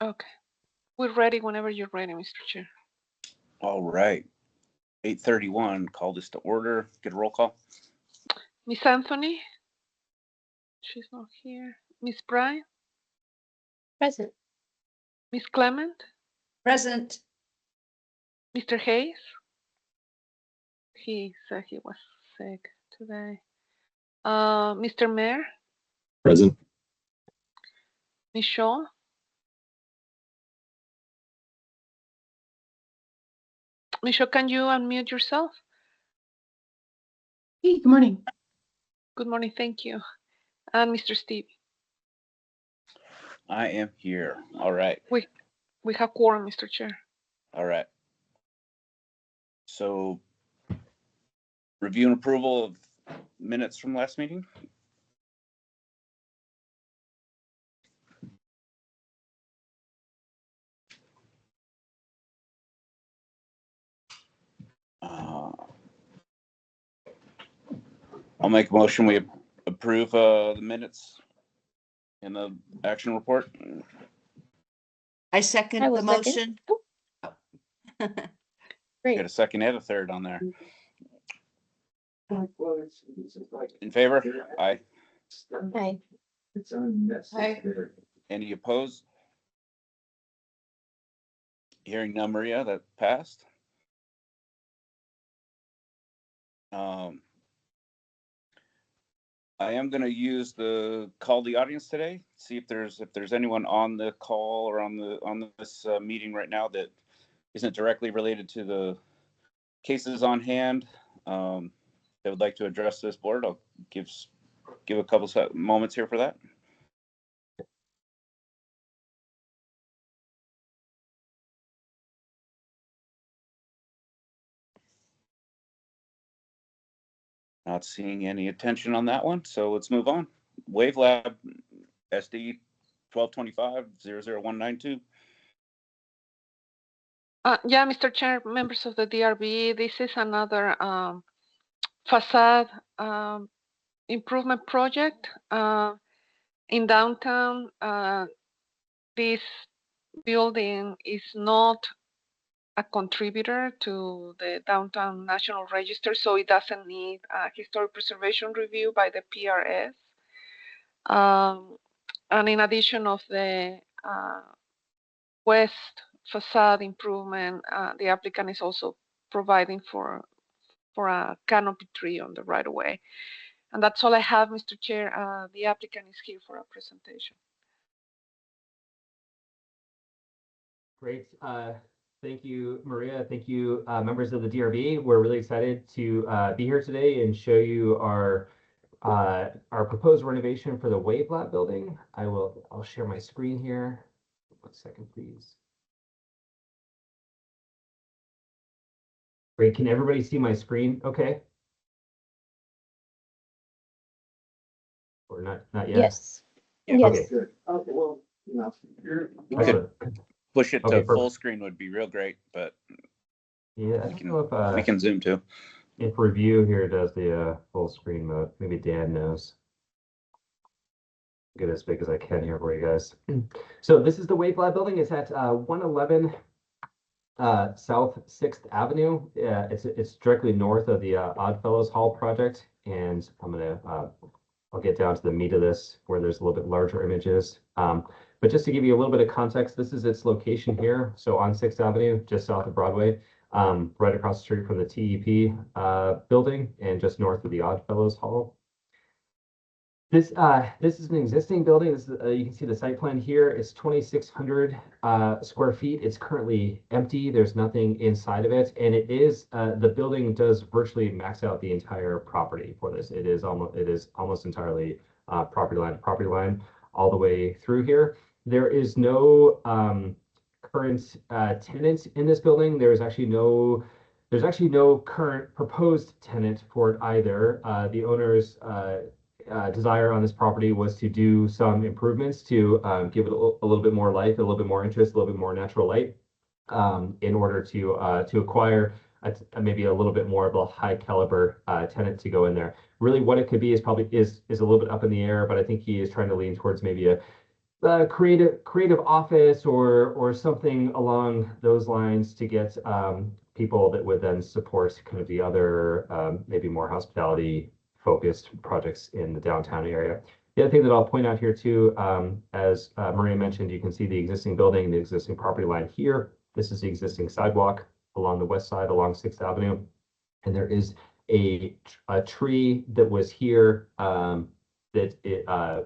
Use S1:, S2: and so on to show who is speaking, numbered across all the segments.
S1: Okay. We're ready whenever you're ready, Mr. Chair.
S2: All right. 8:31, call this to order. Get a roll call.
S1: Miss Anthony? She's not here. Miss Bryan?
S3: Present.
S1: Miss Clement?
S3: Present.
S1: Mr. Hayes? He said he was sick today. Mr. Mayor?
S4: Present.
S1: Miss Shaw? Miss Shaw, can you unmute yourself?
S3: Hey, good morning.
S1: Good morning, thank you. And Mr. Steve?
S2: I am here. All right.
S1: We have quorum, Mr. Chair.
S2: All right. So, review and approval of minutes from last meeting. I'll make a motion. We approve the minutes in the action report.
S5: I second the motion.
S3: Great.
S2: Get a second and a third on there. In favor? Aye.
S3: Hi.
S5: Aye.
S2: Any opposed? Hearing none, Maria, that passed. I am going to use the call the audience today. See if there's anyone on the call or on this meeting right now that isn't directly related to the cases on hand. That would like to address this board. I'll give a couple moments here for that. Not seeing any attention on that one, so let's move on. Wave Lab SD 1225-00192.
S1: Yeah, Mr. Chair, members of the DRB, this is another facade improvement project in downtown. This building is not a contributor to the Downtown National Register, so it doesn't need a historic preservation review by the PRS. And in addition of the west facade improvement, the applicant is also providing for a canopy tree on the right of way. And that's all I have, Mr. Chair. The applicant is here for a presentation.
S4: Great. Thank you, Maria. Thank you, members of the DRB. We're really excited to be here today and show you our proposed renovation for the Wave Lab building. I'll share my screen here. 1 second, please. Great. Can everybody see my screen? Okay. Or not yet?
S3: Yes.
S2: Yeah.
S3: Yes.
S4: Okay.
S6: Okay, well,
S2: Push it
S4: Okay,
S2: to full screen would be real great, but
S4: yeah, I don't know if
S2: we can zoom too.
S4: if review here does the full screen mode. Maybe Dan knows. Get as big as I can here for you guys. So this is the Wave Lab building. It's at 111 South 6th Avenue. It's directly north of the Oddfellows Hall project, and I'll get down to the meat of this where there's a little bit larger images. But just to give you a little bit of context, this is its location here. So on 6th Avenue, just south of Broadway, right across the street from the TEP building and just north of the Oddfellows Hall. This is an existing building. This is, you can see the site plan here. It's 2,600 square feet. It's currently empty. There's nothing inside of it, and it is the building does virtually max out the entire property for this. It is almost entirely property line to property line all the way through here. There is no current tenant in this building. There's actually no current proposed tenant for it either. The owner's desire on this property was to do some improvements to give it a little bit more life, a little bit more interest, a little bit more natural light, in order to acquire maybe a little bit more of a high caliber tenant to go in there. Really, what it could be is probably is a little bit up in the air, but I think he is trying to lean towards maybe creative office or something along those lines to get people that would then support kind of the other maybe more hospitality focused projects in the downtown area. The other thing that I'll point out here too, as Maria mentioned, you can see the existing building, the existing property line here. This is the existing sidewalk along the west side along 6th Avenue. And there is a tree that was here that it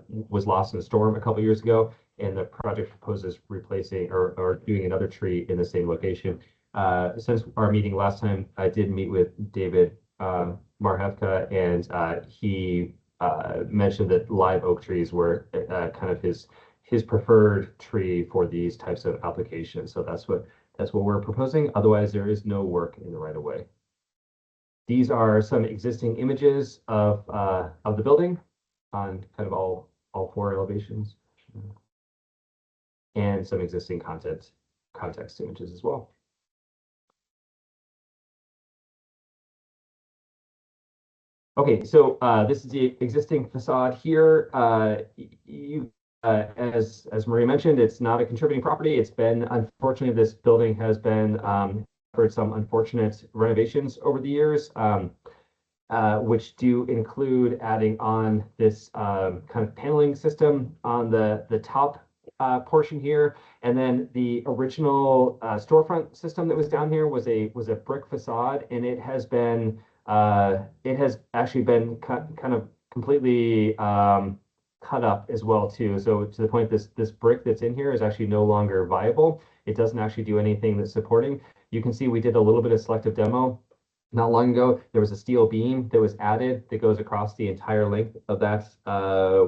S4: was lost in a storm a couple years ago, and the project proposes replacing or doing another tree in the same location. Since our meeting last time, I did meet with David Marhevka, and he mentioned that live oak trees were kind of his preferred tree for these types of applications. So that's what we're proposing. Otherwise, there is no work in the right of way. These are some existing images of the building on kind of all 4 elevations, and some existing context images as well. Okay, so this is the existing facade here. As Maria mentioned, it's not a contributing property. It's been, unfortunately, this building has been for some unfortunate renovations over the years, which do include adding on this kind of paneling system on the top portion here, and then the original storefront system that was down here was a brick facade, and it has actually been kind of completely cut up as well too. So to the point, this brick that's in here is actually no longer viable. It doesn't actually do anything that's supporting. You can see we did a little bit of selective demo not long ago. There was a steel beam that was added that goes across the entire length of that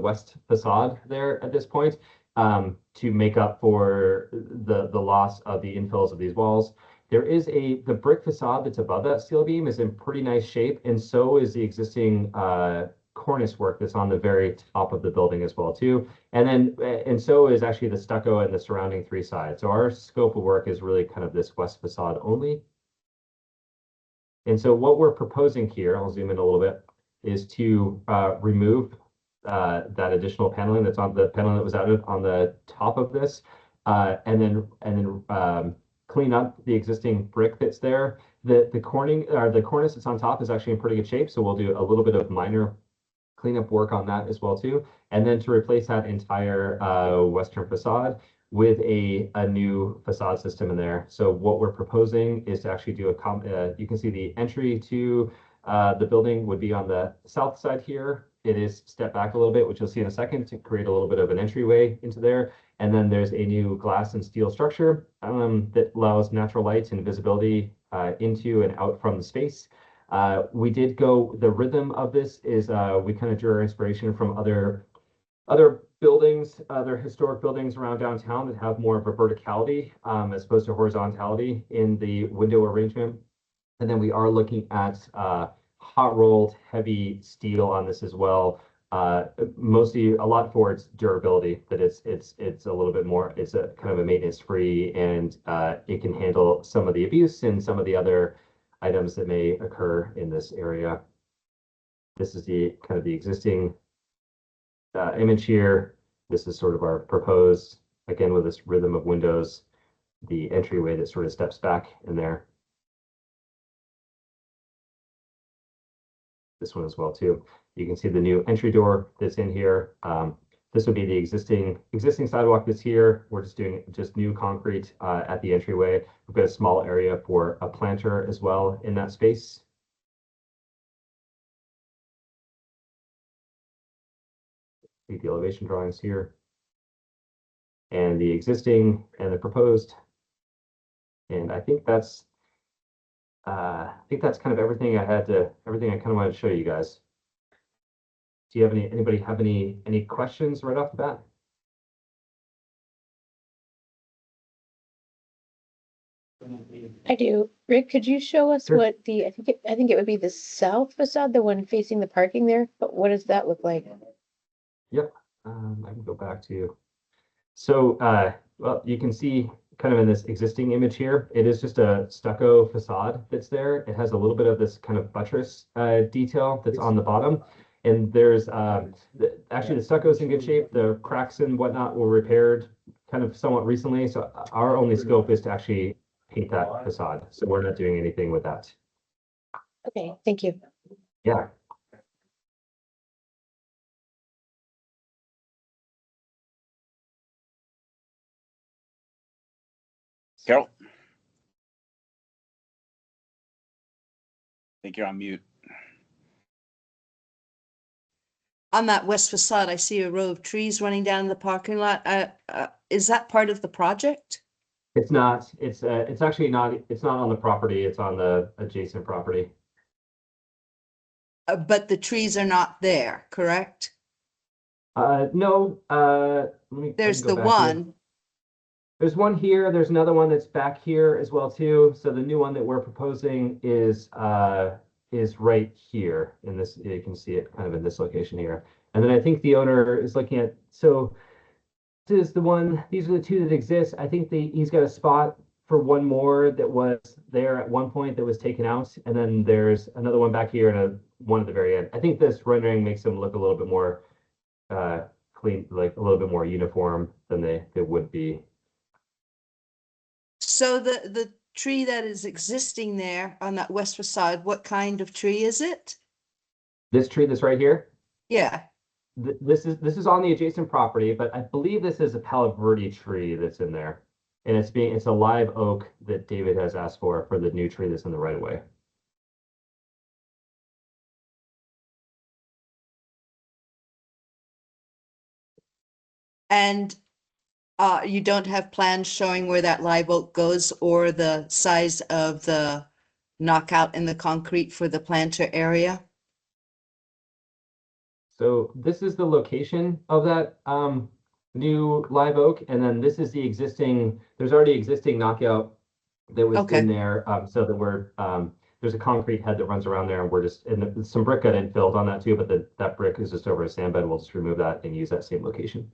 S4: west facade there at this point, to make up for the loss of the infills of these walls. There is the brick facade that's above that steel beam is in pretty nice shape, and so is the existing cornice work that's on the very top of the building as well too. And so is actually the stucco and the surrounding 3 sides. So our scope of work is really kind of this west facade only. And so what we're proposing here, I'll zoom in a little bit, is to remove that additional paneling that's on the paneling that was added on the top of this, and then clean up the existing brick that's there. The cornice that's on top is actually in pretty good shape, so we'll do a little bit of minor cleanup work on that as well too. And then to replace that entire western facade with a new facade system in there. So what we're proposing is to actually do you can see the entry to the building would be on the south side here. It is stepped back a little bit, which you'll see in a second, to create a little bit of an entryway into there. And then there's a new glass and steel structure that allows natural light and visibility into and out from the space. The rhythm of this is we kind of drew our inspiration from other buildings, other historic buildings around downtown that have more of a verticality as opposed to horizontality in the window arrangement. And then we are looking at hot rolled heavy steel on this as well. Mostly a lot for its durability, that it's a little bit more, it's a kind of a maintenance free, and it can handle some of the abuse and some of the other items that may occur in this area. This is the kind of the existing image here. This is sort of our proposed, again, with this rhythm of windows, the entryway that sort of steps back in there. This one as well too. You can see the new entry door that's in here. This would be the existing sidewalk that's here. We're just doing new concrete at the entryway. We've got a small area for a planter as well in that space. See the elevation drawings here, and the existing and the proposed. And I think that's kind of everything I kind of wanted to show you guys. Do you have anybody have any questions right off the bat?
S3: I do. Rick, could you show us
S4: Sure.
S3: what I think it would be the south facade, the one facing the parking there, but what does that look like?
S4: Yep. I can go back to you. So, well, you can see kind of in this existing image here, it is just a stucco facade that's there. It has a little bit of this kind of buttress detail that's on the bottom. And there's actually the stucco's in good shape. The cracks and whatnot were repaired kind of somewhat recently. So our only scope is to actually paint that facade. So we're not doing anything with that.
S3: Okay, thank you.
S4: Yeah.
S2: Carol? I think you're on mute.
S5: On that west facade, I see a row of trees running down the parking lot. Is that part of the project?
S4: It's not. It's actually not. It's not on the property. It's on the adjacent property.
S5: But the trees are not there, correct?
S4: No. Let me. I
S5: There's
S4: can go
S5: the
S4: back here.
S5: one.
S4: There's one here. There's another one that's back here as well too. So the new one that we're proposing is right here in this. You can see it kind of in this location here. And then I think the owner is looking at. So this is the one. These are the two that exist. I think he's got a spot for one more that was there at one point that was taken out, and then there's another one back here and one at the very end. I think this rendering makes them look a little bit more clean, like a little bit more uniform than they would be.
S5: So the tree that is existing there on that west facade, what kind of tree is it?
S4: This tree that's right here,
S5: Yeah.
S4: this is on the adjacent property, but I believe this is a Palo Verde tree that's in there. And it's a live oak that David has asked for the new tree that's in the right of way.
S5: And you don't have plans showing where that live oak goes or the size of the knockout in the concrete for the planter area?
S4: So this is the location of that new live oak, and then this is the existing. There's already existing knockout that was
S5: Okay.
S4: in there. So that we're there's a concrete head that runs around there, and we're just and some brick got infilled on that too. But that brick is just over a sand bed. We'll just remove that and use that same location.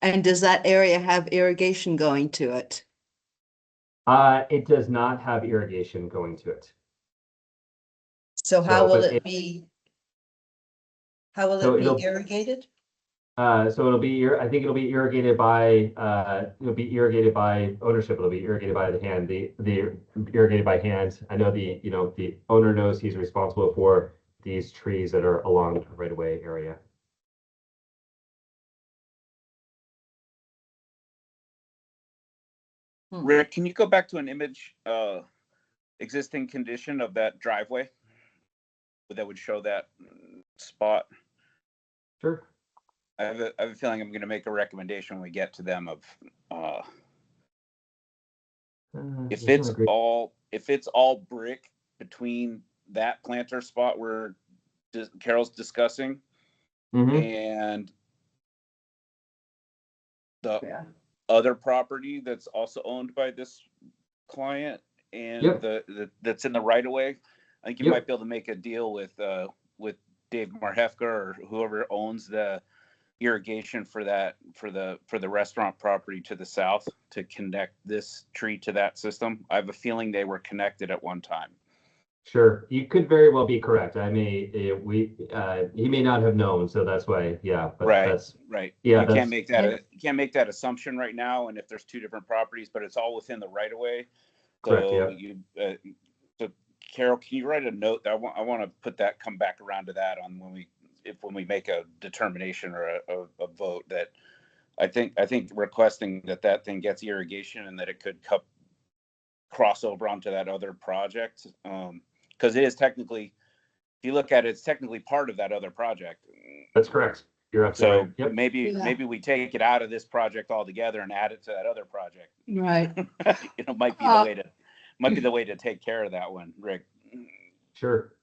S5: And does that area have irrigation going to it?
S4: It does not have irrigation going to it.
S5: So how will
S4: but
S5: it be? How will
S4: So
S5: it
S4: it'll-
S5: be irrigated?
S4: So it'll be, I think it'll be irrigated by, ownership. It'll be irrigated by the hand, the irrigated by hand. I know the owner knows he's responsible for these trees that are along the right of way area.
S2: Rick, can you go back to an image, existing condition of that driveway? That would show that spot.
S4: Sure.
S2: I have a feeling I'm going to make a recommendation when we get to them of if it's all brick between that planter spot where Carol's discussing and the other property that's also owned by this client and that's in the right of way. I think you might be able to make a deal with Dave Marhefka or whoever owns the irrigation for the restaurant property to the south to connect this tree to that system. I have a feeling they were connected at one time.
S4: Sure, you could very well be correct. He may not have known, so that's why, yeah. But that's
S2: right.
S4: Yeah,
S2: you can't make that assumption right now. And if there's two different properties, but it's all within the right of way.
S4: Correct.
S2: So
S4: Yeah.
S2: So Carol, can you write a note? I want to come back around to that on when we make a determination or a vote that I think requesting that thing gets irrigation and that it could cross over onto that other project. Because it is technically, if you look at it, it's technically part of that other project.
S4: That's correct. You're absolutely right.
S2: So maybe we take it out of this project altogether and add it to that other project.
S5: Right.
S2: Might be the way to take care of that one, Rick.
S4: Sure.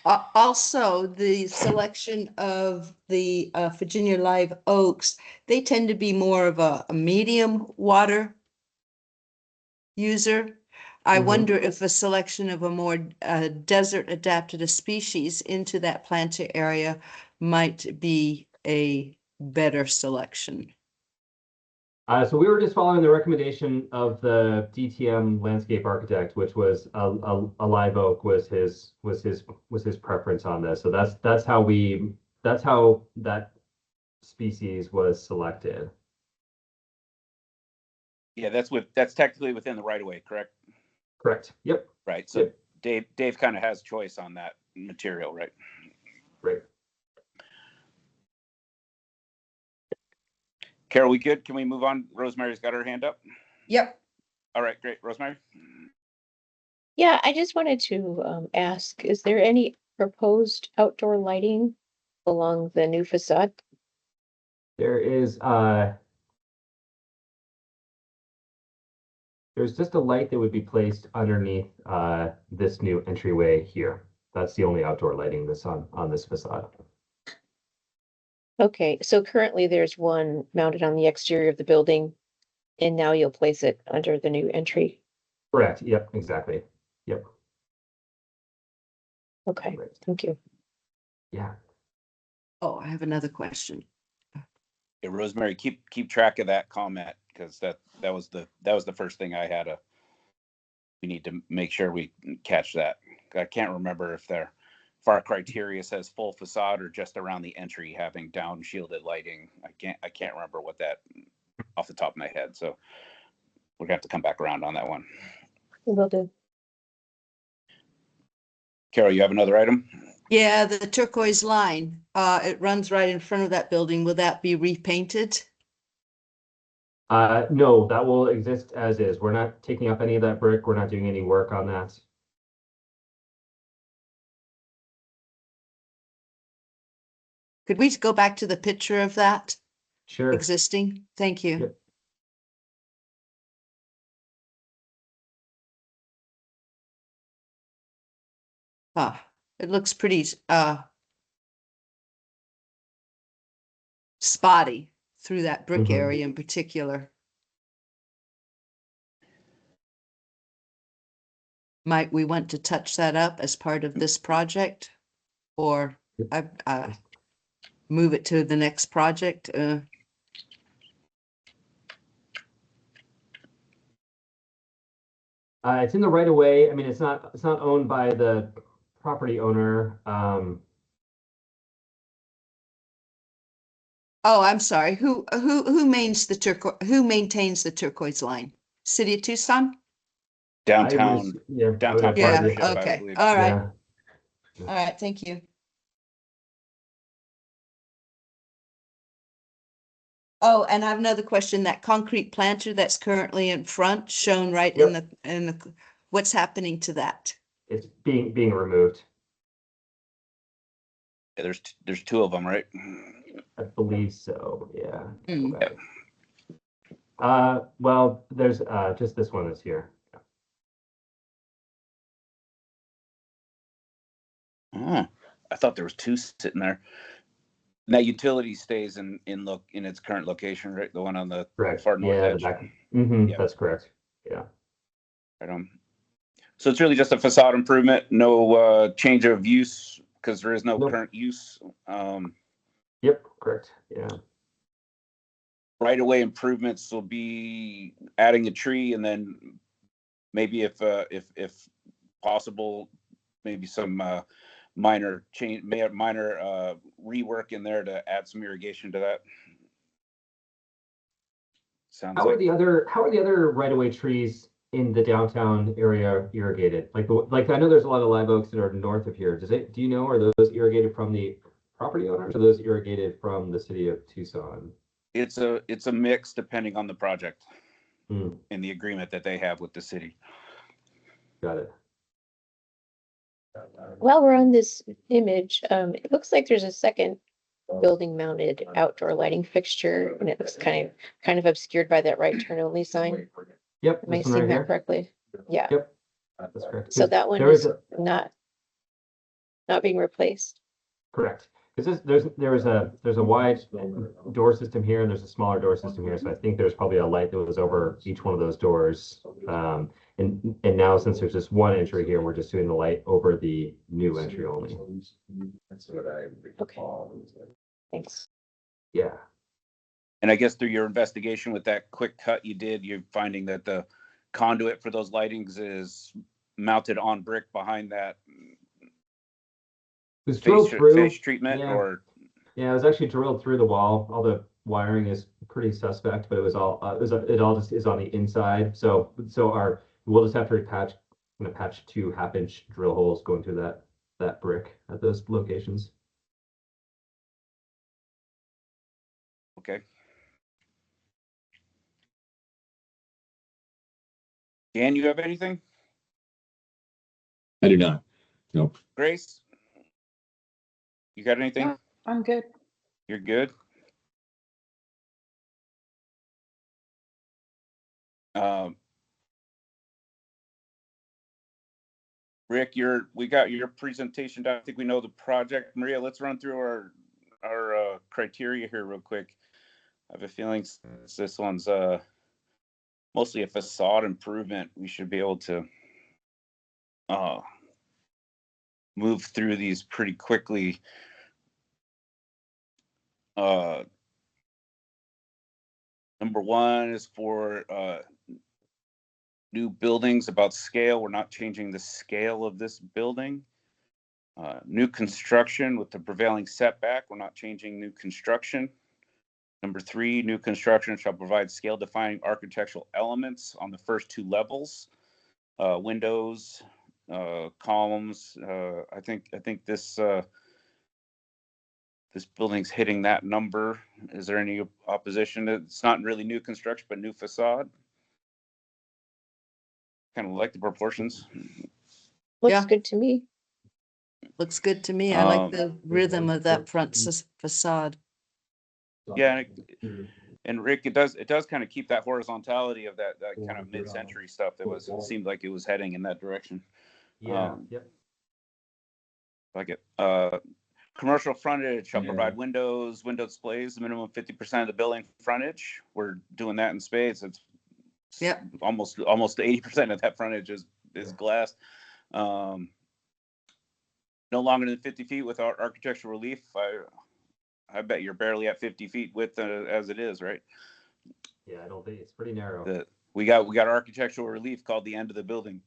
S5: Also, the selection of the Virginia live oaks, they tend to be more of a medium water user. I wonder if a selection of a more desert adapted species into that planter area might be a better selection.
S4: So we were just following the recommendation of the DTM landscape architect, which was a live oak was his preference on this. So that's how that species was selected.
S2: Yeah, that's technically within the right of way, correct?
S4: Correct. Yep.
S2: Right. So Dave kind of has choice on that material, right?
S4: Right.
S2: Carol, we good? Can we move on? Rosemary's got her hand up.
S5: Yep.
S2: All right, great. Rosemary?
S3: Yeah, I just wanted to ask, is there any proposed outdoor lighting along the new facade?
S4: There is there's just a light that would be placed underneath this new entryway here. That's the only outdoor lighting that's on this facade.
S3: Okay, so currently there's one mounted on the exterior of the building, and now you'll place it under the new entry.
S4: Correct. Yep, exactly. Yep.
S3: Okay,
S4: Right.
S3: thank you.
S4: Yeah.
S5: Oh, I have another question.
S2: Yeah, Rosemary, keep track of that comment, because that was the first thing I had. We need to make sure we catch that. I can't remember if our criteria says full facade or just around the entry having down shielded lighting. I can't remember what that off the top of my head. So we're gonna have to come back around on that one.
S3: Will do.
S2: Carol, you have another item?
S5: Yeah, the turquoise line, it runs right in front of that building. Will that be repainted?
S4: No, that will exist as is. We're not taking up any of that brick. We're not doing any work on that.
S5: Could we go back to the picture of that
S4: Sure.
S5: existing? Thank you.
S4: Yep.
S5: It looks pretty spotty through that brick
S4: Mhm.
S5: area in particular. Might we want to touch that up as part of this project? Or move it to the next project?
S4: It's in the right of way. I mean, it's not owned by the property owner.
S5: Oh, I'm sorry. Who maintains the turquoise line? City of Tucson?
S2: Downtown
S4: Yeah,
S2: downtown
S5: Yeah,
S2: partnership, I
S5: okay.
S2: believe.
S5: All right.
S4: Yeah.
S5: All right, thank you. Oh, and I have another question. That concrete planter that's currently in front, shown right in the, what's happening to that?
S4: It's being removed.
S2: Yeah, there's two of them, right?
S4: I believe so. Yeah.
S5: Hmm.
S4: Well, there's just this one that's here.
S2: Oh, I thought there was two sitting there. Now utility stays in its current location, right? The one on the
S4: Correct.
S2: far north
S4: Yeah, the
S2: edge.
S4: back. Mm-hmm,
S2: Yeah.
S4: that's correct. Yeah.
S2: Right. So it's really just a facade improvement, no change of use, because there is no
S4: Nope.
S2: current use.
S4: Yep, correct. Yeah.
S2: Right away improvements will be adding a tree, and then maybe if possible, maybe some minor rework in there to add some irrigation to that. Sounds
S4: How are the other right-of-way trees in the downtown area irrigated? Like I know there's a lot of live oaks that are north of here. Do you know, are those irrigated from the property owners or those irrigated from the city of Tucson?
S2: It's a mix depending on the project
S4: Mm,
S2: and the agreement that they have with the city.
S4: got it.
S3: While we're on this image, it looks like there's a second building mounted outdoor lighting fixture, and it looks kind of obscured by that right turn only sign.
S4: Yep,
S3: Am I
S4: this one
S3: seeing
S4: right
S3: that
S4: here.
S3: correctly? Yeah,
S4: Yep, that's correct.
S3: so that one
S4: There
S3: is
S4: is
S3: not being replaced.
S4: correct. Because there's a wide door system here and there's a smaller door system here. So I think there's probably a light that was over each one of those doors. And now since there's just one entry here, we're just doing the light over the new entry only.
S3: Okay. Thanks.
S4: Yeah.
S2: And I guess through your investigation with that quick cut you did, you're finding that the conduit for those lightings is mounted on brick behind that
S4: It was drilled through.
S2: face treatment,
S4: Yeah.
S2: or
S4: Yeah, it was actually drilled through the wall. All the wiring is pretty suspect, but it was all it all just is on the inside. So we'll just have to patch 2 half-inch drill holes going through that brick at those locations.
S2: okay. Dan, you have anything?
S6: I do not. Nope.
S2: Grace, you got anything?
S1: No, I'm good.
S2: You're good. Rick, we got your presentation done. I think we know the project. Maria, let's run through our criteria here real quick. I have a feeling since this one's mostly a facade improvement, we should be able to move through these pretty quickly. Number 1 is for new buildings. About scale, we're not changing the scale of this building. New construction with the prevailing setback, we're not changing new construction. Number 3, new construction shall provide scale defining architectural elements on the first 2 levels. Windows, columns. I think this building's hitting that number. Is there any opposition? It's not really new construction, but new facade. Kind of like the proportions.
S3: Looks
S5: Yeah.
S3: good to me.
S5: Looks good to me. I like the rhythm of that front facade.
S2: Yeah, and Rick, it does kind of keep that horizontality of that kind of mid-century stuff that seemed like it was heading in that direction.
S4: Yeah. Yep.
S2: Like it. Commercial frontage shall provide window displays, minimum 50% of the building frontage. We're doing that in spades. It's almost 80% of that frontage is glass. No longer than 50 feet with our architectural relief. I bet you're barely at 50 feet width as it is, right?
S4: Yeah, I don't think it's pretty narrow.
S2: We got architectural relief called the end of the building.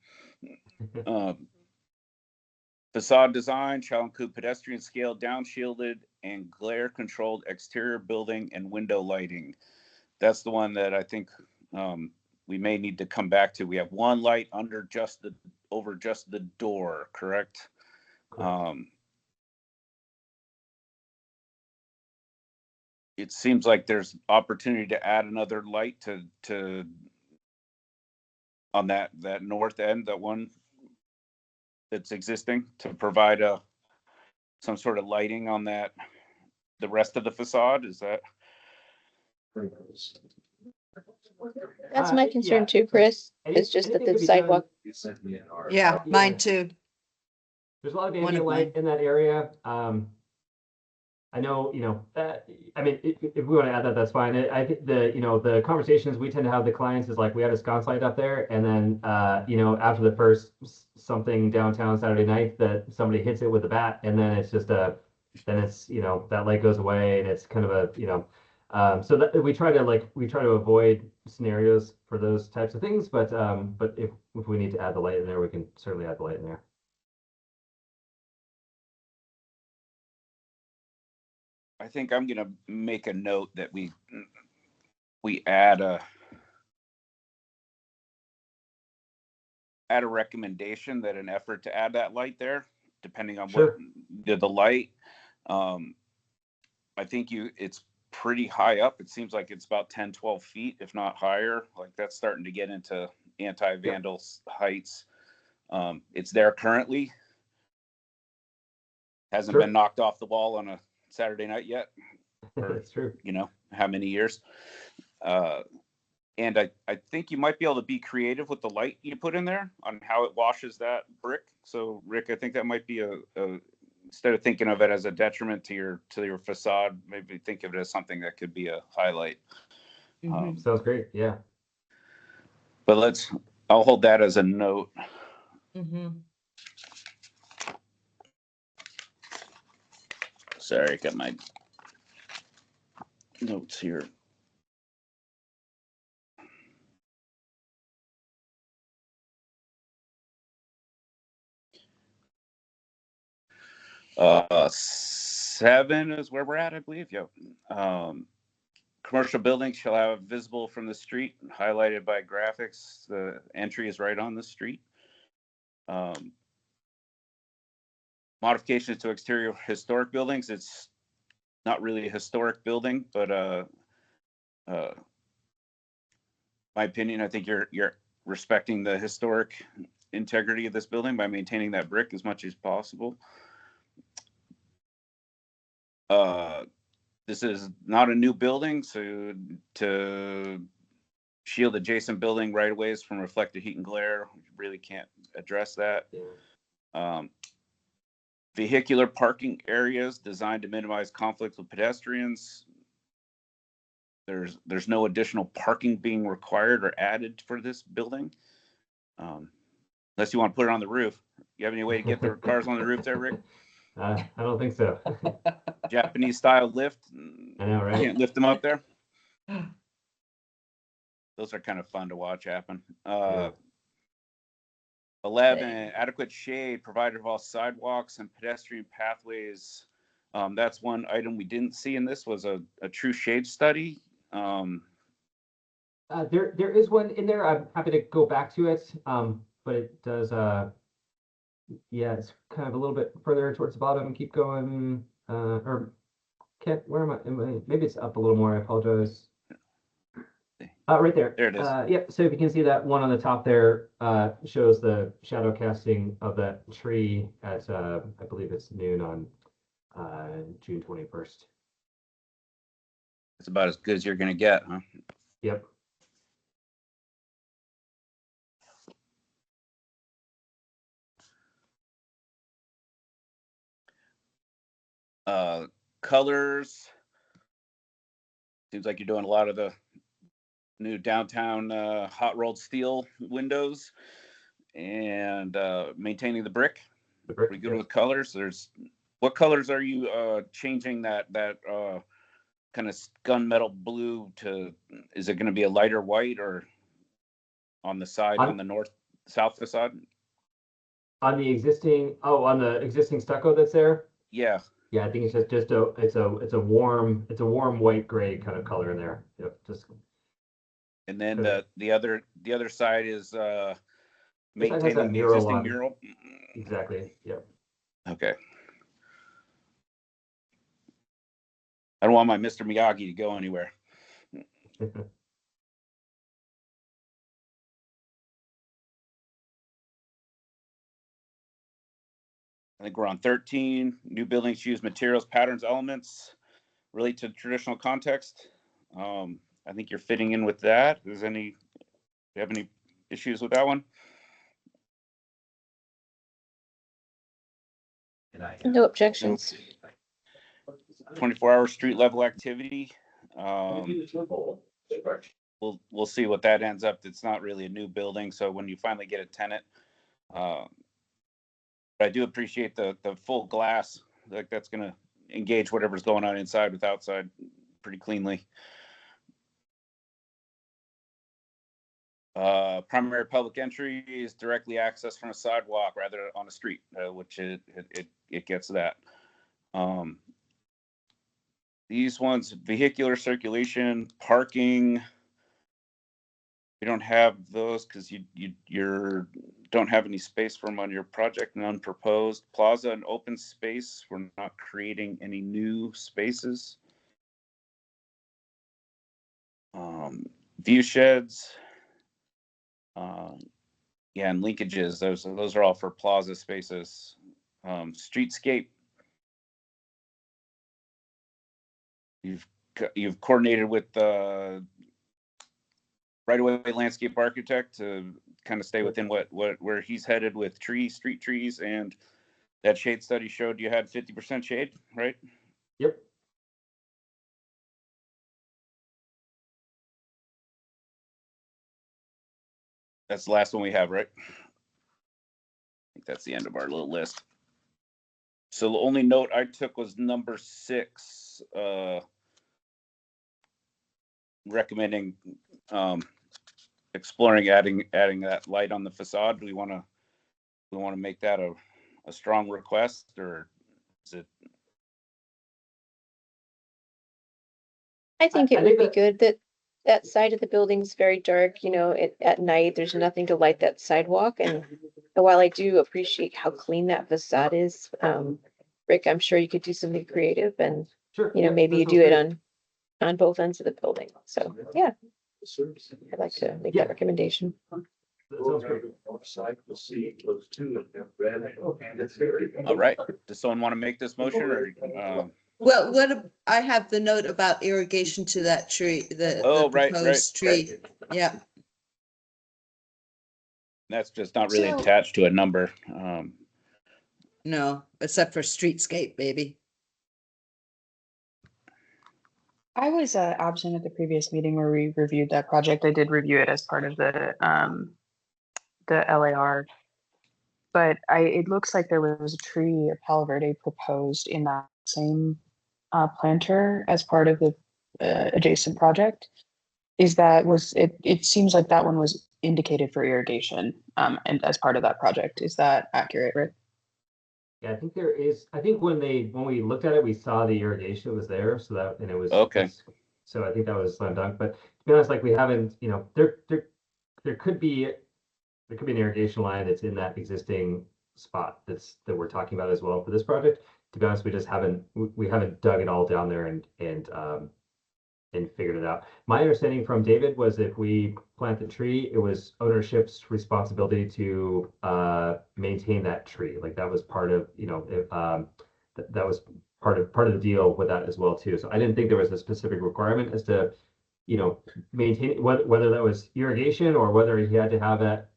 S2: Facade design shall include pedestrian scale down shielded and glare controlled exterior building and window lighting. That's the one that I think we may need to come back to. We have 1 light over just the door, correct? It seems like there's opportunity to add another light to on that north end, that one that's existing, to provide some sort of lighting on the rest of the facade. Is that?
S3: That's my concern too, Chris. It's just that the sidewalk.
S5: Yeah, mine too.
S4: There's a lot of
S5: One
S4: ambient
S5: of
S4: light
S5: mine.
S4: in that area. I know, I mean, if we want to add that, that's fine. I think the conversations we tend to have with the clients is like, we had a sconce light up there, and then, after the first something downtown Saturday night, that somebody hits it with a bat, and then it's just then it's, that light goes away, and it's kind of a, so that we try to avoid scenarios for those types of things, but if we need to add the light in there, we can certainly add the light in there.
S2: I think I'm gonna make a note that we add a recommendation that an effort to add that light there, depending on
S4: Sure.
S2: what the light. I think it's pretty high up. It seems like it's about 10, 12 feet, if not higher. Like that's starting to get into anti-vandal heights. It's there currently. Hasn't
S4: Sure.
S2: been knocked off the wall on a Saturday night yet.
S4: That's true.
S2: How many years. And I think you might be able to be creative with the light you put in there on how it washes that brick. So Rick, I think that might be a instead of thinking of it as a detriment to your facade, maybe think of it as something that could be a highlight.
S4: Sounds great. Yeah.
S2: But I'll hold that as a note. Sorry, I got my notes here. 7 is where we're at, I believe. Yep. Commercial buildings shall have visible from the street, highlighted by graphics. The entry is right on the street. Modifications to exterior historic buildings. It's not really a historic building, but my opinion, I think you're respecting the historic integrity of this building by maintaining that brick as much as possible. This is not a new building, so to shield adjacent building right of ways from reflected heat and glare, we really can't address that. Vehicular parking areas designed to minimize conflicts with pedestrians. There's no additional parking being required or added for this building, unless you want to put it on the roof. You have any way to get the cars on the roof there, Rick?
S4: I don't think so.
S2: Japanese style lift.
S4: I know, right?
S2: Can't lift them up there. Those are kind of fun to watch happen. 11, adequate shade provided of all sidewalks and pedestrian pathways. That's one item we didn't see in this, was a true shade study.
S4: There is one in there. I'm happy to go back to it, but it does. Yeah, it's kind of a little bit further towards the bottom. Keep going. Or Kent, where am I? Maybe it's up a little more. I apologize. Right there.
S2: There it is.
S4: Yep. So if you can see that one on the top there, shows the shadow casting of that tree at I believe it's noon on June 21st.
S2: It's about as good as you're gonna get, huh?
S4: Yep.
S2: Colors. Seems like you're doing a lot of the new downtown hot rolled steel windows and maintaining the brick. Pretty good with colors. What colors are you changing that kind of gunmetal blue to? Is it going to be a lighter white or on the side on the north south facade?
S4: On the existing stucco that's there?
S2: Yeah.
S4: Yeah, I think it's just a warm white gray kind of color in there. Yep, just.
S2: And then the other side is maintaining the
S4: mural
S2: existing mural.
S4: Exactly. Yep.
S2: Okay. I don't want my Mr. Miyagi to go anywhere. I think we're on 13. New buildings use materials, patterns, elements relate to traditional context. I think you're fitting in with that. Do you have any issues with that one?
S3: No objections.
S2: 24-hour street level activity. We'll see what that ends up. It's not really a new building, so when you finally get a tenant, I do appreciate the full glass. Like that's going to engage whatever's going on inside with outside pretty cleanly. Primary public entry is directly accessed from a sidewalk rather than on a street, which it gets that. These ones, vehicular circulation, parking. You don't have those because you don't have any space for them on your project. None proposed. Plaza and open space. We're not creating any new spaces. View sheds. Yeah, and linkages. Those are all for plaza spaces. Streetscape. You've coordinated with the right-of-way landscape architect to kind of stay within where he's headed with street trees, and that shade study showed you had 50% shade, right?
S4: Yep.
S2: That's the last one we have, right? I think that's the end of our little list. So the only note I took was number 6, recommending exploring adding that light on the facade. Do we want to make that a strong request, or it?
S3: I think
S4: I
S3: it
S4: think
S3: would be good that that side of the building's very dark, you know, at night, there's nothing to light that sidewalk. And while I do appreciate how clean that facade is, Rick, I'm sure you could do something creative and,
S4: Sure.
S3: you know,
S4: yeah,
S3: maybe
S4: that
S3: you
S4: sounds
S3: do it
S4: great.
S3: on both ends of the building. So, yeah, I'd like to make
S4: Yeah.
S3: that recommendation.
S4: That sounds great.
S2: All right. Does someone want to make this motion or?
S5: Well, I have the note about irrigation to that tree, the
S2: Oh, right,
S5: proposed tree. Yeah,
S2: That's just not really
S3: So-
S2: attached to a number.
S5: no, except for streetscape, baby.
S6: I was absent at the previous meeting where we reviewed that project. I did review it as part of the LAR. But it looks like there was a tree, a Palo Verde proposed in that same planter as part of the adjacent project. It seems like that one was indicated for irrigation and as part of that project. Is that accurate, Rick?
S4: Yeah, I think there is, I think when we looked at it, we saw the irrigation was there, so that, and it was.
S2: Okay.
S4: So I think that was slam dunk, but to be honest, like we haven't, you know, there could be an irrigation line that's in that existing spot that we're talking about as well for this project. To be honest, we just haven't, we haven't dug it all down there and figured it out. My understanding from David was if we plant the tree, it was ownership's responsibility to maintain that tree. Like that was part of, you know, that was part of the deal with that as well too. So I didn't think there was a specific requirement as to, you know, maintain whether that was irrigation or whether he had to have that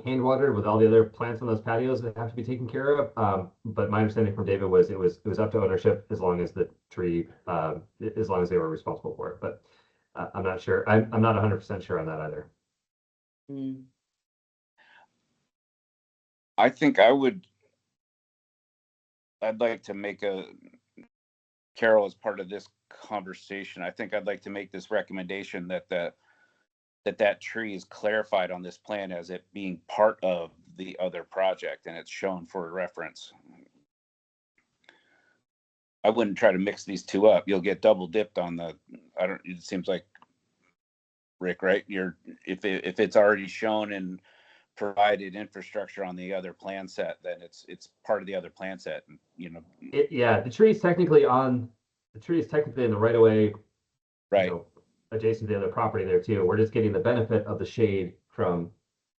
S4: hand watered with all the other plants on those patios that have to be taken care of. But my understanding from David was it was up to ownership as long as the tree, as long as they were responsible for it. But I'm not sure. I'm not 100% sure on that either.
S5: Mm.
S2: I think I'd like to make Carol, as part of this conversation, I think I'd like to make this recommendation that tree is clarified on this plan as it being part of the other project and it's shown for reference. I wouldn't try to mix these two up. You'll get double dipped on it seems like, Rick, right? If it's already shown and provided infrastructure on the other plan set, then it's part of the other plan set, and, you know.
S4: Yeah, the tree is technically in the right of way,
S2: Right.
S4: you know, adjacent to the other property there too. We're just getting the benefit of the shade from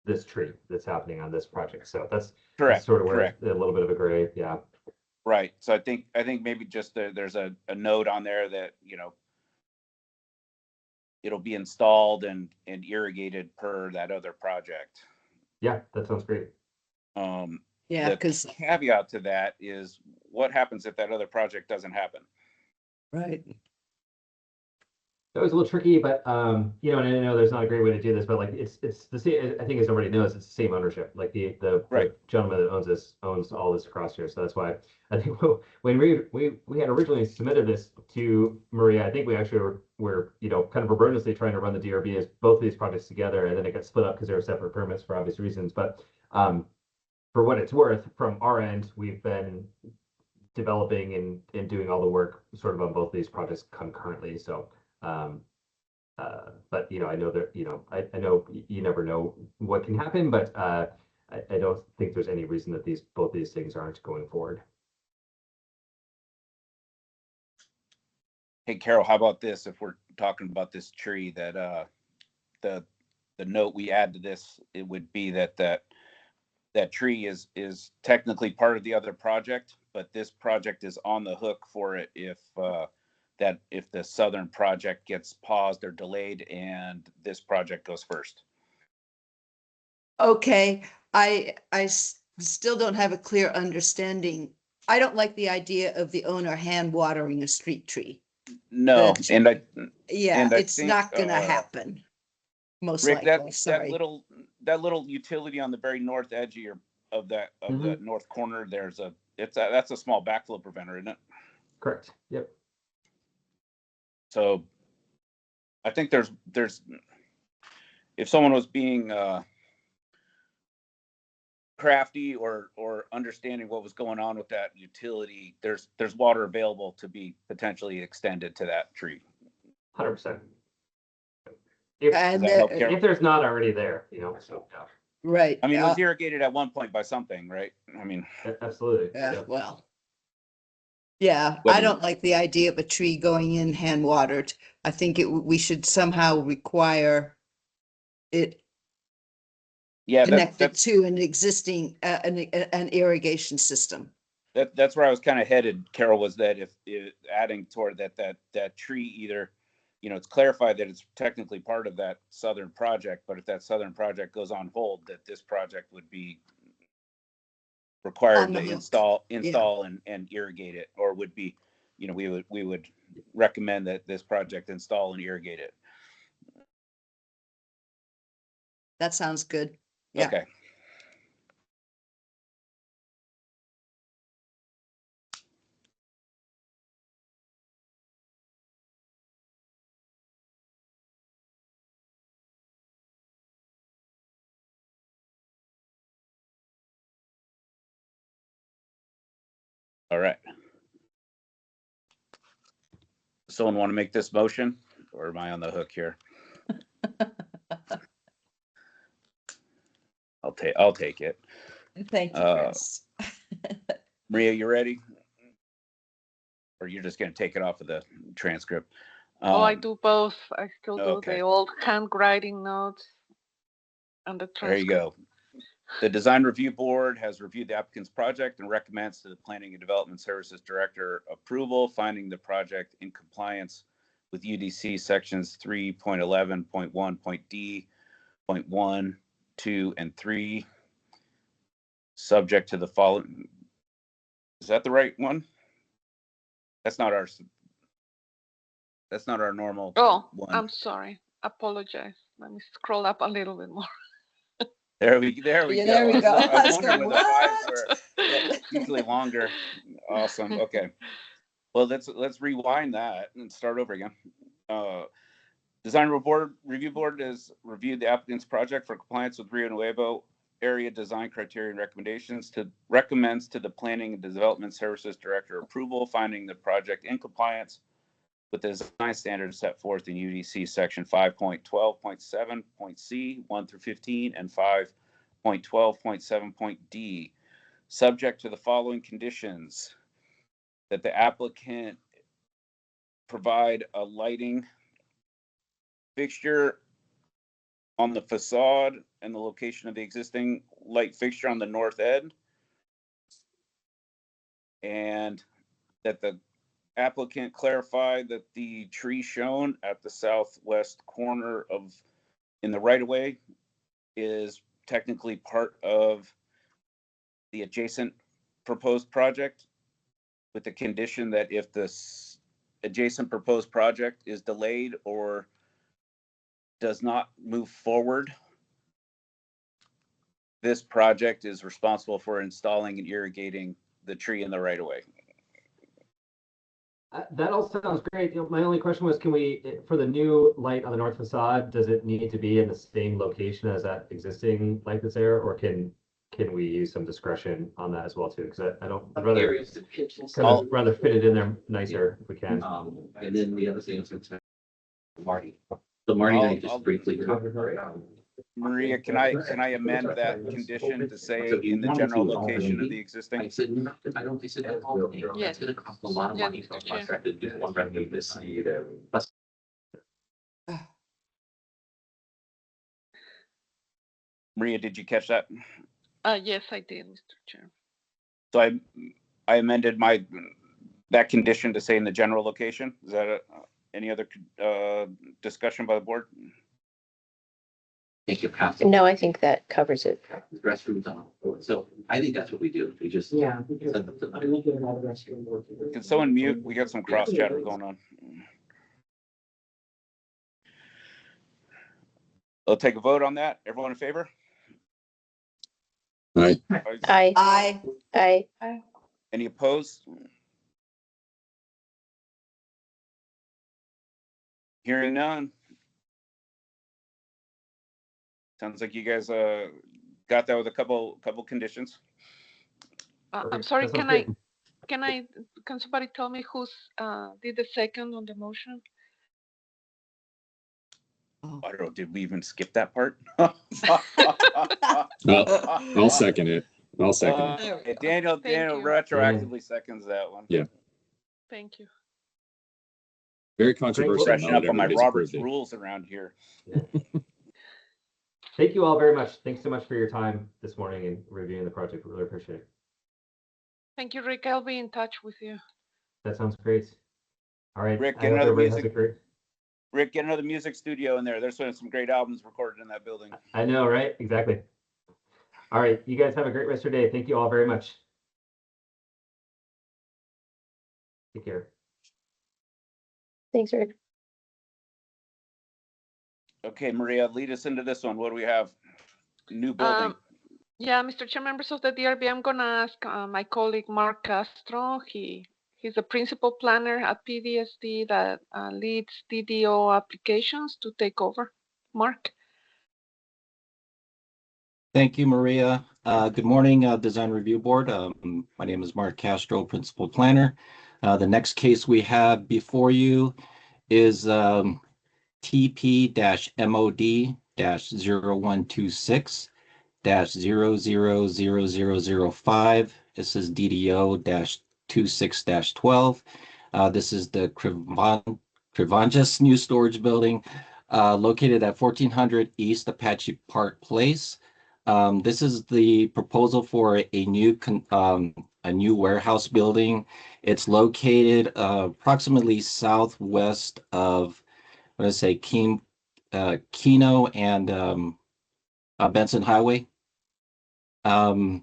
S4: this tree that's happening on this project. So that's
S2: Correct.
S4: sort of where
S2: Correct.
S4: it's a little bit of a gray. Yeah.
S2: Right. So I think maybe just there's a note on there that, you know, it'll be installed and irrigated per that other project.
S4: Yeah, that sounds great.
S5: Yeah,
S2: The
S5: because,
S2: caveat to that is what happens if that other project doesn't happen?
S5: right.
S4: That was a little tricky, but you know, and I know there's not a great way to do this, but like it's the same. I think as everybody knows, it's the same ownership. Like the
S2: Right.
S4: gentleman that owns all this across here. So that's why I think when we had originally submitted this to Maria, I think we actually were you know kind of erroneously trying to run the DRB as both of these projects together, and then it got split up because they were separate permits for obvious reasons. But for what it's worth, from our end, we've been developing and doing all the work sort of on both of these projects concurrently. So. But you know, I know that you know, I know you never know what can happen, but I don't think there's any reason that both these things aren't going forward.
S2: Hey, Carol, how about this? If we're talking about this tree, that the note we add to this, it would be that tree is technically part of the other project, but this project is on the hook for it if the southern project gets paused or delayed and this project goes first.
S5: Okay, still don't have a clear understanding. I don't like the idea of the owner hand watering a street tree.
S2: No,
S5: The-
S2: and
S5: Yeah,
S2: I
S5: it's
S2: think,
S5: not gonna happen. Most
S2: Rick,
S5: likely,
S2: that
S5: sorry.
S2: little utility on the very north edge of the north corner, that's a small backflow preventer, isn't it?
S4: Correct. Yep.
S2: So I think there's if someone was being crafty or understanding what was going on with that utility, there's water available to be potentially extended to that tree.
S4: 100%. If,
S5: And
S2: Does that help,
S5: there-
S2: Carol?
S4: if there's not already there, you know, so yeah.
S5: right.
S2: I mean, it was irrigated at one point by something, right? I mean,
S4: Absolutely.
S5: Yeah,
S4: Yeah.
S5: well. Yeah, I
S2: Whether-
S5: don't like the idea of a tree going in hand watered. I think we should somehow require it
S2: yeah,
S5: connected
S2: that's
S5: to an existing, an irrigation system.
S2: that's where I was kind of headed, Carol, was that if adding toward that tree either, you know, it's clarified that it's technically part of that southern project, but if that southern project goes on hold, that this project would be required
S5: On the
S2: to
S5: hook.
S2: install and irrigate it, or would be, you know, we would recommend that this project install and irrigate it.
S5: That sounds good. Yeah.
S2: Okay. All right. Someone want to make this motion, or am I on the hook here? I'll take it.
S5: Thank you,
S2: Uh,
S5: Chris.
S2: Maria, you ready? Or you're just going to take it off of the transcript?
S1: Oh, I do both. I still do
S2: okay.
S1: the old handwriting notes and the
S2: There you
S1: transcript.
S2: go. The Design Review Board has reviewed the applicant's project and recommends to the Planning and Development Services Director approval, finding the project in compliance with UDC sections 3.11.1.d, point 1, 2, and 3, subject to the following. Is that the right one? That's not our normal
S1: Oh,
S2: one.
S1: I'm sorry. Apologize. Let me scroll up a little bit more.
S2: There we
S5: Yeah,
S2: go.
S5: there we go.
S2: I
S5: I
S2: was
S5: was
S2: wondering
S5: going,
S2: where the fives
S5: "What?"
S2: were. Yeah, usually longer. Awesome. Okay. Well, let's rewind that and start over again. Design Review Board has reviewed the applicant's project for compliance with Rio Nuevo area design criteria and recommendations, recommends to the Planning and Development Services Director approval, finding the project in compliance with the design standards set forth in UDC section 5.12.7.c 1 through 15 and 5.12.7.d, subject to the following conditions: that the applicant provide a lighting fixture on the facade and the location of the existing light fixture on the north end, and that the applicant clarify that the tree shown at the southwest corner in the right of way is technically part of the adjacent proposed project, with the condition that if this adjacent proposed project is delayed or does not move forward, this project is responsible for installing and irrigating the tree in the right of way.
S4: That all sounds great. You know, my only question was, for the new light on the north facade, does it need to be in the same location as that existing light that's there, or can we use some discretion on that as well too? Because I'd rather rather fit it in there nicer if we can.
S7: And then the other thing is Marty. So Marty and I just briefly covered.
S2: Maria, can I amend that condition to say in the general location of the
S7: I
S2: existing?
S7: said, I don't, they said, that's
S1: Yes.
S7: gonna cost a lot of
S1: Yes,
S7: money for a
S1: Mr. Chair.
S7: contract to do one revenue this.
S2: Maria, did you catch that?
S1: Yes, I did, Mr. Chair.
S2: So I amended that condition to say in the general location. Is that any other discussion by the board?
S7: Thank you, pass.
S3: No, I think that covers it.
S7: Restrooms on, so I think that's what we do, we just.
S8: Yeah.
S7: send them to
S8: I
S7: them.
S8: look at how the restroom works.
S2: Can someone mute? We got some cross chatter going on. I'll take a vote on that. Everyone in favor?
S7: Right.
S3: I,
S2: Any opposed? Hearing none. Sounds like you guys got got that with a couple conditions.
S1: I'm
S4: Perfect.
S1: sorry,
S4: That sounds great.
S1: can somebody tell me who's did the second on the motion?
S2: I don't know, did we even skip that part?
S8: I'll second it. I'll second it.
S5: There we go.
S2: Daniel
S1: Thank you.
S2: retroactively seconds that one.
S8: Yeah.
S1: Thank you.
S8: Very
S4: Great.
S8: controversial
S2: Brushing
S8: now
S2: up
S8: that
S2: on my
S8: everybody's
S2: Robert's
S8: approved it.
S2: rules around here.
S4: Yeah. Thank you all very much. Thanks so much for your time this morning and reviewing the project. We really appreciate it.
S1: Thank you, Rick. I'll be in touch with you.
S4: That sounds great. All right.
S2: Rick,
S4: I
S2: get
S4: hope
S2: another
S4: everybody has a
S2: music.
S4: great.
S2: Rick, get another music studio in there. There's some great albums recorded in that building.
S4: I know, right? Exactly. All right. You guys have a great rest of your day. Thank you all very much. Take care.
S3: Thanks, Rick.
S2: Okay, Maria, lead us into this one. What do we have? New building.
S1: Yeah, Mr. Chair, members of the DRB, I'm gonna ask my colleague Mark Castro. He's the principal planner at PDSD that leads DDO applications to take over. Mark.
S9: Thank you, Maria. Good morning, Design Review Board. My name is Mark Castro, Principal Planner. The next case we have before you is TP-MOD-0126-000005. This is DDO-26-12. This is the Crivanges New Storage Building located at 1400 East Apache Park Place. This is the proposal for a new warehouse building. It's located approximately southwest of, Keno and Benson Highway. In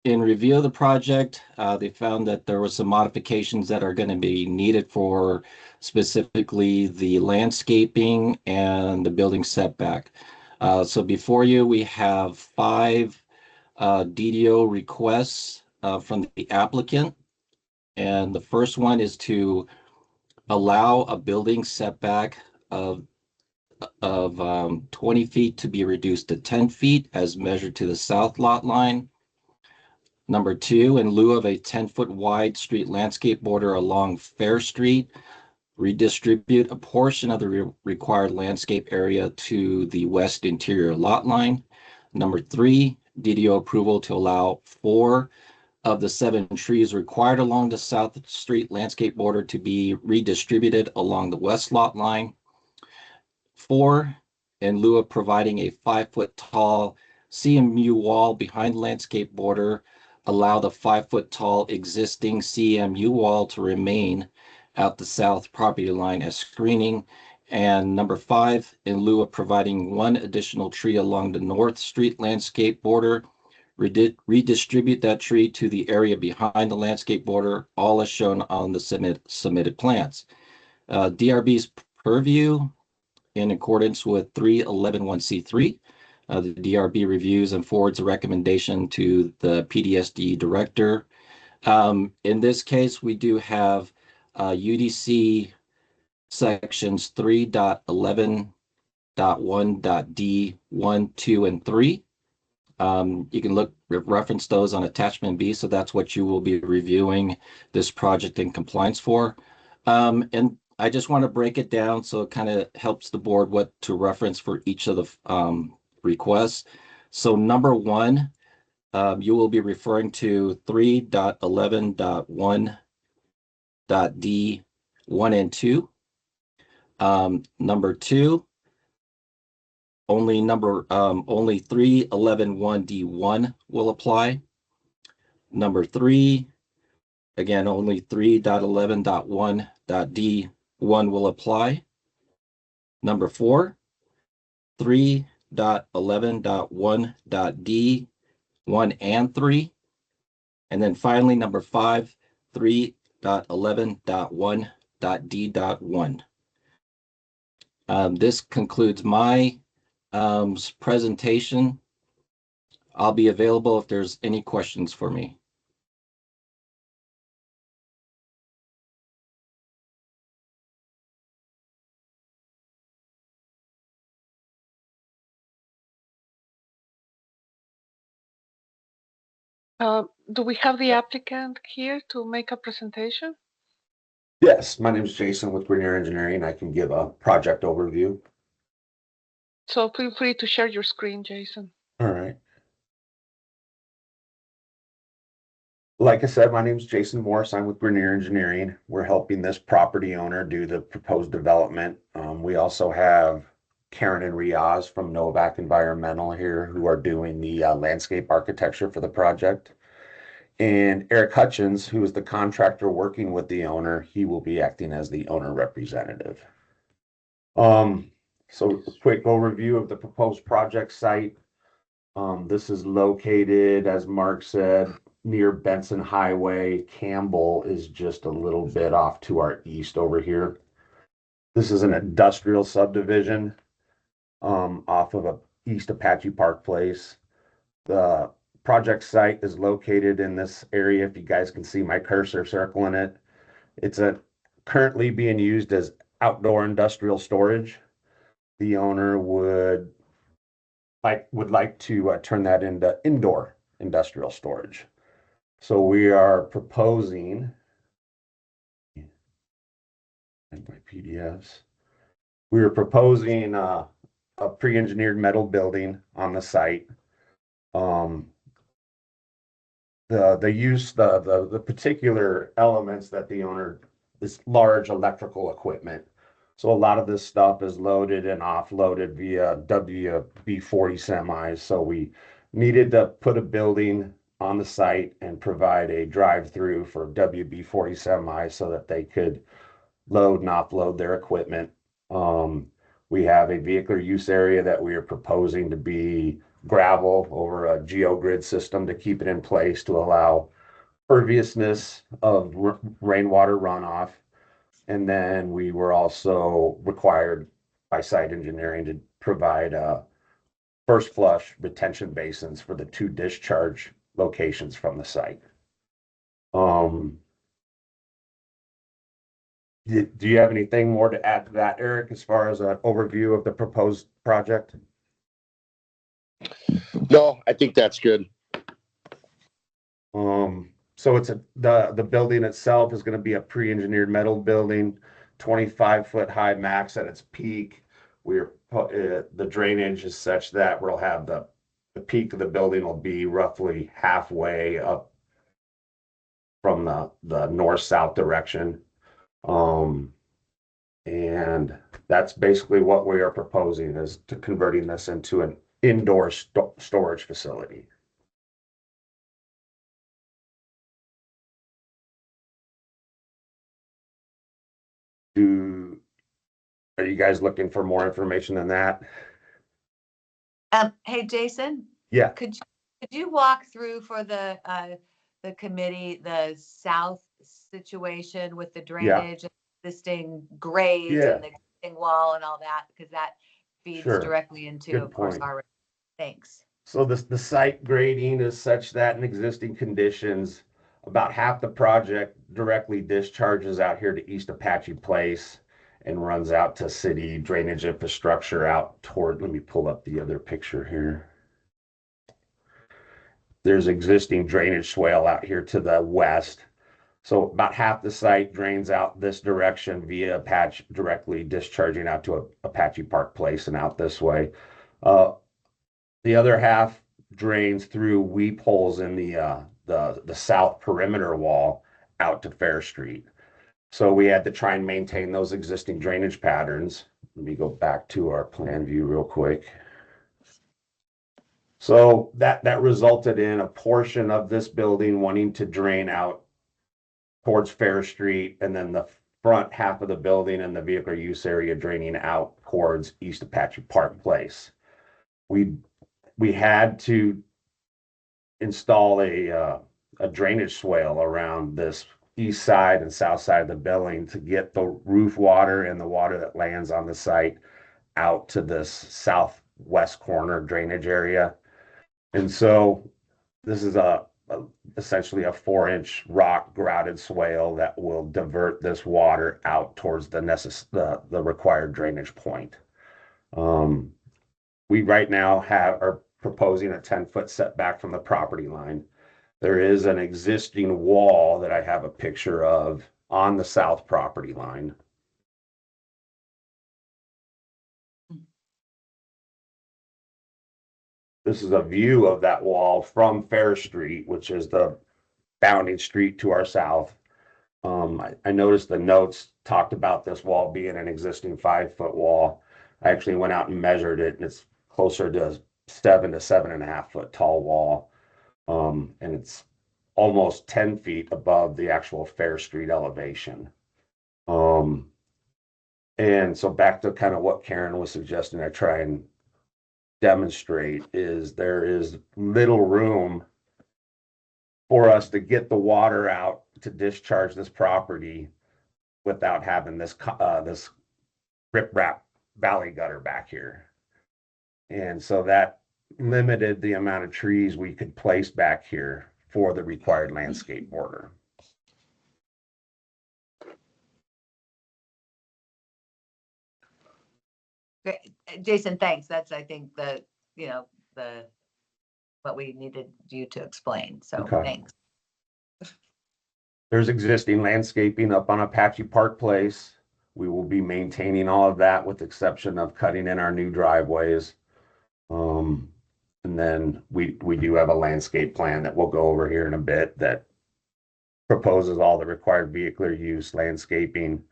S9: review of the project, they found that there were some modifications that are going to be needed for specifically the landscaping and the building setback. So before you, we have 5 DDO requests from the applicant. And the first one is to allow a building setback of 20 feet to be reduced to 10 feet as measured to the south lot line. Number 2, in lieu of a 10-foot wide street landscape border along Fair Street, redistribute a portion of the required landscape area to the west interior lot line. Number 3, DDO approval to allow 4 of the 7 trees required along the South Street landscape border to be redistributed along the west lot line. 4, in lieu of providing a 5-foot tall CMU wall behind the landscape border, allow the 5-foot tall existing CMU wall to remain at the south property line as screening. And number 5, in lieu of providing 1 additional tree along the North Street landscape border, redistribute that tree to the area behind the landscape border, all as shown on the submitted plans. DRB's purview in accordance with 311(1)(c)(3. The DRB reviews and forwards a recommendation to the PDSD director. In this case, we do have UDC sections 3.11.1.d 1, 2, and 3. You can reference those on attachment B, so that's what you will be reviewing this project in compliance for. And I just want to break it down so it kind of helps the board what to reference for each of the requests. So number 1, you will be referring to 3.11.1.d 1 and 2. Number 2, only 3.11.1D1 will apply. Number 3, again, only 3.11.1.D1 will apply. Number 4, 3.11.1.D1 and 3. And then finally, number 5, 3.11.1.D.1. This concludes my presentation. I'll be available if there's any questions for me.
S1: Do we have the applicant here to make a presentation?
S10: Yes, my name is Jason with Grenier Engineering. I can give a project overview.
S1: So feel free to share your screen, Jason.
S10: All right. Like I said, my name is Jason Morris. I'm with Grenier Engineering. We're helping this property owner do the proposed development. We also have Karen and Riaz from Novak Environmental here who are doing the landscape architecture for the project. And Eric Hutchins, who is the contractor working with the owner, he will be acting as the owner representative. So a quick overview of the proposed project site. This is located, as Mark said, near Benson Highway. Campbell is just a little bit off to our east over here. This is an industrial subdivision off of East Apache Park Place. The project site is located in this area. If you guys can see my cursor circling it, it's currently being used as outdoor industrial storage. The owner would like to turn that into indoor industrial storage. So we are proposing and my PDFs. We are proposing a pre-engineered metal building on the site. The particular elements that the owner is large electrical equipment. So a lot of this stuff is loaded and offloaded via WB40 semis. So we needed to put a building on the site and provide a drive-through for WB40 semis so that they could load and offload their equipment. We have a vehicular use area that we are proposing to be gravel over a geogrid system to keep it in place to allow perviousness of rainwater runoff. And then we were also required by site engineering to provide first flush retention basins for the 2 discharge locations from the site. Do you have anything more to add to that, Eric, as far as an overview of the proposed project?
S11: No, I think that's good.
S10: So it's the building itself is going to be a pre-engineered metal building, 25-foot high max at its peak. The drainage is such that we'll have the peak of the building will be roughly halfway up from the north-south direction. And that's basically what we are proposing, is to converting this into an indoor storage facility. Are you guys looking for more information than that?
S12: Hey, Jason,
S10: Yeah.
S12: could you walk through for the committee, the south situation with the drainage, and existing grades and the existing wall and all that, because that feeds
S10: Sure.
S12: directly into,
S10: Good
S12: of course,
S10: point.
S12: our, thanks.
S10: So the site grading is such that in existing conditions, about half the project directly discharges out here to East Apache Place and runs out to city drainage infrastructure out toward, let me pull up the other picture here. There's existing drainage swale out here to the west. So about half the site drains out this direction via Apache, directly discharging out to Apache Park Place and out this way. The other half drains through weep holes in the south perimeter wall out to Fair Street. So we had to try and maintain those existing drainage patterns. Let me go back to our plan view real quick. So that resulted in a portion of this building wanting to drain out towards Fair Street, and then the front half of the building and the vehicular use area draining out towards East Apache Park Place. We had to install a drainage swale around this east side and south side of the building to get the roof water and the water that lands on the site out to this southwest corner drainage area. And so this is essentially a 4-inch rock grouted swale that will divert this water out towards the required drainage point. We right now are proposing a 10-foot setback from the property line. There is an existing wall that I have a picture of on the south property line. This is a view of that wall from Fair Street, which is the bounding street to our south. I noticed the notes talked about this wall being an existing 5-foot wall. I actually went out and measured it, and it's closer to 7 to 7.5 foot tall wall. And it's almost 10 feet above the actual Fair Street elevation. And so back to kind of what Karen was suggesting, I try and demonstrate is there is little room for us to get the water out to discharge this property without having this this riprap valley gutter back here. And so that limited the amount of trees we could place back here for the required landscape border.
S12: Great. Jason, thanks. That's, I think, what we needed you to explain. So
S10: Okay.
S12: thanks.
S10: There's existing landscaping up on Apache Park Place. We will be maintaining all of that with the exception of cutting in our new driveways. And then we do have a landscape plan that we'll go over here in a bit that proposes all the required vehicular use landscaping.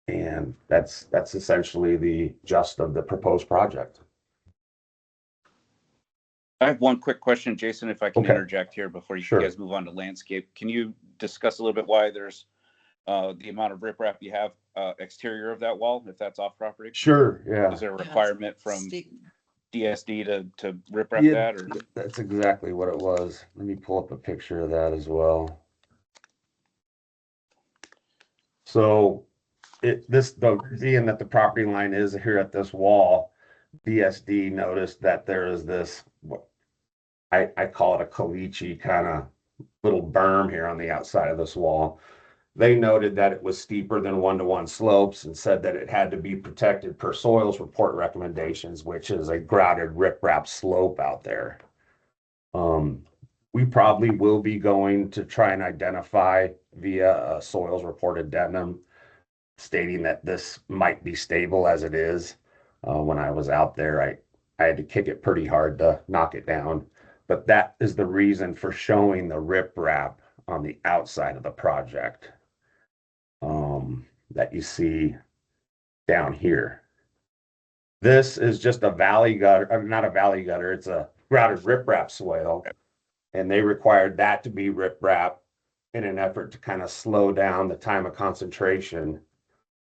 S10: And that's essentially the gist of the proposed project.
S2: I have one quick question, Jason, if I can
S10: Okay.
S2: interject here before you
S10: Sure.
S2: guys move on to landscape. Can you discuss a little bit why there's the amount of riprap you have exterior of that wall, if that's off property?
S10: Sure, yeah.
S2: Is there a requirement from
S5: Steep.
S2: DSD to riprap
S10: Yeah,
S2: that? Or
S10: that's exactly what it was. Let me pull up a picture of that as well. So being that the property line is here at this wall, DSD noticed that there is this, I call it a caliche kind of little berm here on the outside of this wall. They noted that it was steeper than 1-to-1 slopes and said that it had to be protected per soils report recommendations, which is a grouted riprap slope out there. We probably will be going to try and identify via a soils report addendum stating that this might be stable as it is. When I was out there, I had to kick it pretty hard to knock it down. But that is the reason for showing the riprap on the outside of the project that you see down here. This is just a valley gutter, not a valley gutter, it's a grouted riprap swale. And they required that to be riprap in an effort to kind of slow down the time of concentration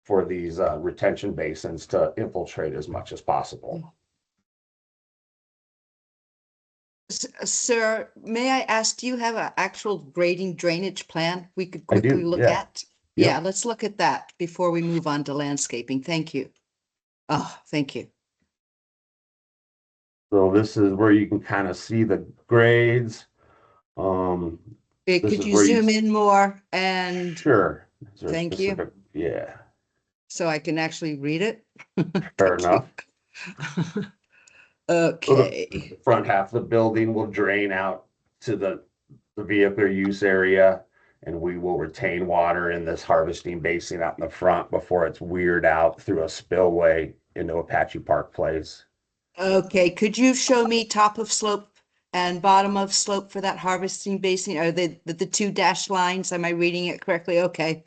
S10: for these retention basins to infiltrate as much as possible.
S5: Sir, may I ask, do you have an actual grading drainage plan we could
S10: I do,
S5: quickly look
S10: yeah.
S5: at?
S10: Yep.
S5: Yeah, let's look at that before we move on to landscaping. Thank you. Oh, thank you.
S10: So this is where you can kind of see the grades. This
S5: Could
S10: is
S5: you
S10: where
S5: zoom in more and
S10: Sure. Is there a
S5: Thank you.
S10: specific- Yeah,
S5: so I can actually read it?
S10: fair
S5: Thank you.
S10: enough.
S5: Okay,
S10: Front half of the building will drain out to the vehicular use area, and we will retain water in this harvesting basin out in the front before it's weired out through a spillway into Apache Park Place.
S5: okay. Could you show me top of slope and bottom of slope for that harvesting basin? Are they the two dashed lines? Am I reading it correctly? Okay.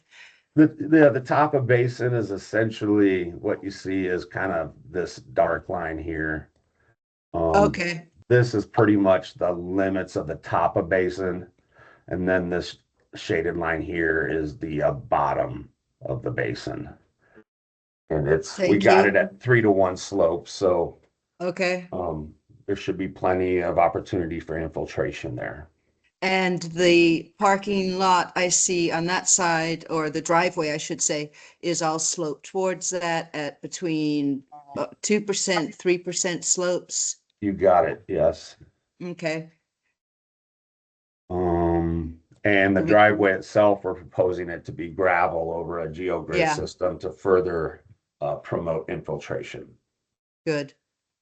S10: The top of basin is essentially what you see is kind of this dark line here.
S5: Okay,
S10: This is pretty much the limits of the top of basin. And then this shaded line here is the bottom of the basin. And we
S5: Thank
S10: got
S5: you.
S10: it at 3-to-1 slope. So
S5: okay.
S10: there should be plenty of opportunity for infiltration there.
S5: And the parking lot I see on that side, or the driveway, I should say, is all sloped towards that at between 2%, 3% slopes.
S10: You got it, yes.
S5: Okay,
S10: And the
S5: We-
S10: driveway itself, we're proposing it to be gravel over a geogrid
S5: Yeah.
S10: system to further promote infiltration.
S5: good.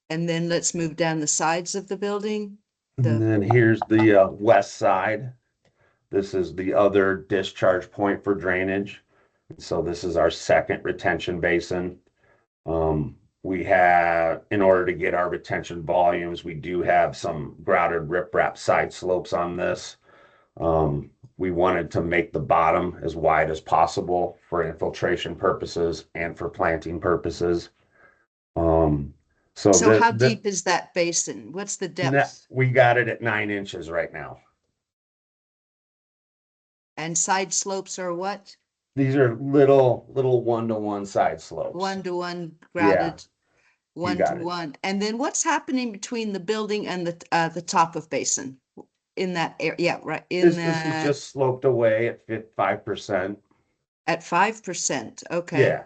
S5: And then let's move down the sides of the building.
S10: And then here's the west side. This is the other discharge point for drainage. So this is our second retention basin. We have, in order to get our retention volumes, we do have some grouted riprap side slopes on this. We wanted to make the bottom as wide as possible for infiltration purposes and for planting purposes.
S5: So how deep is that basin? What's the depth?
S10: We got it at 9 inches right now.
S5: And side slopes are what?
S10: These are little 1-to-1 side slopes.
S5: 1-to-1
S10: Yeah,
S5: grouted,
S10: you got it.
S5: 1-to-1. And then what's happening between the building and the top of basin in that area? Yeah, right.
S10: This is just sloped away at 5%.
S5: At 5%. Okay.
S10: Yeah.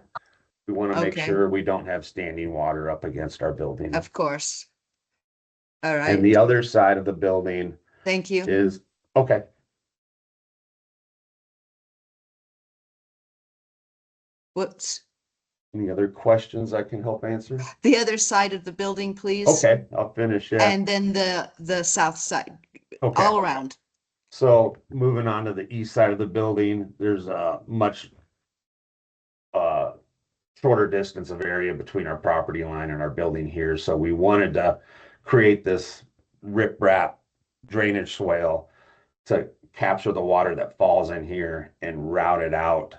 S10: We want to make
S5: Okay.
S10: sure we don't have standing water up against our building.
S5: Of course. All right.
S10: And the other side of the building
S5: Thank you.
S10: is, okay.
S5: Whoops.
S10: Any other questions I can help answer?
S5: The other side of the building, please.
S10: Okay, I'll finish it.
S5: And then the south side,
S10: Okay.
S5: all around.
S10: So moving on to the east side of the building, there's a much shorter distance of area between our property line and our building here. So we wanted to create this riprap drainage swale to capture the water that falls in here and route it out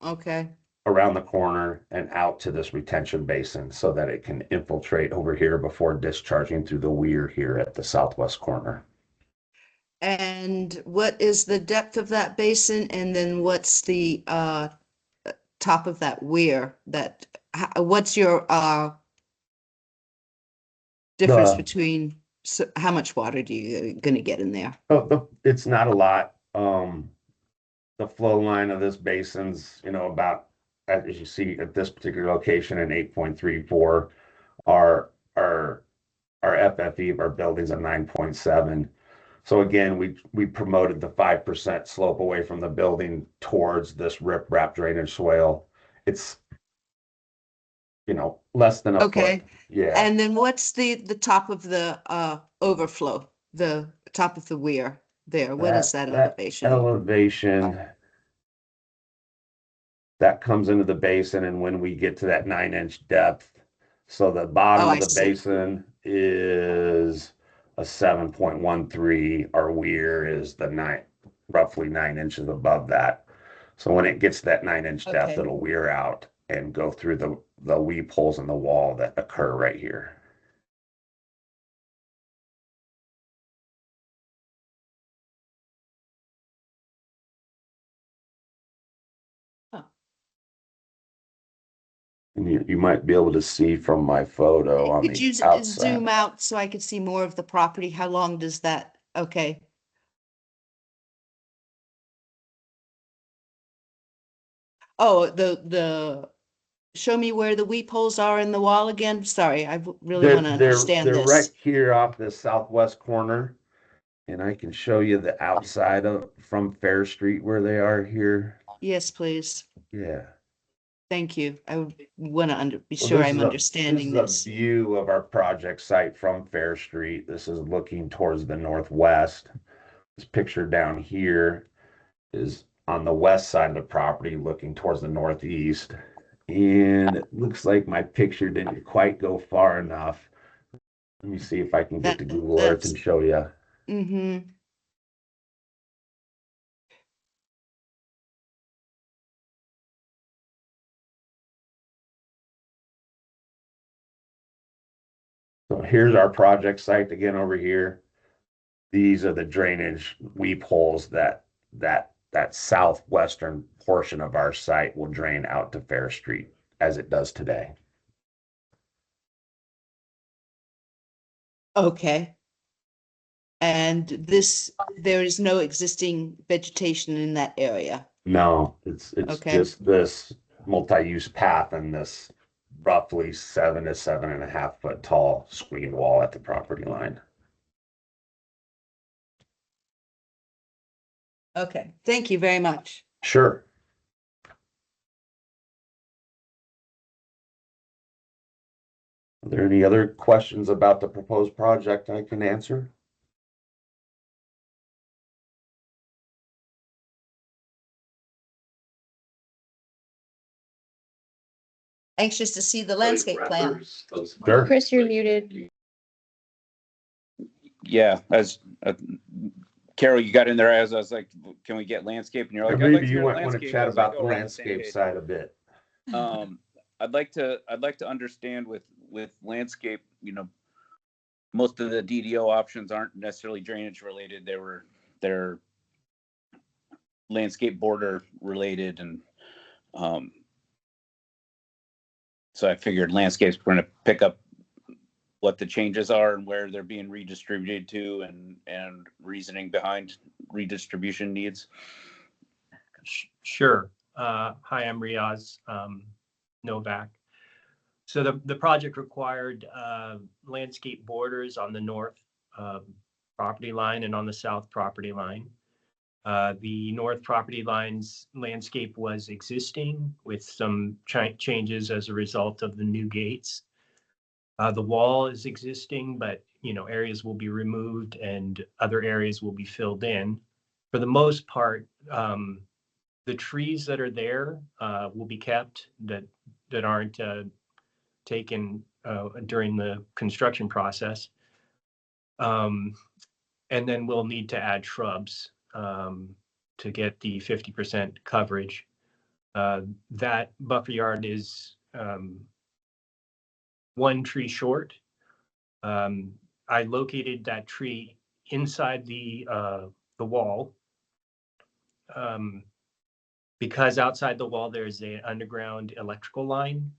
S5: Okay.
S10: around the corner and out to this retention basin so that it can infiltrate over here before discharging through the weir here at the southwest corner.
S5: And what is the depth of that basin? And then what's the top of that weir? What's your difference between how much water do you gonna get in there?
S10: It's not a lot. The flow line of this basin's, about, as you see at this particular location, in 8.34. Our FFE of our building's a 9.7. So again, we promoted the 5% slope away from the building towards this riprap drainage swale. It's, less than a
S5: Okay.
S10: foot. Yeah.
S5: And then what's the top of the overflow, the top of the weir there? What is that elevation?
S10: Elevation that comes into the basin, and when we get to that 9-inch depth, so the bottom of the basin is a 7.13. Our weir is roughly 9 inches above that. So when it gets to that 9-inch depth,
S5: Okay.
S10: it'll weir out and go through the weep holes in the wall that occur right here. And you might be able to see from my photo on
S5: Could you
S10: the outside.
S5: zoom out so I could see more of the property? How long does that? Okay. Oh, show me where the weep holes are in the wall again. Sorry, I really want to understand
S10: they're
S5: this.
S10: right here off the southwest corner, and I can show you the outside from Fair Street where they are here.
S5: Yes, please.
S10: Yeah.
S5: Thank you. I want to be sure I'm understanding
S10: this.
S5: this.
S10: Is a view of our project site from Fair Street. This is looking towards the northwest. This picture down here is on the west side of the property, looking towards the northeast. And it looks like my picture didn't quite go far enough. Let me see if I can get to Google Earth and show you.
S5: Mm-hmm.
S10: So here's our project site again over here. These are the drainage weep holes that southwestern portion of our site will drain out to Fair Street as it does today.
S5: Okay. And there is no existing vegetation in that area.
S10: No, it's
S5: Okay.
S10: just this multi-use path and this roughly 7 to 7.5 foot tall screen wall at the property line.
S5: Okay. Thank you very much.
S10: Sure. Are there any other questions about the proposed project I can answer?
S5: anxious to see the landscape plan.
S10: Sure.
S3: Chris, you're muted.
S2: Yeah, as Carol, you got in there as I was like, can we get landscape? And you're like,
S10: And
S2: I'd like
S10: maybe
S2: to
S10: you
S2: hear
S10: might want to
S2: landscape.
S10: chat
S2: I was like,
S10: about
S2: oh,
S10: the
S2: we're on the same
S10: landscape
S2: page.
S10: side a bit.
S2: I'd like to understand with landscape, most of the DDO options aren't necessarily drainage related. They're landscape border related, and so I figured landscape's going to pick up what the changes are and where they're being redistributed to, and reasoning behind redistribution needs.
S13: Sure. Hi, I'm Riaz Novak. So the project required landscape borders on the north property line and on the south property line. The north property line's landscape was existing with some changes as a result of the new gates. The wall is existing, but areas will be removed and other areas will be filled in. For the most part, the trees that are there will be kept that aren't taken during the construction process. And then we'll need to add shrubs to get the 50% coverage. That buffer yard is one tree short. I located that tree inside the wall because outside the wall there's an underground electrical line,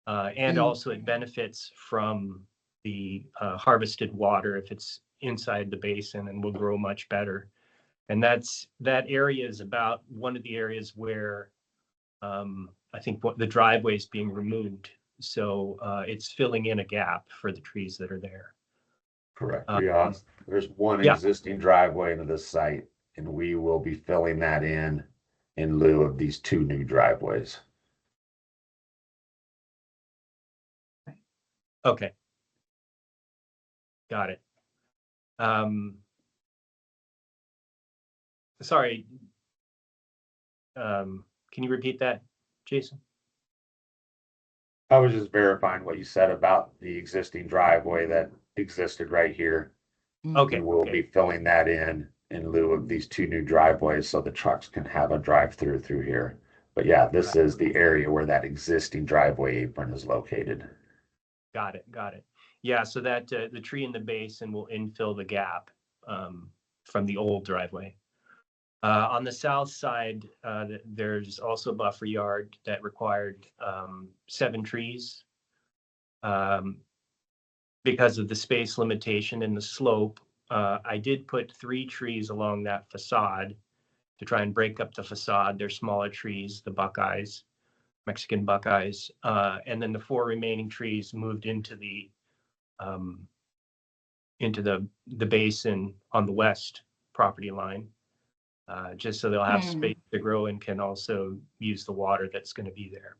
S13: and also it benefits from the harvested water if it's inside the basin, and will grow much better. And that area is about one of the areas where I think the driveway is being removed. So it's filling in a gap for the trees that are there.
S10: Correct. Riaz. There's one
S13: yeah.
S10: existing driveway into this site, and we will be filling that in lieu of these two new driveways.
S13: Okay. Got it. Sorry. Can you repeat that, Jason?
S10: I was just verifying what you said about the existing driveway that existed right here.
S13: Okay.
S10: And we'll be filling that in lieu of these two new driveways so the trucks can have a drive through here. But yeah, this is the area where that existing driveway apron is located.
S13: Got it. Yeah, so that the tree in the basin will infill the gap from the old driveway. On the south side, there's also a buffer yard that required 7 trees. Because of the space limitation and the slope, I did put 3 trees along that facade to try and break up the facade. They're smaller trees, the buckeyes, Mexican buckeyes, and then the 4 remaining trees moved into the basin on the west property line, just so they'll have space to grow and can also use the water that's going to be there.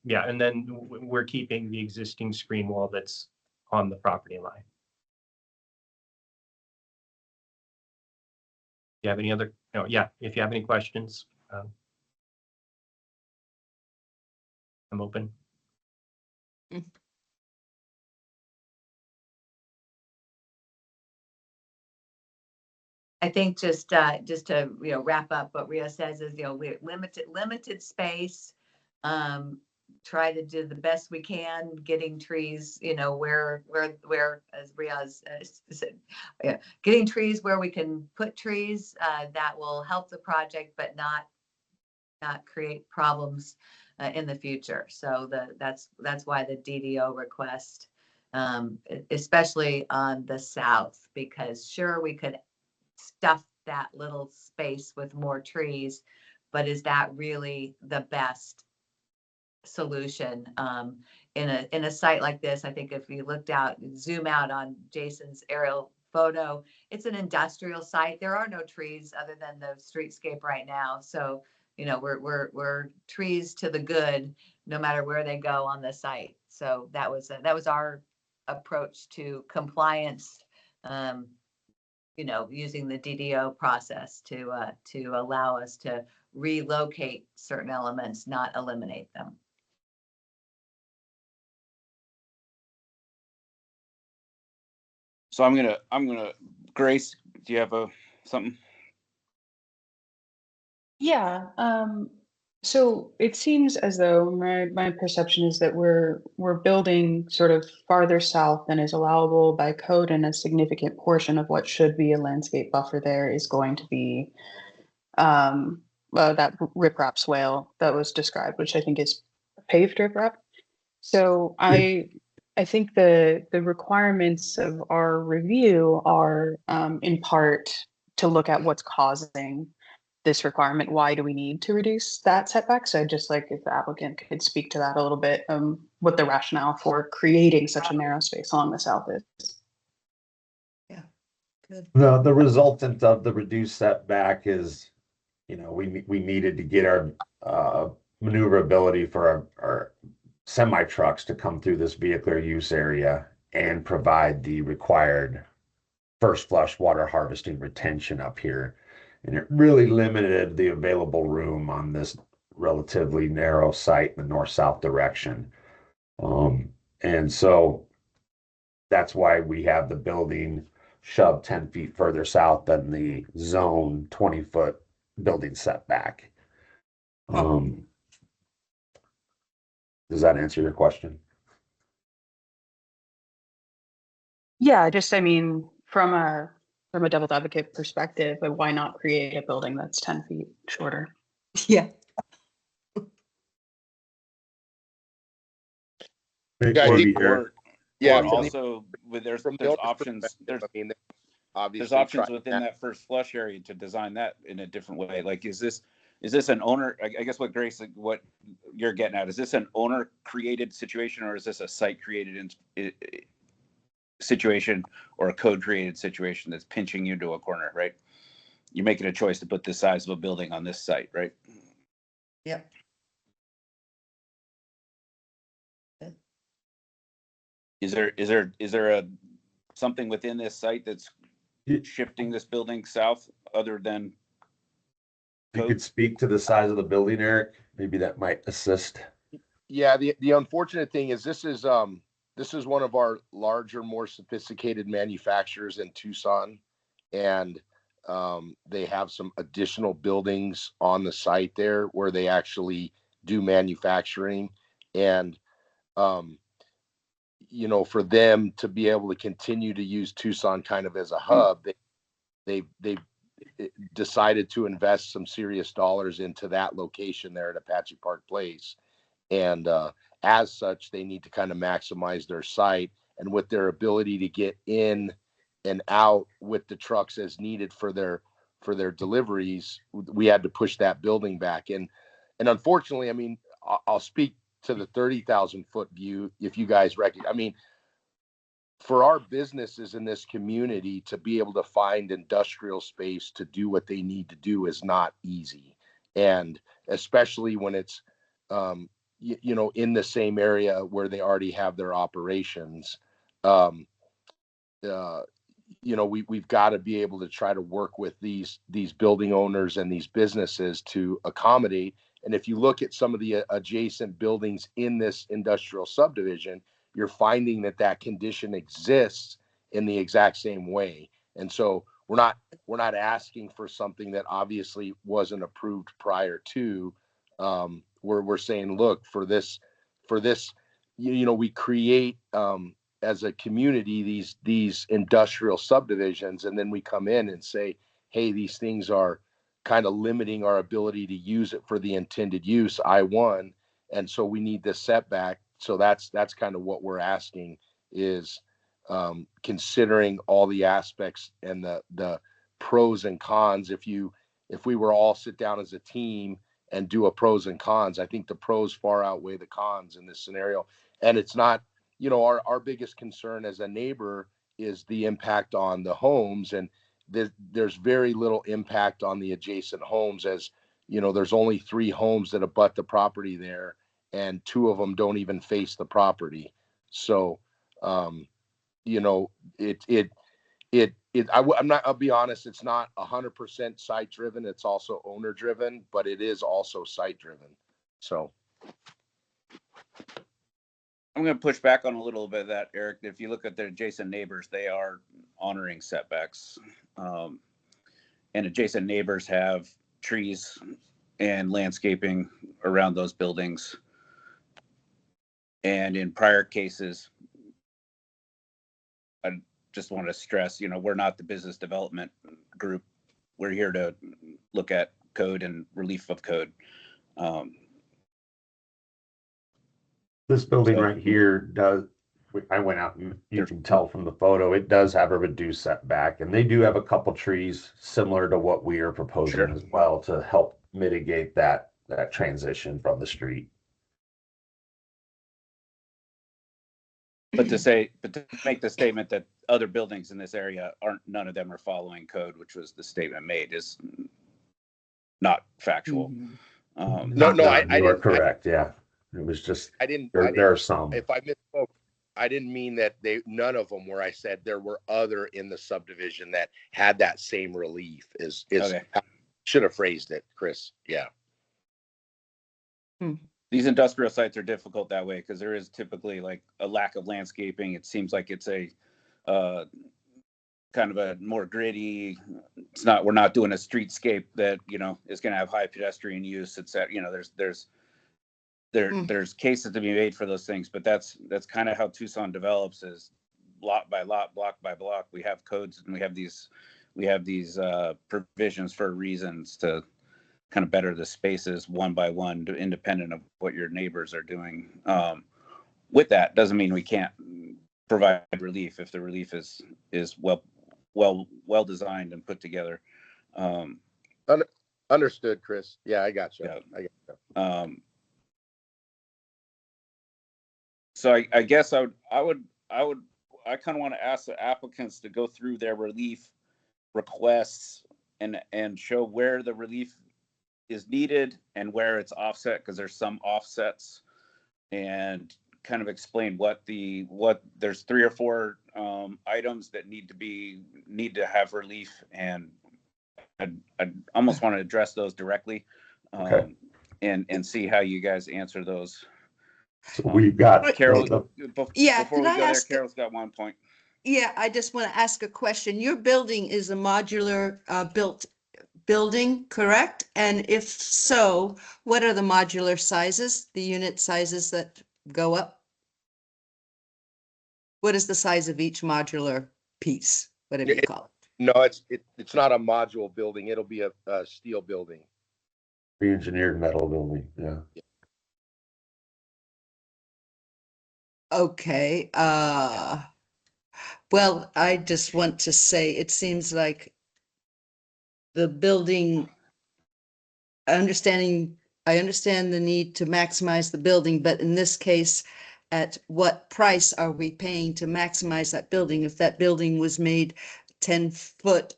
S13: Yeah, and then we're keeping the existing screen wall that's on the property line. You have any other? No, yeah, if you have any questions, I'm open.
S12: I think just to wrap up what Ria says is we're limited space. Try to do the best we can getting trees where as Riaz said, getting trees where we can put trees that will help the project but not create problems in the future. So that's why the DDO request, especially on the south, because sure we could stuff that little space with more trees, but is that really the best solution in a site like this? I think if you zoom out on Jason's aerial photo, it's an industrial site. There are no trees other than the streetscape right now. So we're trees to the good, no matter where they go on the site. So that was our approach to compliance using the DDO process to allow us to relocate certain elements, not eliminate them.
S2: So I'm gonna, Grace, do you have something?
S6: Yeah. So it seems as though my perception is that we're building sort of farther south than is allowable by code, and a significant portion of what should be a landscape buffer there is going to be that riprap swale that was described, which I think is paved riprap. So I think the requirements of our review are in part to look at what's causing this requirement. Why do we need to reduce that setback? So I'd just like if the applicant could speak to that a little bit, what the rationale for creating such a narrow space along the south is.
S5: Yeah, good.
S10: The resultant of the reduced setback is, we needed to get our maneuverability for our semi trucks to come through this vehicular use area and provide the required first flush water harvesting retention up here. And it really limited the available room on this relatively narrow site in the north-south direction. And so that's why we have the building shoved 10 feet further south than the zone 20-foot building setback. Does that answer your question?
S6: Yeah, just I mean, from a devil's advocate perspective, but why not create a building that's 10 feet shorter?
S5: Yeah.
S10: Maybe
S11: Yeah,
S2: or also there's options. There's options within that first flush area to design that in a different way. Like, is this an owner? I guess what Grace, what you're getting at, is this an owner created situation, or is this a site created situation, or a code created situation that's pinching you to a corner, right? You're making a choice to put this size of a building on this site, right?
S5: Yep.
S2: Is there a something within this site that's shifting this building south other than
S10: you could speak to the size of the building, Eric? Maybe that might assist.
S11: Yeah, the unfortunate thing is this is one of our larger, more sophisticated manufacturers in Tucson, and they have some additional buildings on the site there where they actually do manufacturing. And for them to be able to continue to use Tucson kind of as a hub, they decided to invest some serious dollars into that location there at Apache Park Place. And as such, they need to kind of maximize their site, and with their ability to get in and out with the trucks as needed for their deliveries, we had to push that building back. And unfortunately, I mean, I'll speak to the 30,000 foot view. If you guys recognize, I mean, for our businesses in this community to be able to find industrial space to do what they need to do is not easy. And especially when it's, in the same area where they already have their operations, we've got to be able to try to work with these building owners and these businesses to accommodate. And if you look at some of the adjacent buildings in this industrial subdivision, you're finding that condition exists in the exact same way. And so we're not asking for something that obviously wasn't approved prior to. We're saying, look, for this, we create as a community these industrial subdivisions, and then we come in and say, hey, these things are kind of limiting our ability to use it for the intended use, I1, and so we need this setback. So that's kind of what we're asking is considering all the aspects and the pros and cons. If we were all sit down as a team and do a pros and cons, I think the pros far outweigh the cons in this scenario. And it's not, our biggest concern as a neighbor is the impact on the homes, and there's very little impact on the adjacent homes, as there's only 3 homes that abut the property there, and 2 of them don't even face the property. So I'll be honest, it's not 100% site driven. It's also owner driven, but it is also site driven. So
S2: I'm going to push back on a little bit of that, Eric. If you look at their adjacent neighbors, they are honoring setbacks. And adjacent neighbors have trees and landscaping around those buildings. And in prior cases, I just want to stress, we're not the business development group. We're here to look at code and relief of code.
S10: This building right here does, I went out and you can tell from the photo, it does have a reduced setback, and they do have a couple trees similar to what we are proposing as well to help mitigate that transition from the street.
S2: But to make the statement that other buildings in this area none of them are following code, which was the statement made, is not factual.
S10: Mm-hmm. You are correct. Yeah, it was just there are some.
S11: If I misspoke, I didn't mean that none of them. Where I said there were other in the subdivision that had that same relief. Okay. Should have phrased it, Chris. Yeah.
S2: These industrial sites are difficult that way because there is typically like a lack of landscaping. It seems like it's a kind of a more gritty. We're not doing a streetscape that is going to have high pedestrian use. It's that there's cases to be made for those things, but that's kind of how Tucson develops, is lot by lot, block by block. We have codes and we have these provisions for reasons to kind of better the spaces one by one, independent of what your neighbors are doing. With that doesn't mean we can't provide relief if the relief is well designed and put together.
S11: Understood, Chris. Yeah, I got you.
S2: Yeah. So I guess I kind of want to ask the applicants to go through their relief requests and show where the relief is needed and where it's offset, because there's some offsets, and kind of explain what there's 3 or 4 items that need to have relief, and I almost want to address those directly.
S10: Okay.
S2: And see how you guys answer those.
S10: So we've got
S2: Carol.
S5: Before
S2: we go there, Carol's got one point.
S5: Yeah, I just want to ask a question. Your building is a modular built building, correct? And if so, what are the modular sizes, the unit sizes that go up? What is the size of each modular piece, whatever you call it?
S11: No, it's not a module building. It'll be a steel building.
S10: Re-engineered metal building. Yeah.
S5: Okay. Well, I just want to say, it seems like the building, I understand the need to maximize the building, but in this case, at what price are we paying to maximize that building? If that building was made 10 foot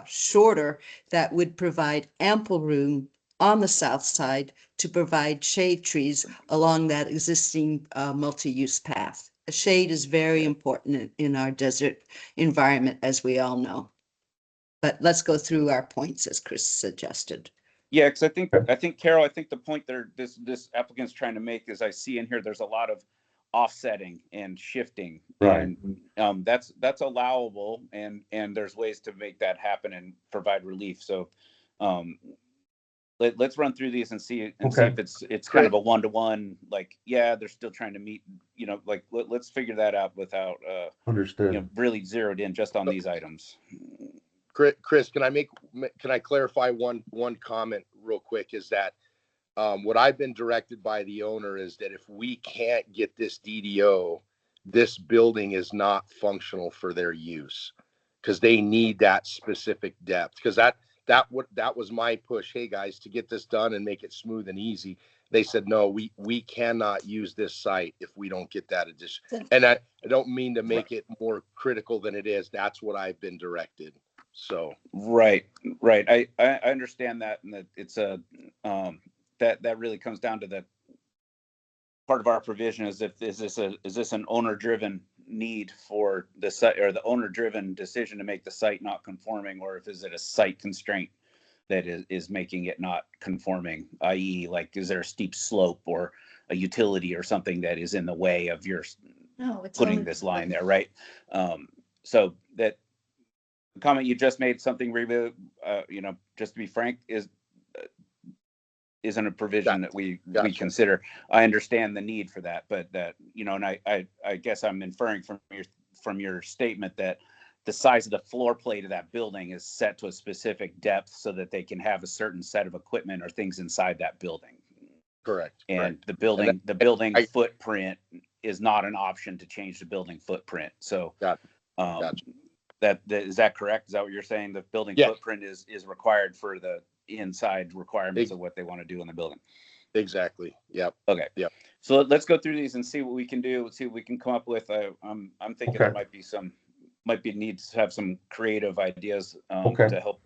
S5: shorter, that would provide ample room on the south side to provide shade trees along that existing multi-use path. A shade is very important in our desert environment, as we all know. But let's go through our points as Chris suggested.
S2: Yeah, because I think Carol, the point there this applicant's trying to make is, I see in here there's a lot of offsetting and shifting,
S10: right?
S2: And that's allowable, and there's ways to make that happen and provide relief. So let's run through these and see if it's kind of a one-to-one, like, yeah, they're still trying to meet, like let's figure that out without
S10: understood,
S2: really zeroed in just on these items.
S11: Chris, can I clarify one comment real quick? Is that what I've been directed by the owner is that if we can't get this DDO, this building is not functional for their use, because they need that specific depth. Because that was my push. Hey guys, to get this done and make it smooth and easy. They said, no, we cannot use this site if we don't get that addition. And I don't mean to make it more critical than it is. That's what I've been directed. So
S2: right. I understand that, and that it's a that really comes down to that part of our provision is, is this an owner driven need for the site or the owner driven decision to make the site not conforming, or if is it a site constraint that is making it not conforming, i.e. like, is there a steep slope or a utility or something that is in the way of your
S5: No, it's
S2: putting
S5: only-
S2: this line there, right? So that comment you just made, something, just to be frank, isn't a provision that we consider. I understand the need for that, but and I guess I'm inferring from your statement that the size of the floor plate of that building is set to a specific depth so that they can have a certain set of equipment or things inside that building.
S11: Correct.
S2: And the building footprint is not an option to change the building footprint. So that is that correct? Is that what you're saying? The building footprint is required for the inside requirements of what they want to do in the building.
S11: Exactly. Yep.
S2: Okay.
S11: Yep.
S2: So let's go through these and see what we can do. Let's see what we can come up with. I'm thinking there might be needs to have some creative ideas to help,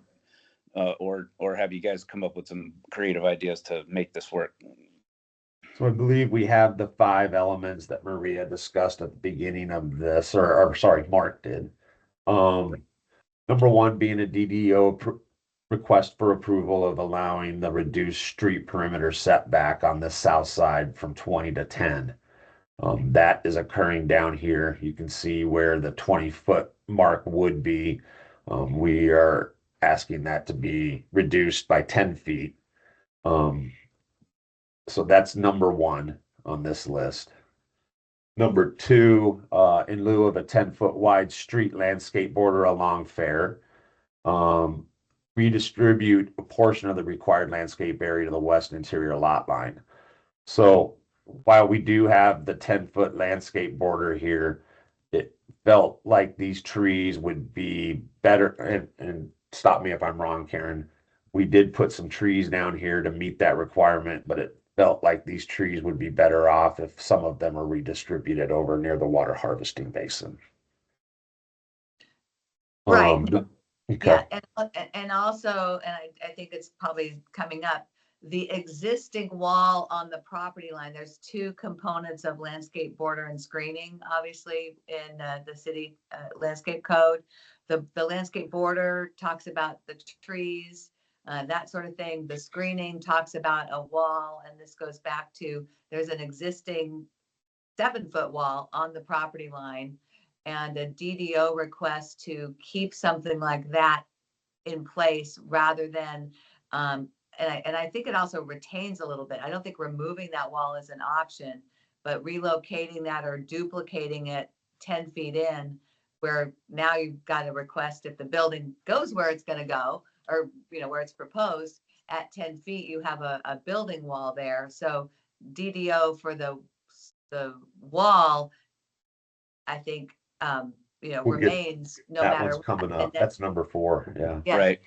S2: or have you guys come up with some creative ideas to make this work.
S10: So I believe we have the 5 elements that Maria discussed at the beginning of this, or sorry, Mark did. Number 1 being a DDO request for approval of allowing the reduced street perimeter setback on the south side from 20 to 10. That is occurring down here. You can see where the 20-foot mark would be. We are asking that to be reduced by 10 feet. So that's number 1 on this list. Number 2, in lieu of a 10-foot wide street landscape border along Fair, redistribute a portion of the required landscape area to the west interior lot line. So while we do have the 10-foot landscape border here, it felt like these trees would be better, and stop me if I'm wrong, Karen. We did put some trees down here to meet that requirement, but it felt like these trees would be better off if some of them are redistributed over near the water harvesting basin.
S12: Right.
S10: Okay.
S12: Yeah, and also, and I think it's probably coming up, the existing wall on the property line, there's 2 components of landscape border and screening, obviously, in the city landscape code. The landscape border talks about the trees, that sort of thing. The screening talks about a wall, and this goes back to, there's an existing 7-foot wall on the property line, and a DDO request to keep something like that in place rather than, and I think it also retains a little bit. I don't think removing that wall is an option, but relocating that or duplicating it 10 feet in, where now you've got a request, if the building goes where it's going to go, or where it's proposed, at 10 feet, you have a building wall there. So DDO for the wall, I think, remains no
S10: that
S12: matter
S10: one's coming
S12: what.
S10: up. That's number 4. Yeah.
S2: Right.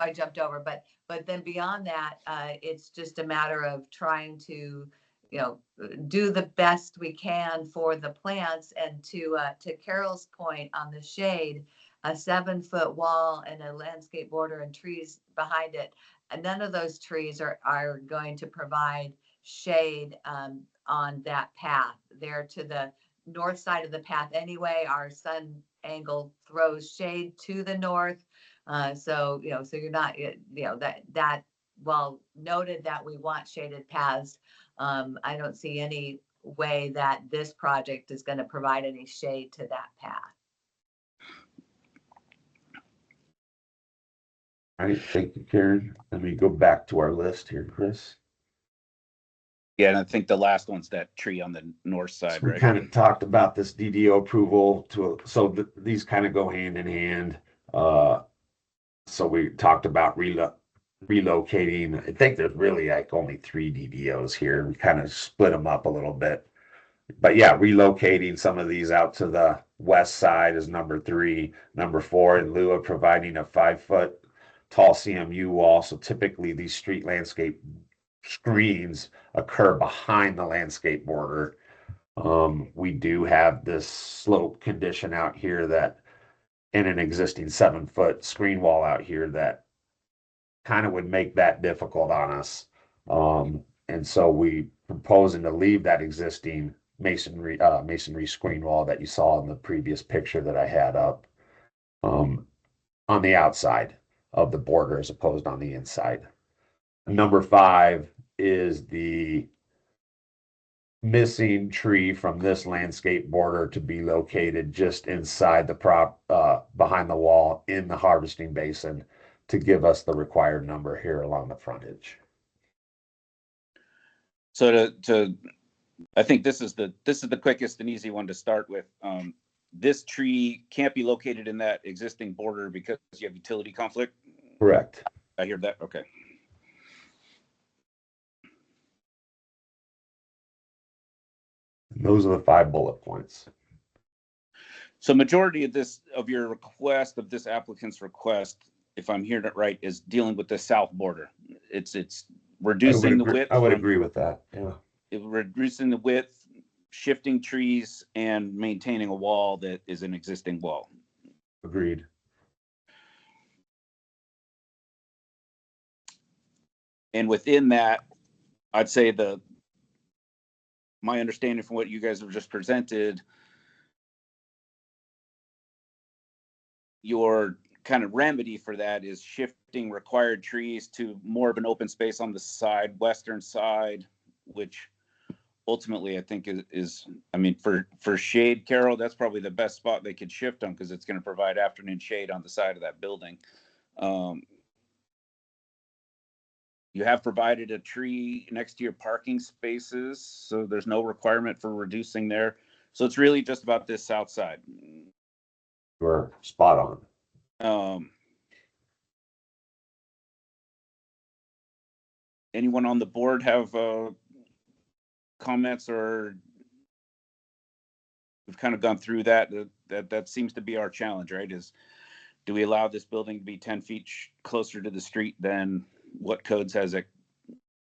S12: I jumped over, but then beyond that, it's just a matter of trying to, do the best we can for the plants. And to Carol's point on the shade, a 7-foot wall and a landscape border and trees behind it, and none of those trees are going to provide shade on that path. They're to the north side of the path anyway. Our sun angle throws shade to the north, so you're not, that while noted that we want shaded paths, I don't see any way that this project is going to provide any shade to that path.
S10: All right, thank you, Karen. Let me go back to our list here, Chris.
S2: Yeah, and I think the last one's that tree on the north side,
S10: So we
S2: right?
S10: kind of talked about this DDO approval these kind of go hand in hand. So we talked about relocating. I think there's really like only 3 DDOs here. We kind of split them up a little bit. But yeah, relocating some of these out to the west side is number 3. Number 4, in lieu of providing a 5-foot tall CMU wall. So typically these street landscape screens occur behind the landscape border. We do have this slope condition out here that in an existing 7-foot screen wall out here that kind of would make that difficult on us. And so we proposing to leave that existing masonry screen wall that you saw in the previous picture that I had up, on the outside of the border as opposed on the inside. Number 5 is the missing tree from this landscape border to be located just inside the behind the wall in the harvesting basin to give us the required number here along the frontage.
S2: So I think this is the quickest and easy one to start with. This tree can't be located in that existing border because you have utility conflict.
S10: Correct.
S2: I hear that. Okay.
S10: Those are the 5 bullet points.
S2: So majority of this applicant's request, if I'm hearing it right, is dealing with the south border. It's reducing the width.
S10: I would agree with that. Yeah.
S2: Reducing the width, shifting trees, and maintaining a wall that is an existing wall.
S10: Agreed.
S2: And within that, I'd say my understanding from what you guys have just presented, your kind of remedy for that is shifting required trees to more of an open space on the western side, which ultimately I think is I mean, for shade, Carol, that's probably the best spot they could shift on because it's going to provide afternoon shade on the side of that building. You have provided a tree next to your parking spaces, so there's no requirement for reducing there. So it's really just about this south side.
S10: You're spot on.
S2: Anyone on the board have comments, or we've kind of gone through that? That seems to be our challenge, right? Is do we allow this building to be 10 feet closer to the street than what code says it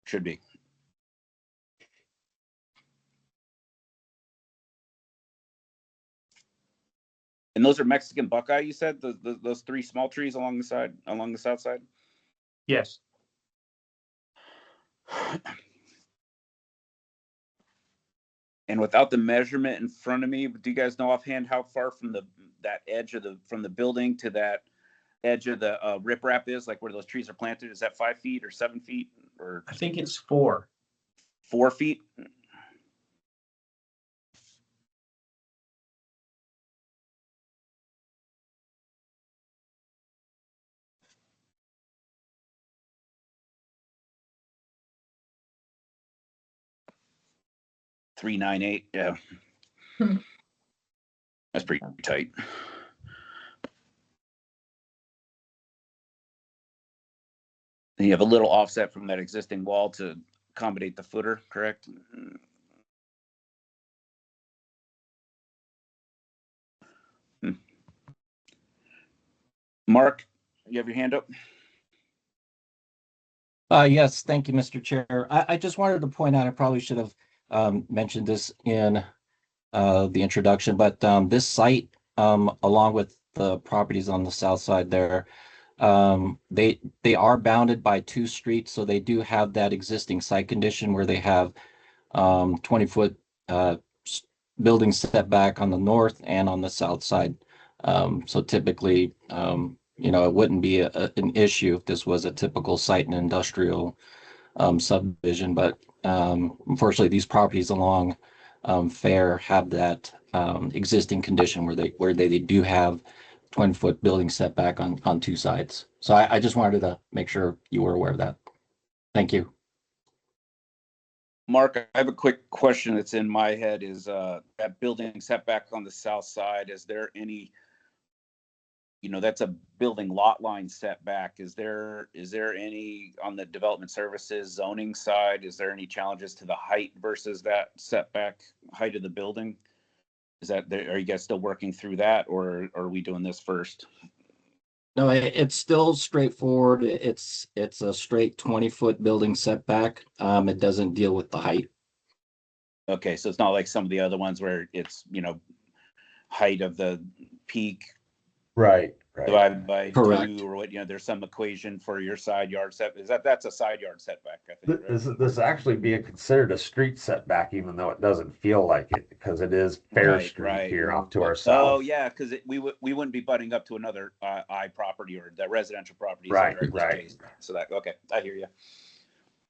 S2: should be? And those are Mexican buckeye, you said? Those 3 small trees along the south side?
S13: Yes.
S2: And without the measurement in front of me, do you guys know offhand how far from that edge from the building to that edge of the riprap is, like where those trees are planted? Is that 5 feet or 7 feet? Or
S13: I think it's 4.
S2: 4 feet? .398, yeah. That's pretty tight. And you have a little offset from that existing wall to accommodate the footer, correct? Mark, you have your hand up?
S9: Yes, thank you, Mr. Chair. I just wanted to point out, I probably should have mentioned this in the introduction, but this site, along with the properties on the south side there, they are bounded by 2 streets, so they do have that existing site condition where they have 20-foot building setback on the north and on the south side. So typically, it wouldn't be an issue if this was a typical site and industrial subdivision, but unfortunately, these properties along Fair have that existing condition where they do have 20-foot building setback on 2 sides. So I just wanted to make sure you were aware of that. Thank you.
S2: Mark, I have a quick question that's in my head. Is that building setback on the south side, is there any, that's a building lot line setback. Is there any on the development services zoning side? Is there any challenges to the height versus that setback height of the building? Are you guys still working through that, or are we doing this first?
S9: No, it's still straightforward. It's a straight 20-foot building setback. It doesn't deal with the height.
S2: Okay, so it's not like some of the other ones where it's, height of the peak.
S10: Right.
S2: divided by
S9: Correct.
S2: 2 or what, there's some equation for your side yard set. That's a side yard setback, I think, right?
S10: This actually being considered a street setback, even though it doesn't feel like it, because it is Fair
S2: Right,
S10: Street
S2: right.
S10: here off to our
S2: Oh,
S10: south.
S2: yeah, because we wouldn't be butting up to another I property or the residential properties
S10: Right,
S2: that are
S10: right.
S2: adjacent. So that, okay, I hear you.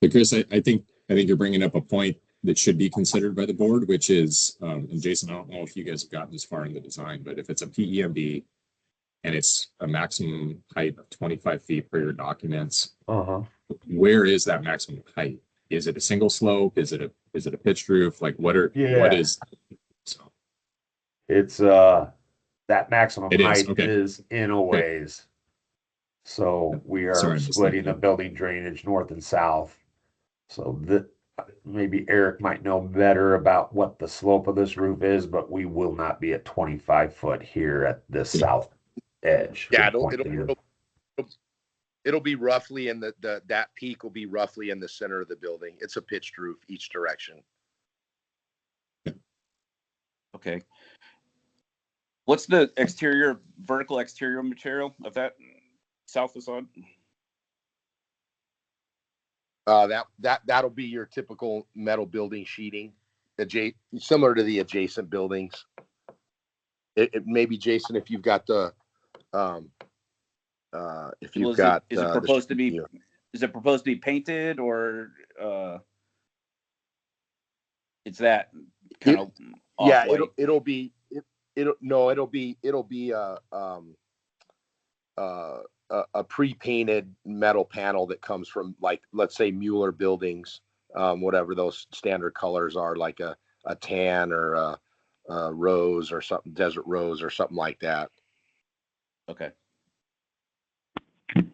S8: But Chris, I think you're bringing up a point that should be considered by the board, which is, and Jason, I don't know if you guys have gotten this far in the design, but if it's a PEMB and it's a maximum height of 25 feet per your documents, where is that maximum height? Is it a single slope? Is it a pitched roof? Like what is? So
S10: it's that maximum
S8: It is,
S10: height
S8: okay.
S10: is in a ways. So we are
S8: Sorry, I missed
S10: splitting
S8: that.
S10: the building drainage north and south. So that maybe Eric might know better about what the slope of this roof is, but we will not be at 25 foot here at this south edge.
S11: Yeah,
S10: Good point,
S11: it'll be roughly in that peak will be roughly in the center of the building. It's a pitched roof each direction.
S2: Okay. What's the vertical exterior material of that south facade?
S11: That'll be your typical metal building sheeting, similar to the adjacent buildings. It maybe, Jason, if you've got the if you've got
S2: is it proposed to be painted, or it's that kind of
S11: off-white? It'll be a pre-painted metal panel that comes from, like, let's say Mueller buildings, whatever those standard colors are, like a tan or a rose or something, desert rose or something like that.
S2: Okay.
S3: I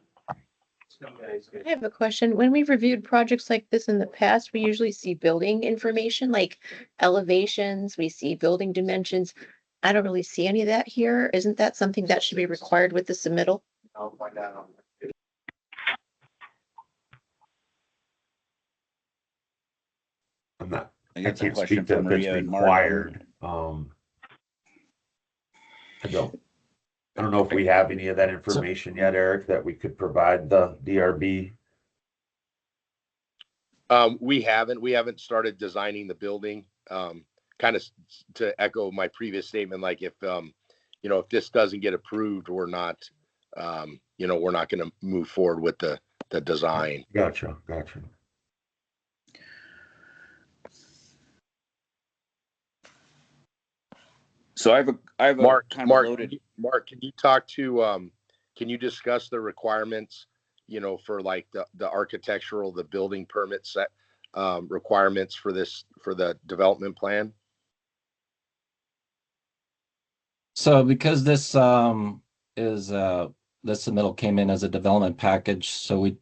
S3: have a question. When we've reviewed projects like this in the past, we usually see building information like elevations, we see building dimensions. I don't really see any of that here. Isn't that something that should be required with the submittal?
S10: I'll find out. I can't speak to if it's required. I don't know if we have any of that information yet, Eric, that we could provide the DRB.
S11: We haven't started designing the building. Kind of to echo my previous statement, like if this doesn't get approved, we're not going to move forward with the design.
S10: Gotcha.
S2: So I have a
S11: Mark,
S2: kind of loaded.
S11: Mark, can you talk to can you discuss the requirements, for like the architectural, the building permit set requirements for the development plan?
S9: So because this this submittal came in as a development package, so we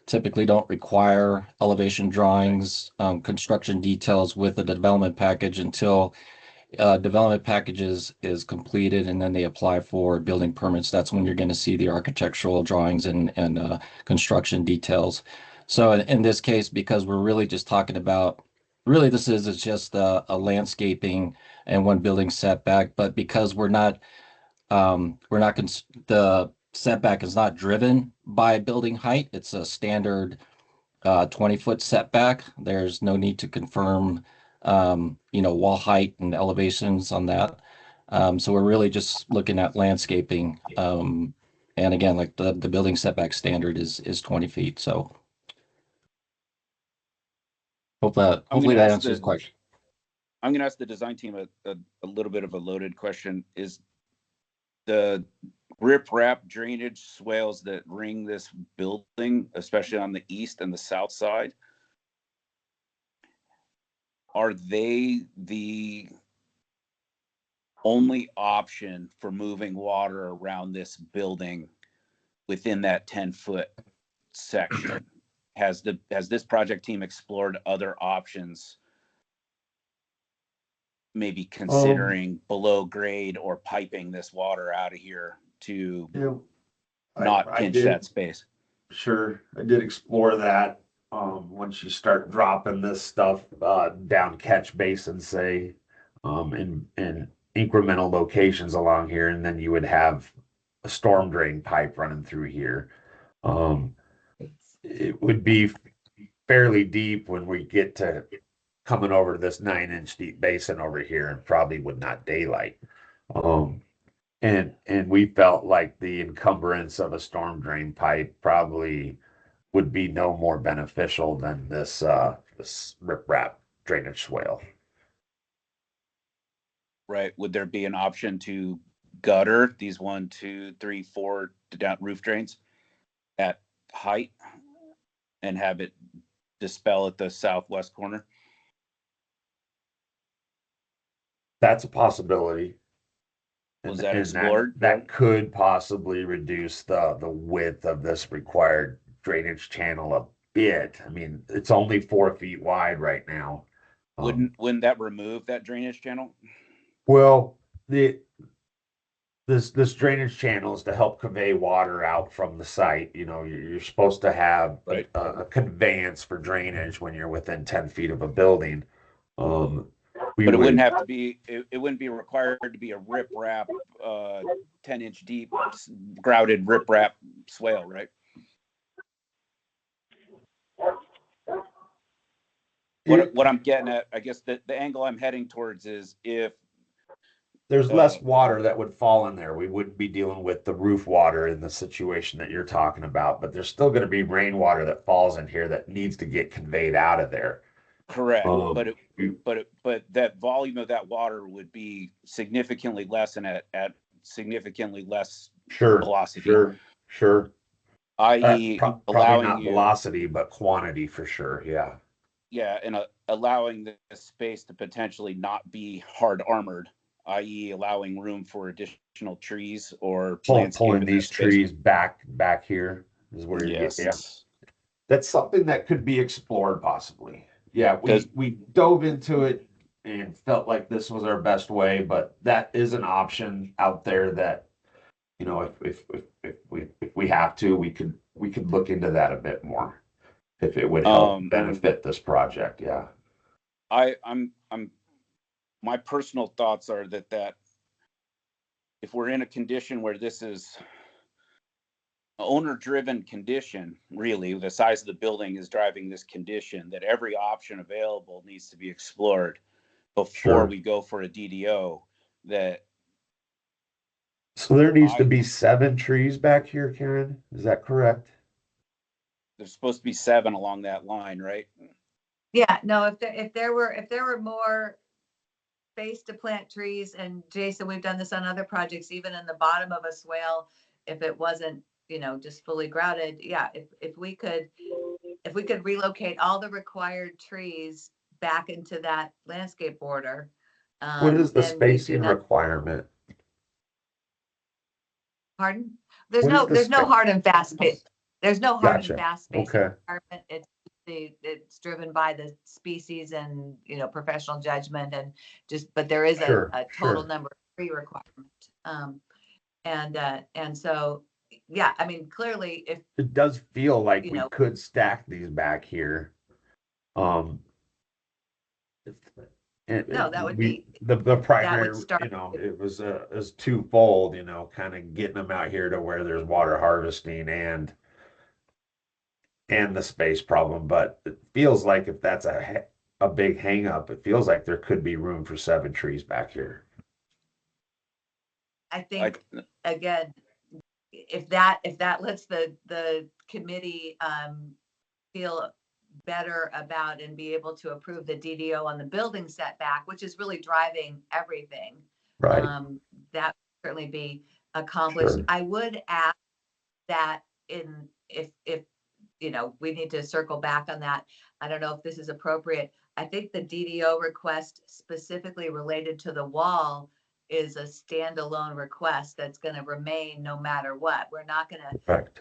S9: typically don't require elevation drawings, construction details with the development package until development packages is completed, and then they apply for building permits. That's when you're going to see the architectural drawings and construction details. So in this case, because we're really just talking about, this is just a landscaping and one building setback, but because the setback is not driven by building height, it's a standard 20-foot setback. There's no need to confirm wall height and elevations on that. So we're really just looking at landscaping. And again, like the building setback standard is 20 feet. So hopefully that answers the question.
S2: I'm going to ask the design team a little bit of a loaded question. Is the riprap drainage swales that ring this building, especially on the east and the south side, are they the only option for moving water around this building within that 10-foot section? Has this project team explored other options, maybe considering below grade or piping this water out of here to not pinch that space?
S10: Sure, I did explore that. Once you start dropping this stuff down catch basins, say, in incremental locations along here, and then you would have a storm drain pipe running through here. It would be fairly deep when we get to coming over to this 9-inch deep basin over here, and probably would not daylight. And we felt like the encumbrance of a storm drain pipe probably would be no more beneficial than this riprap drainage swale.
S2: Right. Would there be an option to gutter these 1, 2, 3, 4 down roof drains at height and have it dispel at the southwest corner?
S10: That's a possibility.
S2: Was that explored?
S10: That could possibly reduce the width of this required drainage channel a bit. I mean, it's only 4 feet wide right now.
S2: Wouldn't that remove that drainage channel?
S10: Well, this drainage channel is to help convey water out from the site. You know, you're supposed to have
S2: Right.
S10: a conveyance for drainage when you're within 10 feet of a building.
S2: But it wouldn't have to be, it wouldn't be required to be a riprap, 10-inch deep grouted riprap swale, right? What I'm getting at, I guess the angle I'm heading towards is if
S10: there's less water that would fall in there, we wouldn't be dealing with the roof water in the situation that you're talking about, but there's still going to be rainwater that falls in here that needs to get conveyed out of there.
S2: Correct, but that volume of that water would be significantly less and at significantly less velocity.
S10: Sure.
S2: I.e.,
S10: probably
S2: allowing
S10: not velocity, but quantity for sure. Yeah.
S2: Yeah, and allowing the space to potentially not be hard armored, i.e., allowing room for additional trees or
S10: pulling these trees back here is where you get. Yeah. That's something that could be explored possibly. Yeah, we dove into it and felt like this was our best way, but that is an option out there that, you know, if we have to, we could look into that a bit more if it would help benefit this project. Yeah.
S2: I'm my personal thoughts are that if we're in a condition where this is owner-driven condition, really, the size of the building is driving this condition, that every option available needs to be explored before we go for a DDO.
S10: So there needs to be 7 trees back here, Karen. Is that correct?
S2: There's supposed to be 7 along that line, right?
S12: Yeah, no, if there were more space to plant trees, and Jason, we've done this on other projects, even in the bottom of a swale, if it wasn't, you know, just fully grouted. Yeah, if we could relocate all the required trees back into that landscape border.
S10: What is the spacing requirement?
S12: Pardon? There's no hard and fast space. There's no hard and fast space requirement. It's driven by the species and, you know, professional judgment, and but there is a total number of tree requirement. And so, yeah, I mean, clearly, if
S10: it does feel like we could stack these back here.
S12: No, that would be
S10: the primary, you know, it was twofold, you know, kind of getting them out here to where there's water harvesting and the space problem. But it feels like if that's a big hang up, it feels like there could be room for 7 trees back here.
S12: I think, again, if that lets the committee feel better about and be able to approve the DDO on the building setback, which is really driving everything,
S10: right?
S12: That would certainly be accomplished. I would add that if you know, we need to circle back on that. I don't know if this is appropriate. I think the DDO request specifically related to the wall is a standalone request that's going to remain no matter what. We're not going to
S2: correct.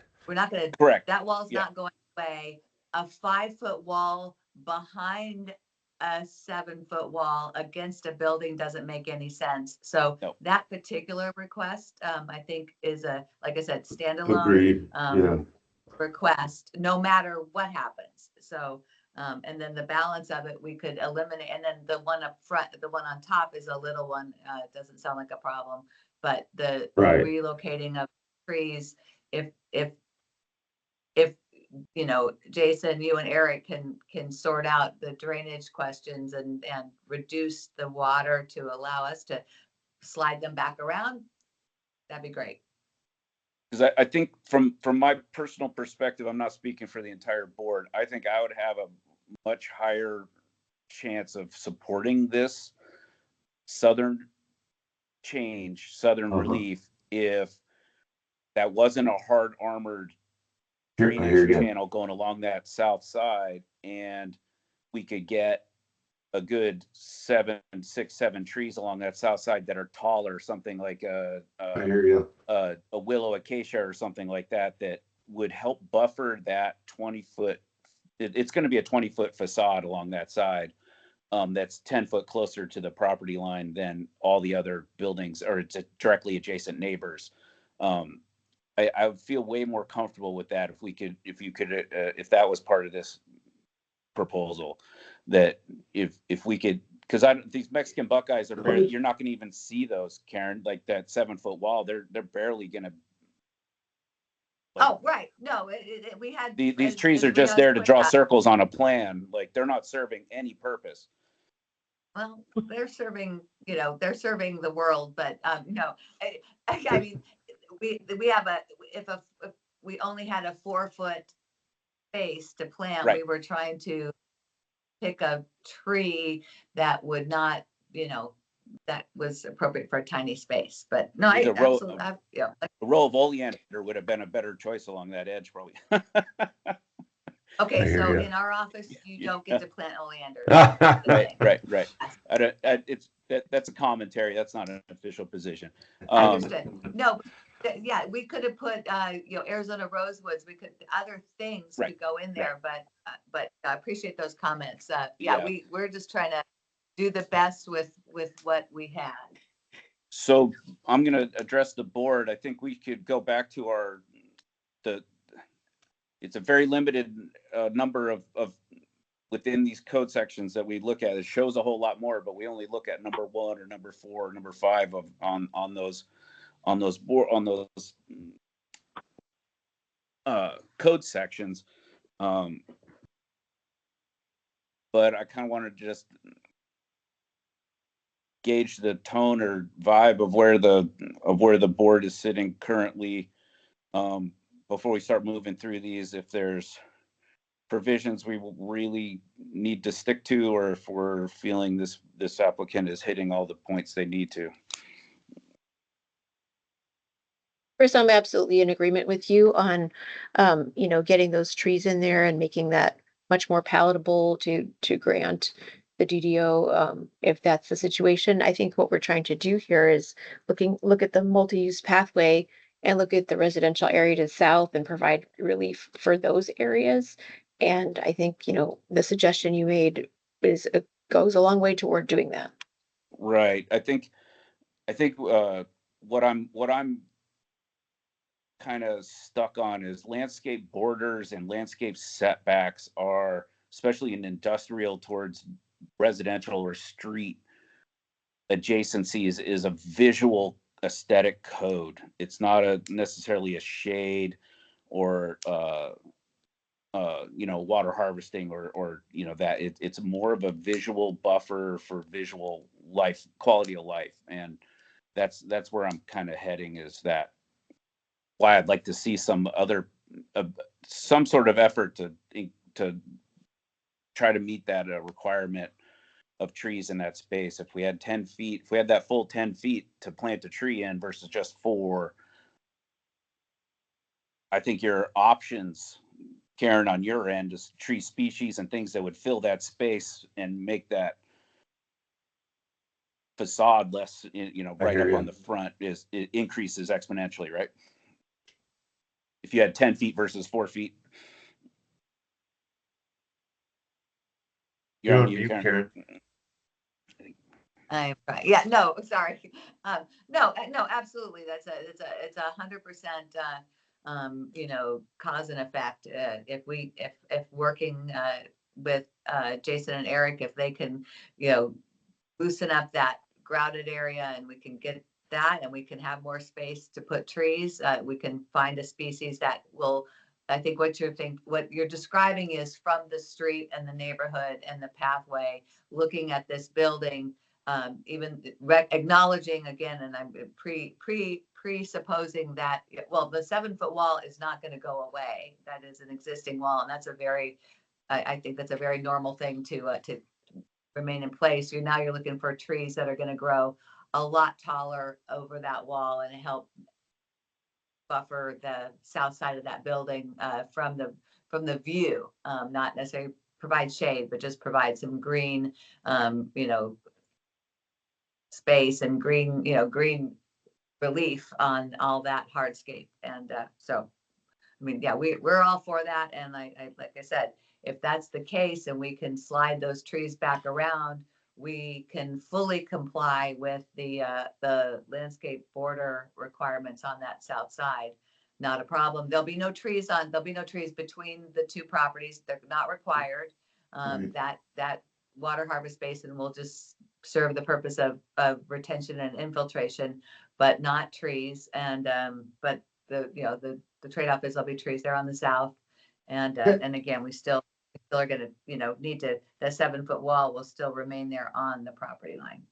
S12: That wall's not going away. A 5-foot wall behind a 7-foot wall against a building doesn't make any sense. So that particular request, I think, is like I said, standalone request, no matter what happens. So, and then the balance of it, we could eliminate. And then the one up front, the one on top is a little one. It doesn't sound like a problem, but the relocating of trees, if you know, Jason, you and Eric can sort out the drainage questions and reduce the water to allow us to slide them back around, that'd be great.
S2: Because I think from my personal perspective, I'm not speaking for the entire board. I think I would have a much higher chance of supporting this southern change, southern relief, if that wasn't a hard armored drainage channel going along that south side, and we could get a good 7, 6, 7 trees along that south side that are taller, something like a willow acacia or something like that, that would help buffer that 20-foot. It's going to be a 20-foot facade along that side. That's 10 foot closer to the property line than all the other buildings or directly adjacent neighbors. I would feel way more comfortable with that if that was part of this proposal, that if we could, because these Mexican Buckeyes are barely, you're not going to even see those, Karen, like that 7-foot wall. They're barely going to.
S12: Oh, right. No, we had
S2: these trees are just there to draw circles on a plan. Like, they're not serving any purpose.
S12: Well, they're serving, you know, they're serving the world, but no, I mean, we have if we only had a 4-foot space to plant,
S2: right.
S12: We were trying to pick a tree that would not, you know, that was appropriate for a tiny space. But no, I absolutely, yeah.
S2: A row of oleander would have been a better choice along that edge, probably.
S12: Okay, so in our office, you don't get to plant oleander.
S2: Right. That's a commentary. That's not an official position.
S12: I understand. No, yeah, we could have put, you know, Arizona rosewoods. We could other things to go in there, but I appreciate those comments. Yeah, we're just trying to do the best with what we had.
S2: So I'm going to address the board. I think we could go back to it's a very limited number of within these code sections that we look at. It shows a whole lot more, but we only look at number 1 or number 4 or number 5 on those code sections. But I kind of wanted to just gauge the tone or vibe of where the board is sitting currently, before we start moving through these, if there's provisions we really need to stick to, or if we're feeling this applicant is hitting all the points they need to.
S3: Chris, I'm absolutely in agreement with you on, you know, getting those trees in there and making that much more palatable to grant the DDO, if that's the situation. I think what we're trying to do here is look at the multi-use pathway and look at the residential area to the south and provide relief for those areas. And I think, you know, the suggestion you made goes a long way toward doing that.
S2: Right. I think what I'm kind of stuck on is landscape borders and landscape setbacks are, especially in industrial towards residential or street adjacencies, is a visual aesthetic code. It's not necessarily a shade or you know, water harvesting or you know, that it's more of a visual buffer for visual life, quality of life. And that's where I'm kind of heading, is that why I'd like to see some sort of effort to try to meet that requirement of trees in that space. If we had 10 feet, if we had that full 10 feet to plant a tree in versus just 4, I think your options, Karen, on your end, is tree species and things that would fill that space and make that facade less, you know, right up on the front, it increases exponentially, right? If you had 10 feet versus 4 feet. You're on mute, Karen.
S12: I'm right. Yeah, no, sorry. No, absolutely. It's 100%, you know, cause and effect. If working with Jason and Eric, if they can, you know, loosen up that grouted area and we can get that and we can have more space to put trees, we can find a species that will, I think what you're describing is from the street and the neighborhood and the pathway, looking at this building, even acknowledging again, and I'm presupposing that, well, the 7-foot wall is not going to go away. That is an existing wall, and that's a very, I think that's a very normal thing to remain in place. You're looking for trees that are going to grow a lot taller over that wall and help buffer the south side of that building from the view, not necessarily provide shade, but just provide some green, space and green relief on all that hardscape. And so, I mean, yeah, we're all for that. And I like I said, if that's the case and we can slide those trees back around, we can fully comply with the landscape border requirements on that south side. Not a problem. There'll be no trees between the two properties. They're not required. That water harvest basin will just serve the purpose of retention and infiltration, but not trees. And but the trade-off is there'll be trees there on the south. And again, we still are going to need to, the 7-foot wall will still remain there on the property line.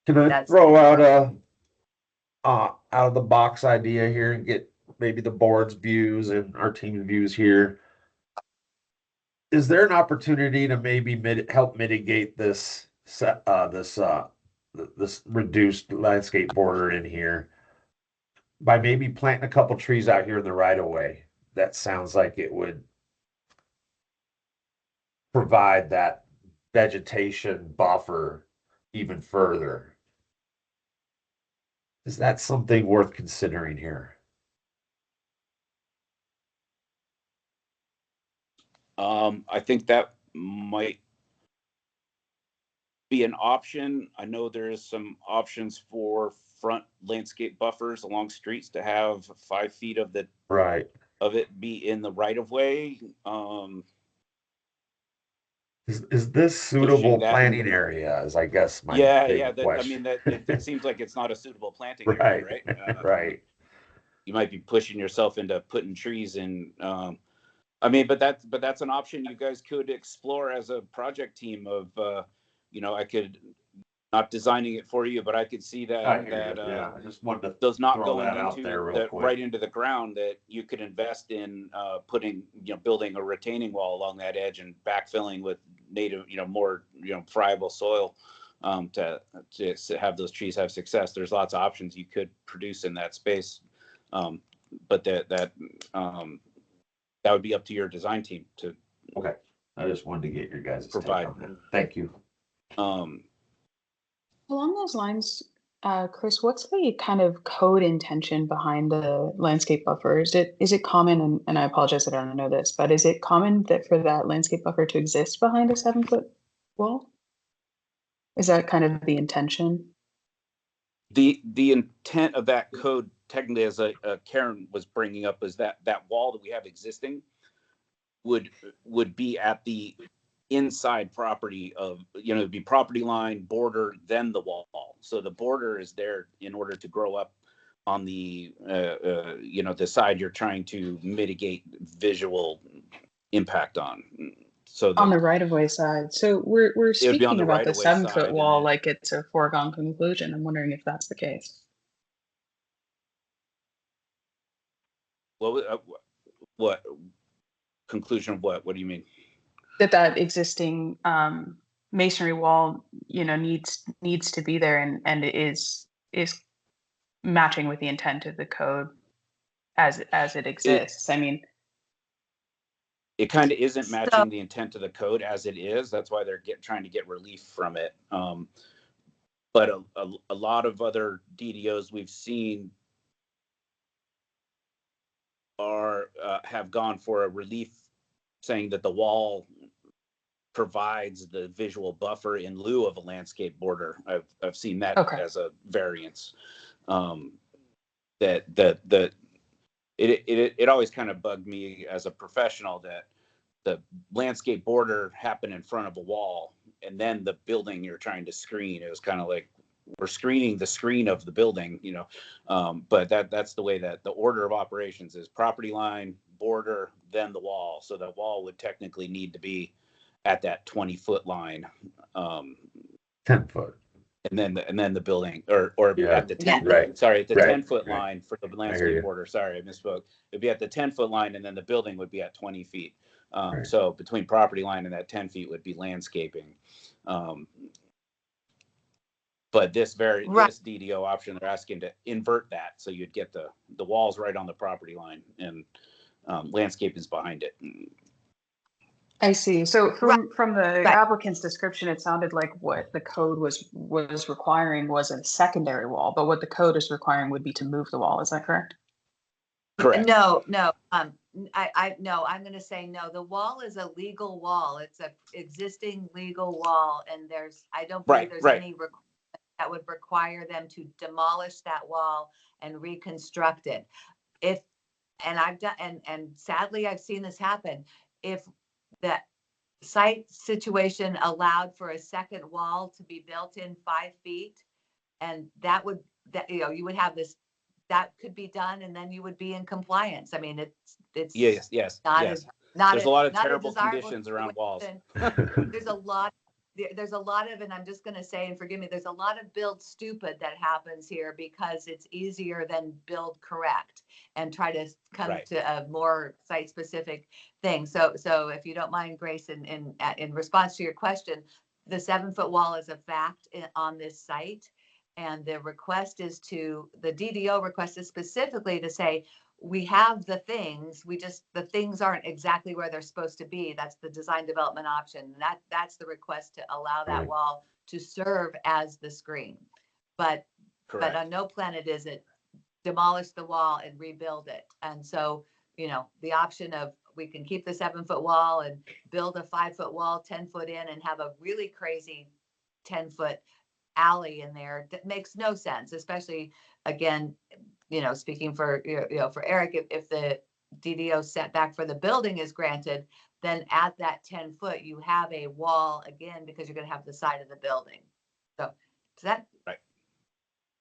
S10: Can I throw out a out of the box idea here and get maybe the board's views and our team's views here? Is there an opportunity to maybe help mitigate this this reduced landscape border in here by maybe planting a couple trees out here in the right of way? That sounds like it would provide that vegetation buffer even further. Is that something worth considering here?
S2: I think that might be an option. I know there is some options for front landscape buffers along streets to have 5 feet of the of it be in the right of way.
S10: Is this suitable planting area? Is I guess my big question.
S2: I mean it seems like it's not a suitable planting area, right?
S10: Right.
S2: You might be pushing yourself into putting trees in. I mean, but that's an option you guys could explore as a project team of, I could, not designing it for you, but I could see that,
S10: I just wanted to
S2: those not
S10: throw
S2: going
S10: that out
S2: into
S10: there real
S2: the
S10: quick.
S2: right into the ground, that you could invest in putting, building a retaining wall along that edge and backfilling with native, more, friable soil to have those trees have success. There's lots of options you could produce in that space, but that would be up to your design team to.
S10: Okay, I just wanted to get your guys'
S2: provide.
S10: take on that. Thank you.
S6: Along those lines, Chris, what's the kind of code intention behind the landscape buffer? Is it common, and I apologize, I don't know this, but is it common that for that landscape buffer to exist behind a 7-foot wall? Is that kind of the intention?
S2: The intent of that code, technically, as Karen was bringing up, is that wall that we have existing would be at the inside property of, it'd be property line, border, then the wall. So the border is there in order to grow up on the the side you're trying to mitigate visual impact on. So
S6: on the right of way side. So we're speaking about the 7-foot wall like it's a foregone conclusion. I'm wondering if that's the case.
S2: Well, what conclusion of what? What do you mean?
S6: That existing masonry wall, needs to be there and is matching with the intent of the code as it exists. I mean,
S2: it kind of isn't matching the intent of the code as it is. That's why they're trying to get relief from it. But a lot of other DDOs we've seen have gone for a relief, saying that the wall provides the visual buffer in lieu of a landscape border. I've seen that as a variance. It always kind of bugged me as a professional that the landscape border happened in front of a wall and then the building you're trying to screen. It was kind of like, we're screening the screen of the building, you know, but that's the way that the order of operations is: property line, border, then the wall. So the wall would technically need to be at that 20-foot line.
S10: 10 foot.
S2: And then the building, or
S10: Yeah.
S2: at the 10,
S10: Right.
S2: sorry, at the
S10: Right.
S2: 10-foot
S10: Right.
S2: line for the
S10: you.
S2: landscape border. Sorry, I misspoke. It'd be at the 10-foot line, and then the building would be at 20 feet.
S10: Right.
S2: So between property line and that 10 feet would be landscaping. But this DDO option, they're asking to invert that, so you'd get the walls right on the property line, and landscape is behind it.
S6: I see. So from the
S12: Right.
S6: applicant's description, it sounded like what the code was requiring was a secondary wall, but what the code is requiring would be to move the wall. Is that correct?
S2: Correct.
S12: No. I'm going to say no. The wall is a legal wall. It's a existing legal wall, and I don't believe there's any that would require them to demolish that wall and reconstruct it. And sadly, I've seen this happen. If that site situation allowed for a second wall to be built in 5 feet, and you would have this, that could be done, and then you would be in compliance. I mean, it's
S2: Yes. There's a lot of
S12: not
S2: terrible
S12: desirable
S2: conditions around walls.
S12: There's a lot of, and I'm just going to say, and forgive me, there's a lot of build stupid that happens here because it's easier than build correct and try to come to a more site specific thing. So if you don't mind, Grace, in response to your question, the 7-foot wall is a fact on this site. And the DDO request is specifically to say, we have the things, the things aren't exactly where they're supposed to be. That's the design development option. That's the request to allow that wall to serve as the screen. But on no planet is it demolish the wall and rebuild it. And so, the option of, we can keep the 7-foot wall and build a 5-foot wall, 10 foot in, and have a really crazy 10-foot alley in there, that makes no sense, especially, again, speaking for for Eric, if the DDO setback for the building is granted, then at that 10 foot you have a wall again, because you're going to have the side of the building. So that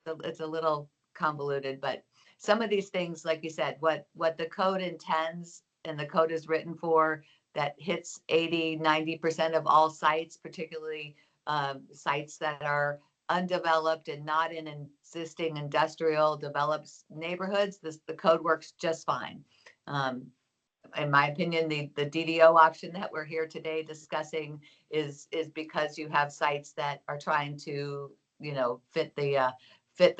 S12: it's a little convoluted, but some of these things, like you said, what the code intends and the code is written for, that hits 80-90% of all sites, particularly sites that are undeveloped and not in existing industrial developed neighborhoods. The code works just fine. In my opinion, the DDO option that we're here today discussing is because you have sites that are trying to fit the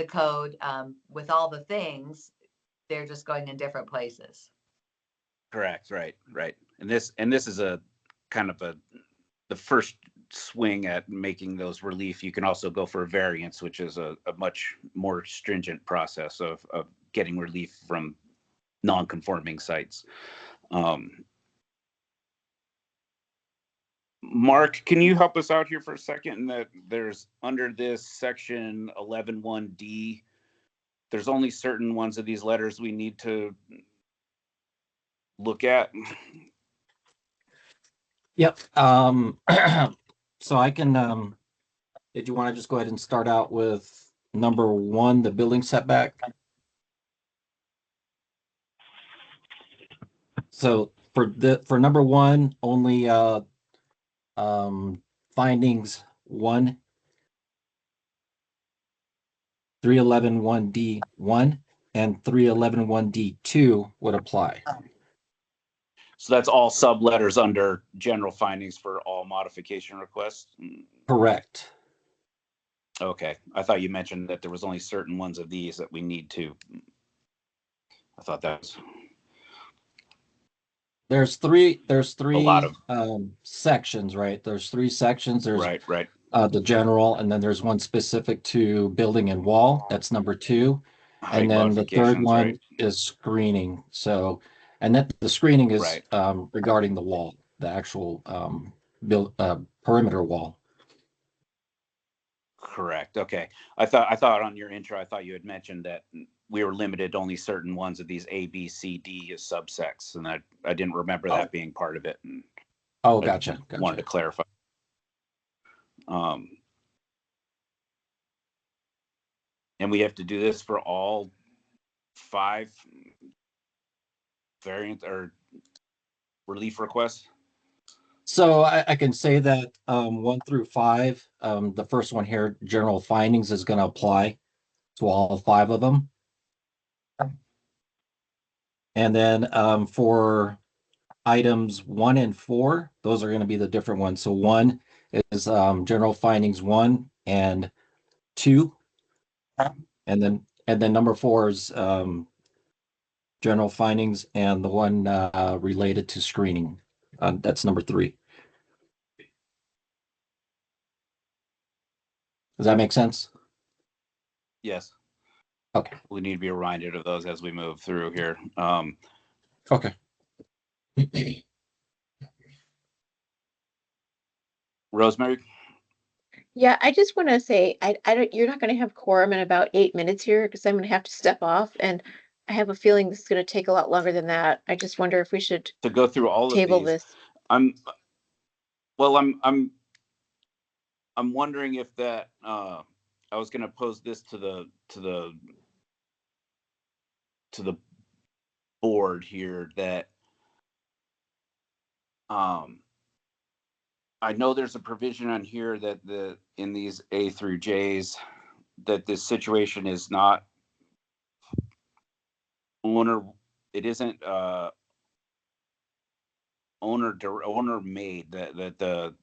S12: code with all the things. They're just going in different places.
S2: Correct. Right. And this is a kind of the first swing at making those relief. You can also go for a variance, which is a much more stringent process of getting relief from non-conforming sites. Mark, can you help us out here for a second? And that there's, under this section 11.1D, there's only certain ones of these letters we need to look at.
S9: Yep. So I can, did you want to just go ahead and start out with number 1, the building setback? So for number 1, only findings 1, 311.1D1 and 311.1D2 would apply.
S2: So that's all sub letters under general findings for all modification requests?
S9: Correct.
S2: Okay. I thought you mentioned that there was only certain ones of these that we need to. I thought that was.
S9: There's three
S2: A lot of
S9: sections, right? There's 3 sections. There's
S2: right.
S9: The general, and then there's one specific to building and wall. That's number 2.
S2: Height
S9: And then the third one
S2: right.
S9: is screening. So, and that the screening is
S2: Right.
S9: Regarding the wall, the actual perimeter wall.
S2: Correct. Okay. I thought on your intro, I thought you had mentioned that we were limited to only certain ones of these A, B, C, D as subsects, and I didn't remember that being part of it. And
S9: Gotcha.
S2: Wanted to clarify. And we have to do this for all 5 variant or relief requests?
S9: So I can say that 1 through 5, the first one here, general findings, is going to apply to all 5 of them. And then for items 1 and 4, those are going to be the different ones. So 1 is general findings 1 and 2, and then number 4 is general findings, and the one related to screening. That's number 3. Does that make sense?
S2: Yes.
S9: Okay.
S2: We need to be reminded of those as we move through here.
S9: Okay.
S2: Rosemary?
S3: Yeah, I just want to say, I don't, you're not going to have quorum in about 8 minutes here because I'm going to have to step off, and I have a feeling this is going to take a lot longer than that. I just wonder if we should
S2: To go through all of
S3: table
S2: these.
S3: this.
S2: I'm wondering if that I was going to pose this to the board here that I know there's a provision on here that in these A through J's that this situation is not owner, it isn't owner made, that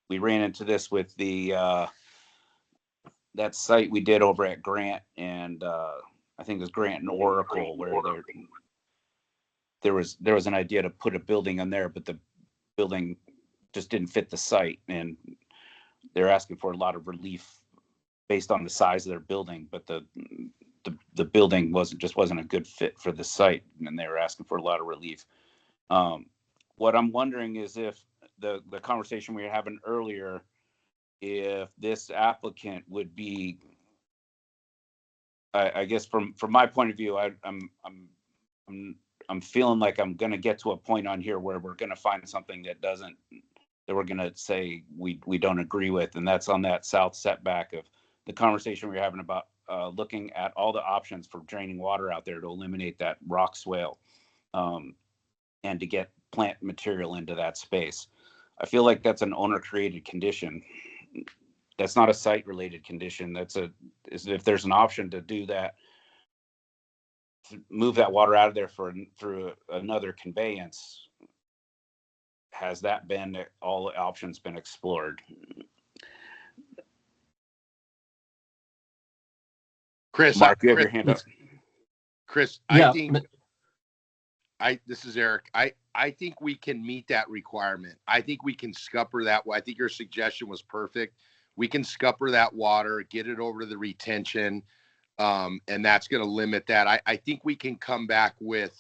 S2: we ran into this with the that site we did over at Grant and I think it was Grant and Oracle, where there was an idea to put a building on there, but the building just didn't fit the site, and they're asking for a lot of relief based on the size of their building, but the building wasn't a good fit for the site, and they were asking for a lot of relief. What I'm wondering is if the conversation we were having earlier, if this applicant would be, I guess from my point of view, I'm feeling like I'm going to get to a point on here where we're going to find something that we're going to say we don't agree with, and that's on that south setback of the conversation we were having about looking at all the options for draining water out there to eliminate that rock swale, and to get plant material into that space. I feel like that's an owner created condition. That's not a site related condition. If there's an option to do that, move that water out of there through another conveyance, has that been, all the options been explored?
S11: Chris,
S2: Mark, you have your hand up.
S11: Chris,
S9: Yeah.
S11: This is Eric. I think we can meet that requirement. I think we can scupper that. I think your suggestion was perfect. We can scupper that water, get it over to the retention, and that's going to limit that. I think we can come back with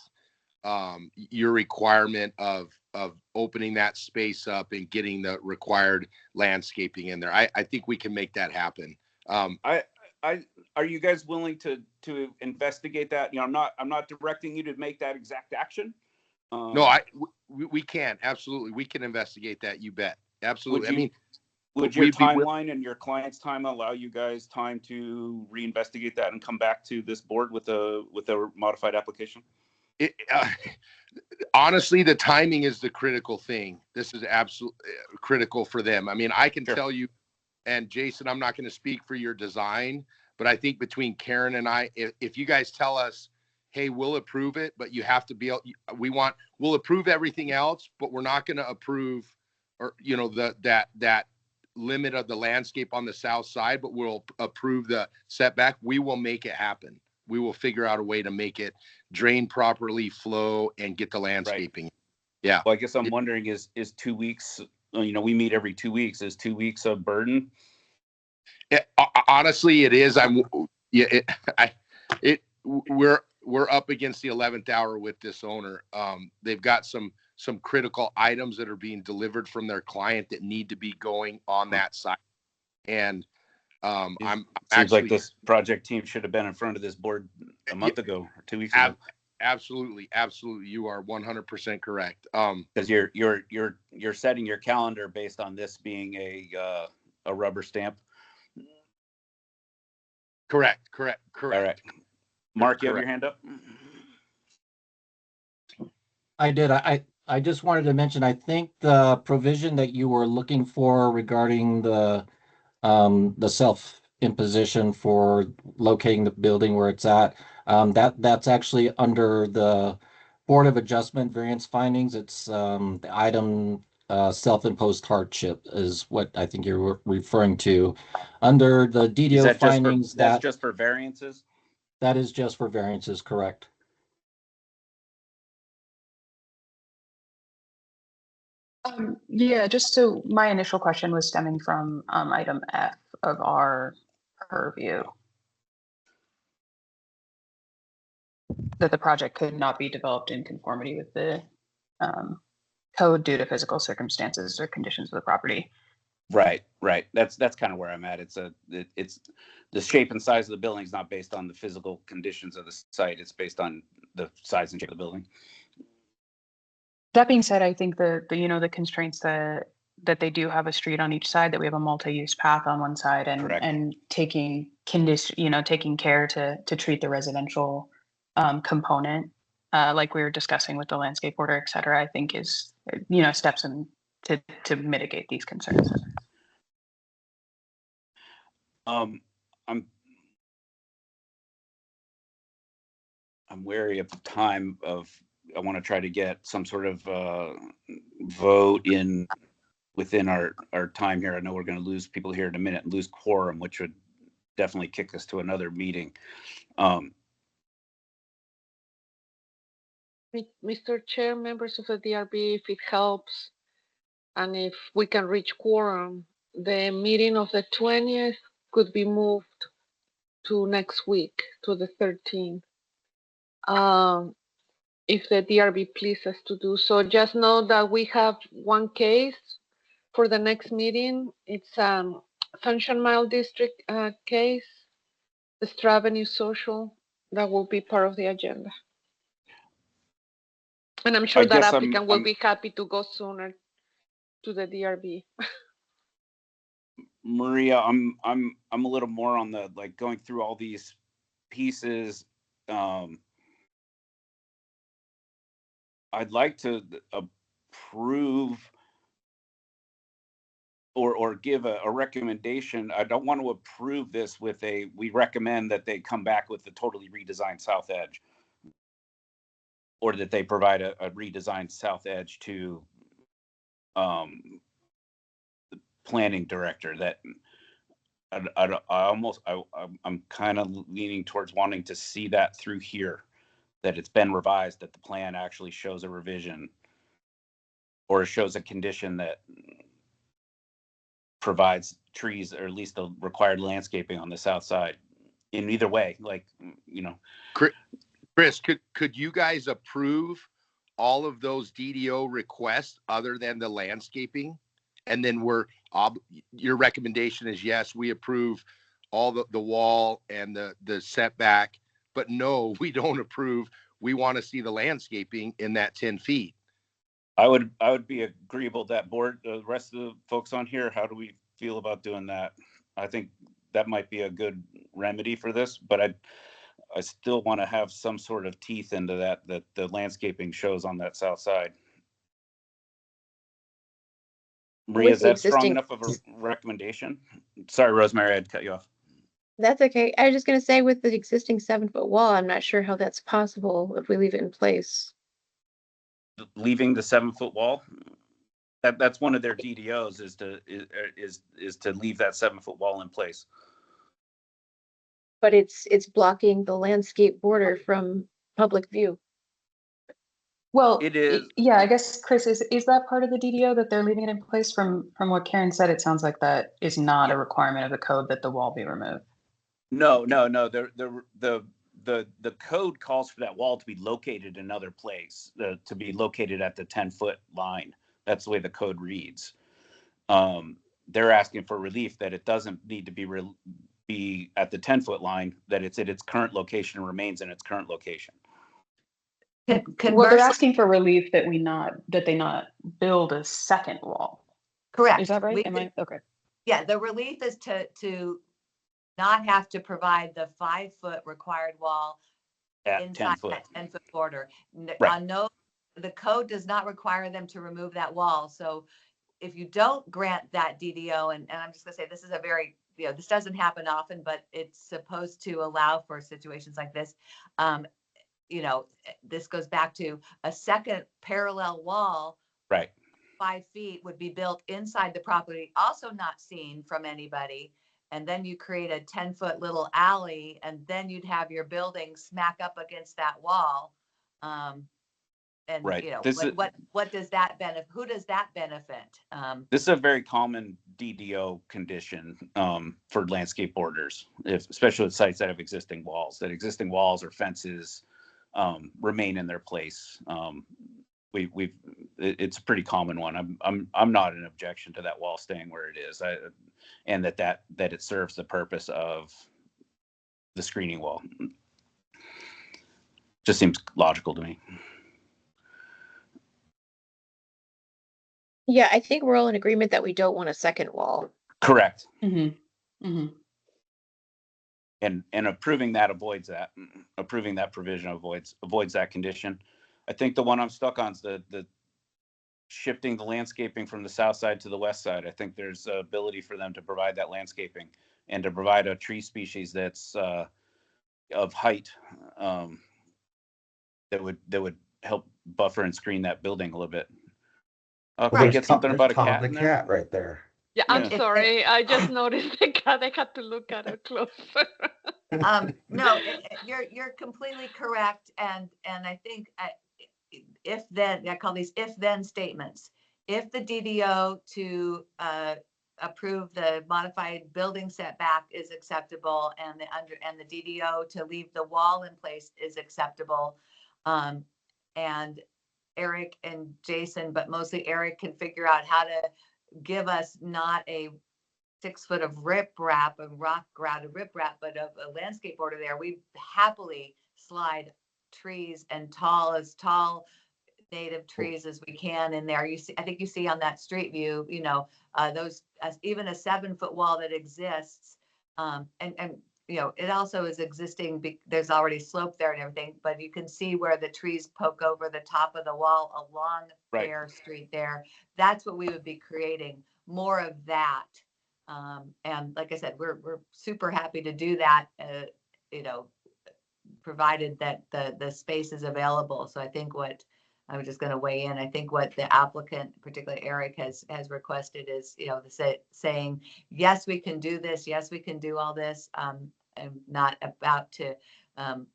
S11: your requirement of opening that space up and getting the required landscaping in there. I think we can make that happen.
S2: Are you guys willing to investigate that? I'm not directing you to make that exact action.
S11: No, we can, absolutely. We can investigate that. You bet. Absolutely.
S2: Would your timeline and your client's time allow you guys time to reinvestigate that and come back to this board with a modified application?
S11: Honestly, the timing is the critical thing. This is absolutely critical for them. I can tell you, and Jason, I'm not going to speak for your design, but I think between Karen and I, if you guys tell us, hey, we'll approve it, but you have to be, we'll approve everything else, but we're not going to approve, or, that limit of the landscape on the south side, but we'll approve the setback. We will make it happen. We will figure out a way to make it drain properly, flow, and get the landscaping. Right. Yeah.
S2: Well, I guess I'm wondering, is 2 weeks, we meet every 2 weeks. Is 2 weeks a burden?
S11: Honestly, it is. We're up against the 11th hour with this owner. They've got some critical items that are being delivered from their client that need to be going on that site. And
S2: seems like this project team should have been in front of this board a month ago or 2 weeks ago.
S11: Absolutely. You are 100% correct.
S2: Because you're setting your calendar based on this being a rubber stamp.
S11: Correct.
S2: All right. Mark, you have your
S11: Correct.
S2: hand up?
S9: I did. I just wanted to mention, I think the provision that you were looking for regarding the self-imposition for locating the building where it's at, that's actually under the Board of Adjustment variance findings. It's the item self-imposed hardship is what I think you're referring to. Under the
S2: Is
S9: DDO
S2: that
S9: findings,
S2: that's just for variances?
S9: that is just for variances, correct?
S6: Yeah, just so my initial question was stemming from item F of our purview. That the project could not be developed in conformity with the code due to physical circumstances or conditions of the property.
S2: Right. That's kind of where I'm at. It's the shape and size of the building is not based on the physical conditions of the site. It's based on the size and shape of the building.
S6: That being said, I think the constraints that they do have a street on each side, that we have a multi-use path on one side, and
S2: Correct.
S6: and taking care to treat the residential component, like we were discussing with the landscape order, et cetera, I think is steps in to mitigate these concerns.
S2: I'm wary of the time of. I want to try to get some sort of vote in within our time here. I know we're going to lose people here in a minute and lose quorum, which would definitely kick us to another meeting.
S1: Mr. Chair, members of the DRB, if it helps, and if we can reach quorum, the meeting of the 20th could be moved to next week, to the 13th. If the DRB pleases to do so. Just know that we have one case for the next meeting. It's Sunshine Mile District case, the Stra Avenue Social, that will be part of the agenda. And I'm sure that applicant will be happy to go sooner to the DRB.
S2: Maria, I'm a little more on the going through all these pieces. I'd like to approve or give a recommendation. I don't want to approve this with we recommend that they come back with a totally redesigned south edge, or that they provide a redesigned south edge to the planning director. That I'm kind of leaning towards wanting to see that through here, that it's been revised, that the plan actually shows a revision or shows a condition that provides trees, or at least the required landscaping on the south side. In either way,
S11: Chris, could you guys approve all of those DDO requests other than the landscaping? And then your recommendation is yes, we approve all the wall and the setback, but no, we don't approve. We want to see the landscaping in that 10 feet.
S2: I would be agreeable to that. Board, the rest of the folks on here, how do we feel about doing that? I think that might be a good remedy for this, but I still want to have some sort of teeth into that the landscaping shows on that south side. Maria, is that strong enough of a recommendation? Sorry, Rosemary, I'd cut you off.
S3: That's okay. I was just going to say, with the existing 7-foot wall, I'm not sure how that's possible if we leave it in place.
S2: Leaving the 7-foot wall, that's one of their DDOs, is to leave that 7-foot wall in place.
S3: But it's blocking the landscape border from public view.
S6: Well,
S2: it is.
S6: Yeah, I guess, Chris, is that part of the DDO that they're leaving it in place? From what Karen said, it sounds like that is not a requirement of the code that the wall be removed.
S2: No. The code calls for that wall to be located in another place, to be located at the 10-foot line. That's the way the code reads. They're asking for relief that it doesn't need to be at the 10-foot line, that it's at its current location and remains in its current location.
S6: Well, they're asking for relief that they not build a second wall.
S12: Correct.
S6: Is that right? Okay.
S12: Yeah, the relief is to not have to provide the 5-foot required wall
S2: At
S12: inside
S2: 10 foot.
S12: that 10-foot border.
S2: Right.
S12: The code does not require them to remove that wall. So if you don't grant that DDO, and I'm just gonna say, this is a very, this doesn't happen often, but it's supposed to allow for situations like this. This goes back to a second parallel wall.
S2: Right.
S12: 5 feet would be built inside the property, also not seen from anybody. And then you create a 10-foot little alley, and then you'd have your building smack up against that wall. And
S2: Right.
S12: what does that benefit? Who does that benefit?
S2: This is a very common DDO condition for landscape borders, especially with sites that have existing walls. That existing walls or fences remain in their place. It's a pretty common one. I'm not an objection to that wall staying where it is, and that it serves the purpose of the screening wall. Just seems logical to me.
S3: Yeah, I think we're all in agreement that we don't want a second wall.
S2: Correct.
S6: Mm-hmm. Mm-hmm.
S2: And approving that avoids that. Approving that provision avoids that condition. I think the one I'm stuck on is the shifting the landscaping from the south side to the west side. I think there's ability for them to provide that landscaping and to provide a tree species that's of height that would help buffer and screen that building a little bit. Can I get something about a cat in there?
S10: Cat right there.
S1: Yeah, I'm
S2: Yeah.
S1: sorry. I just noticed the cat. I had to look at it closer.
S12: No, you're completely correct. And I think if then, I call these if then statements. If the DDO to approve the modified building setback is acceptable, and the DDO to leave the wall in place is acceptable, and Eric and Jason, but mostly Eric, can figure out how to give us not a 6 foot of riprap and rock grouted riprap, but of a landscape border there, we happily slide trees and tall native trees as we can in there. You see, I think you see on that street view, those, even a 7-foot wall that exists, and it also is existing. There's already slope there and everything, but you can see where the trees poke over the top of the wall along Fair Street there. That's what we would be creating, more of that. And like I said, we're super happy to do that, provided that the space is available. So I think what I was just going to weigh in. I think what the applicant, particularly Eric, has requested is, saying, yes, we can do this. Yes, we can do all this. I'm not about to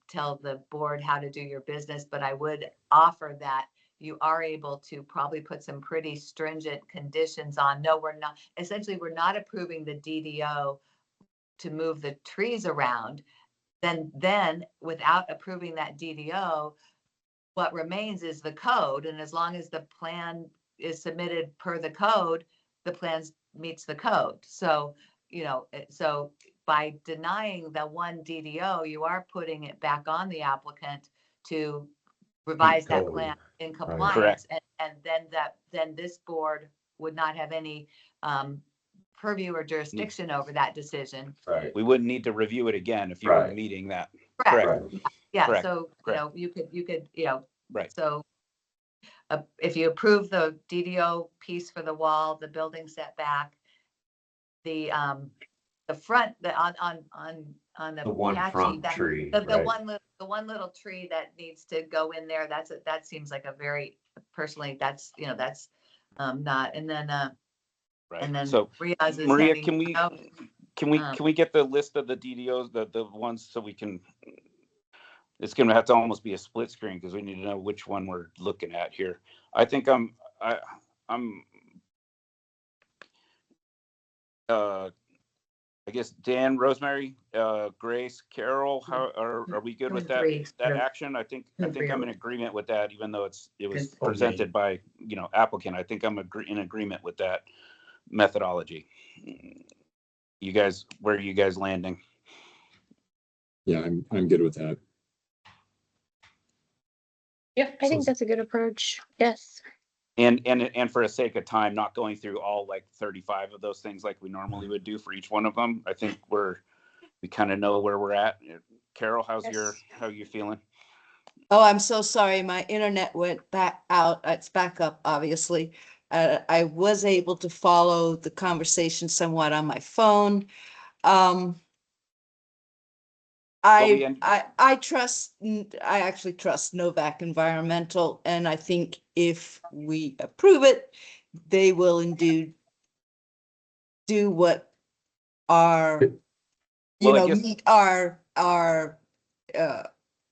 S12: tell the board how to do your business, but I would offer that you are able to probably put some pretty stringent conditions on. No, we're not. Essentially, we're not approving the DDO to move the trees around. Then without approving that DDO, what remains is the code. And as long as the plan is submitted per the code, the plan meets the code. So, so by denying the one DDO, you are putting it back on the applicant to revise that plan in compliance. And then this board would not have any purview or jurisdiction over that decision.
S10: Right.
S2: We wouldn't need to review it again if you were meeting that.
S12: Correct. Yeah.
S2: Correct.
S12: So,
S2: Correct.
S12: you could,
S2: Right.
S12: So if you approve the DDO piece for the wall, the building setback, the front, on the
S10: one
S12: patchy,
S10: front tree,
S12: the one little tree that needs to go in there. That seems like a very, personally, that's not. And then
S2: Right.
S12: and then
S2: So
S12: Riaz is
S2: Maria,
S12: heading
S2: can we get the list of the DDOs, the ones, so we can, it's going to have to almost be a split screen because we need to know which one we're looking at here. I think I guess Dan, Rosemary, Grace, Carol, how are we good with that action? I think I'm in agreement with that, even though it was presented by, applicant. I think I'm in agreement with that methodology. You guys, where are you guys landing?
S8: Yeah, I'm good with that.
S3: Yeah, I think that's a good approach. Yes.
S2: And for the sake of time, not going through all like 35 of those things like we normally would do for each one of them. I think we're we kind of know where we're at. Carol, how you feeling?
S5: Oh, I'm so sorry. My internet went back out. It's back up, obviously. I was able to follow the conversation somewhat on my phone. I actually trust Novak Environmental, and I think if we approve it, they will indeed do what our, meet our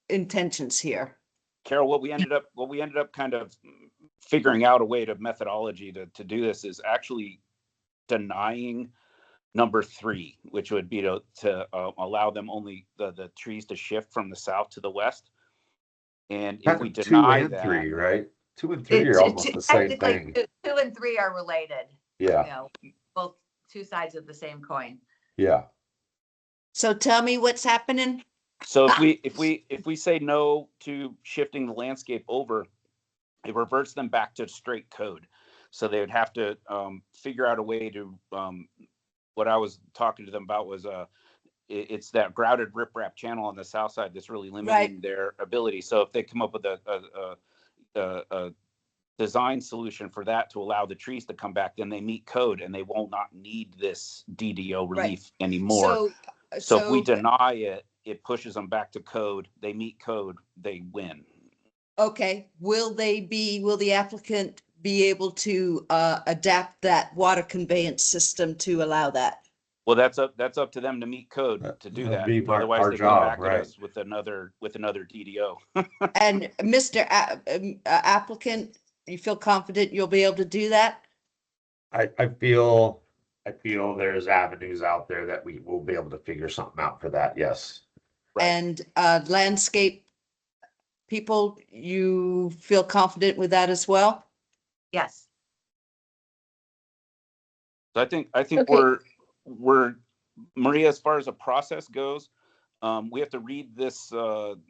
S5: intentions here.
S2: Carol, what we ended up kind of figuring out a way to methodology to do this is actually denying number 3, which would be to allow them only the trees to shift from the south to the west. And if we deny
S10: 2 and
S2: that,
S10: 3, right? 2 and 3 are almost the same thing.
S12: 2 and 3 are related.
S10: Yeah.
S12: Both two sides of the same coin.
S10: Yeah.
S5: So tell me what's happening.
S2: So if we say no to shifting the landscape over, it reverts them back to straight code. So they would have to figure out a way to what I was talking to them about was it's that grouted riprap channel on the south side that's really limiting their ability. So if they come up with a design solution for that to allow the trees to come back, then they meet code and they will not need this DDO relief anymore. So if we deny it, it pushes them back to code. They meet code, they win.
S5: Okay, will the applicant be able to adapt that water conveyance system to allow that?
S2: Well, that's up to them to meet code to do that. Otherwise, they come back at us with another DDO.
S5: And Mr. Applicant, you feel confident you'll be able to do that?
S10: I feel there's avenues out there that we will be able to figure something out for that. Yes.
S2: Right.
S5: And landscape people, you feel confident with that as well?
S12: Yes.
S2: So I think
S3: Okay.
S2: we're Maria, as far as a process goes, we have to read this code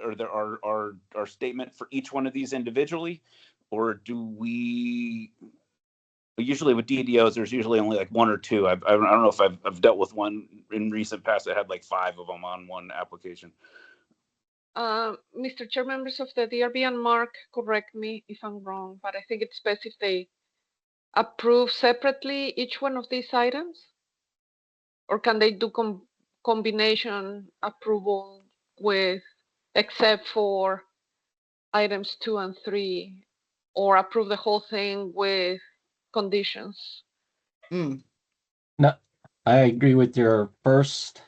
S2: or our statement for each one of these individually, or do we? Usually with DDOs, there's usually only like 1 or 2. I don't know if I've dealt with one in recent past that had like 5 of them on one application.
S1: Mr. Chair, members of the DRB and Mark, correct me if I'm wrong, but I think it's best if they approve separately each one of these items, or can they do combination approval with, except for items 2 and 3, or approve the whole thing with conditions?
S9: No, I agree with your first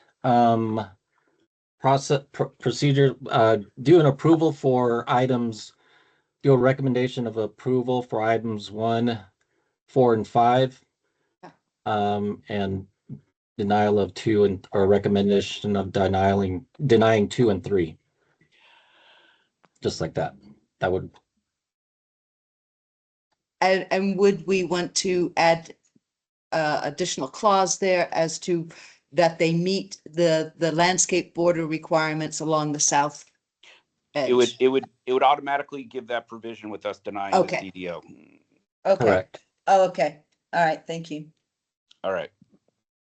S9: procedure. Do an approval for items. Do a recommendation of approval for items 1, 4, and 5. And denial of 2 or recommendation of denying 2 and 3. Just like that. That would.
S5: And would we want to add additional clause there as to that they meet the landscape border requirements along the south edge?
S2: It would automatically give that provision with us denying this DDO.
S5: Okay.
S9: Correct.
S5: Oh, okay. All right. Thank you.
S2: All right.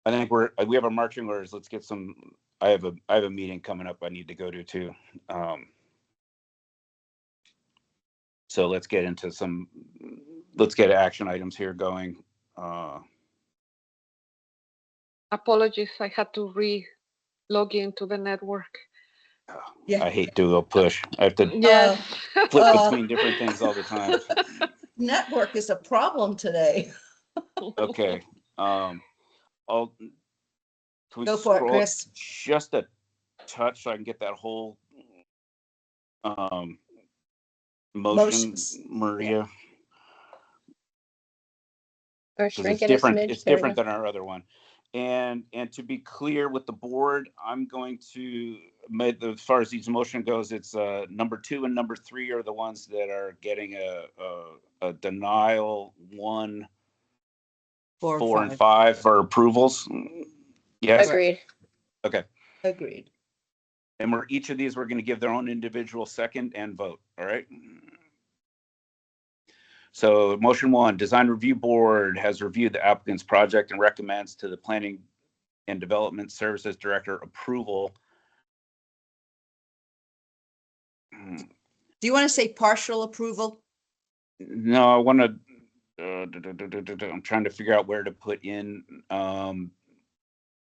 S2: I think we have our marching orders. Let's get some. I have a meeting coming up I need to go to too. So let's get action items here going.
S1: Apologies, I had to log into the network.
S5: Yeah.
S2: I hate Duo Push. I have to flip between different things all the time.
S5: Network is a problem today.
S2: Okay. Can we
S5: Go for it,
S2: scroll
S5: Chris.
S2: just a touch so I can get that whole motion, Maria?
S3: Or
S2: Because
S3: shrink
S2: it's
S3: it a
S2: different.
S3: smidge.
S2: It's
S3: There we
S2: different
S3: go.
S2: than our other one. And to be clear with the board, I'm going to as far as each motion goes, it's number 2 and number 3 are the ones that are getting a denial. 1, 4, and 5 for approvals. Yes.
S3: Agreed.
S2: Okay.
S5: Agreed.
S2: And each of these we're going to give their own individual second and vote. All right. So motion one, design review board has reviewed the applicant's project and recommends to the planning and development services director approval.
S5: Do you want to say partial approval?
S2: No, I want to, I'm trying to figure out where to put in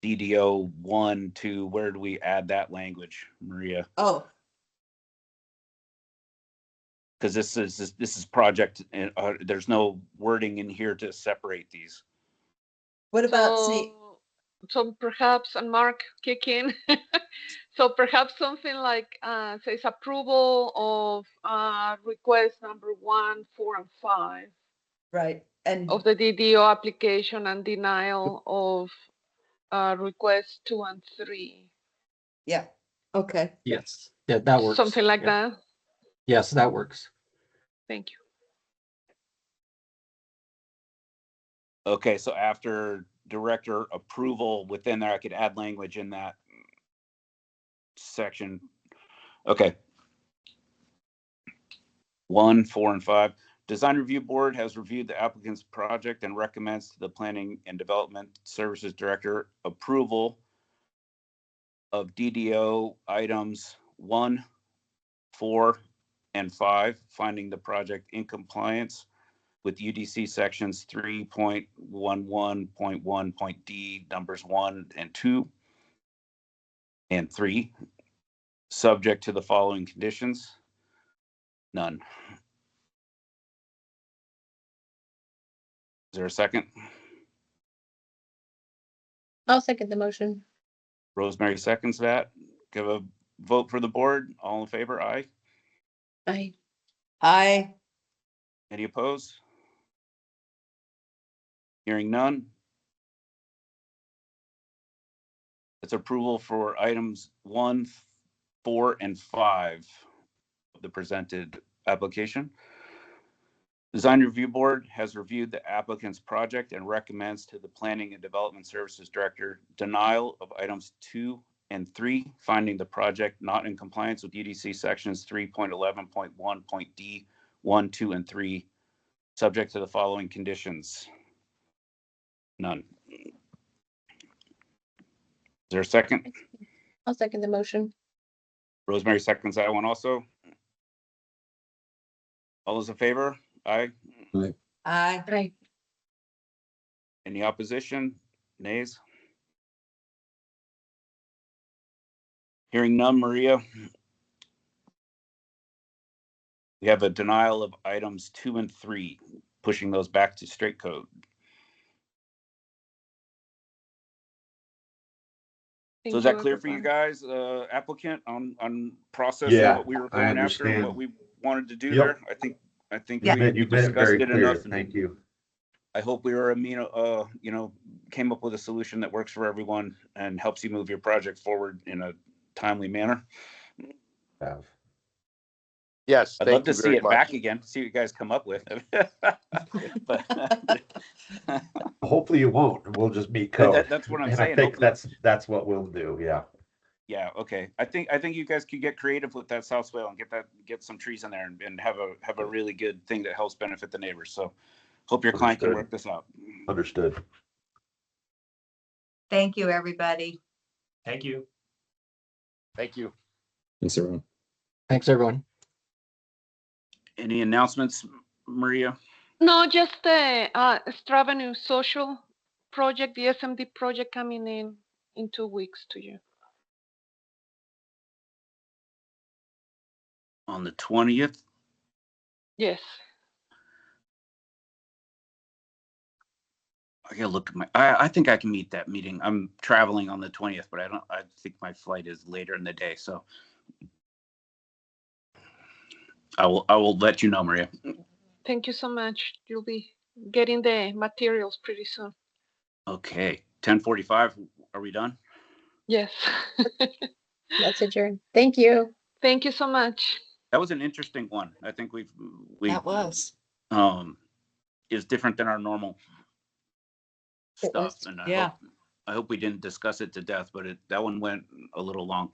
S2: DDO 1, 2, where do we add that language, Maria?
S5: Oh,
S2: Because this is project, and there's no wording in here to separate these.
S5: what about say,
S1: So perhaps, and Mark, kick in. So perhaps something like says approval of request number 1, 4, and 5
S5: right, and
S1: of the DDO application, and denial of request 2 and 3.
S5: yeah, okay.
S9: Yes, yeah, that works.
S1: Something like
S9: Yeah.
S1: that.
S9: Yes, that works.
S1: Thank you.
S2: Okay, so after director approval within there, I could add language in that section. Okay. 1, 4, and 5. Design review board has reviewed the applicant's project and recommends to the planning and development services director approval of DDO items 1, 4, and 5, finding the project in compliance with UDC sections 3.11.1.d numbers 1 and 2 and 3, subject to the following conditions. None. Is there a second?
S3: I'll second the motion.
S2: Rosemary seconds that. Give a vote for the board. All in favor, aye.
S3: Aye.
S5: I,
S2: Any opposed? Hearing none. It's approval for items 1, 4, and 5 of the presented application. Design review board has reviewed the applicant's project and recommends to the planning and development services director denial of items 2 and 3, finding the project not in compliance with UDC sections 3.11.1.d 1, 2, and 3, subject to the following conditions. None. Is there a second?
S3: I'll second the motion.
S2: Rosemary seconds that one also. All those in favor? Aye.
S5: I,
S3: Aye.
S2: Any opposition? Nays? Hearing none, Maria. We have a denial of items 2 and 3, pushing those back to straight code. So is that clear for you guys, applicant, on process and
S10: Yeah,
S2: what we were
S10: I
S2: going after and
S10: understand.
S2: what we wanted to do
S10: Yep.
S2: there? I think we
S10: You've been
S2: discussed
S10: very
S2: it
S10: clear.
S2: enough. And
S10: Thank you.
S2: I hope we were, came up with a solution that works for everyone and helps you move your project forward in a timely manner.
S10: Have.
S11: Yes,
S2: I'd love
S11: thank
S2: to
S11: you
S2: see
S11: very
S2: it
S11: much.
S2: back again, see what you guys come up with. But
S10: Hopefully you won't. We'll just meet code.
S2: that's what I'm
S10: And
S2: saying.
S10: I think
S2: Hopefully-
S10: that's what we'll do. Yeah.
S2: Yeah, okay. I think you guys could get creative with that south swale and get some trees in there and have a really good thing that helps benefit the neighbors. So hope your client can
S10: Understood.
S2: work this out.
S10: Understood.
S12: Thank you, everybody.
S13: Thank you.
S11: Thank you.
S8: Thanks, everyone.
S9: Thanks, everyone.
S2: Any announcements, Maria?
S1: No, just the Stravenue social project, the SMD project coming in 2 weeks to you.
S2: On the 20th?
S1: Yes.
S2: I gotta look at I think I can meet that meeting. I'm traveling on the 20th, but I think my flight is later in the day, so I will let you know, Maria.
S1: Thank you so much. You'll be getting the materials pretty soon.
S2: Okay, 10:45. Are we done?
S1: Yes.
S3: Let's adjourn. Thank you.
S1: Thank you so much.
S2: That was an interesting one. I think we
S5: that was,
S2: is different than our normal
S3: It
S2: stuff,
S3: was.
S2: and
S5: Yeah.
S2: I hope we didn't discuss it to death, but that one went a little long.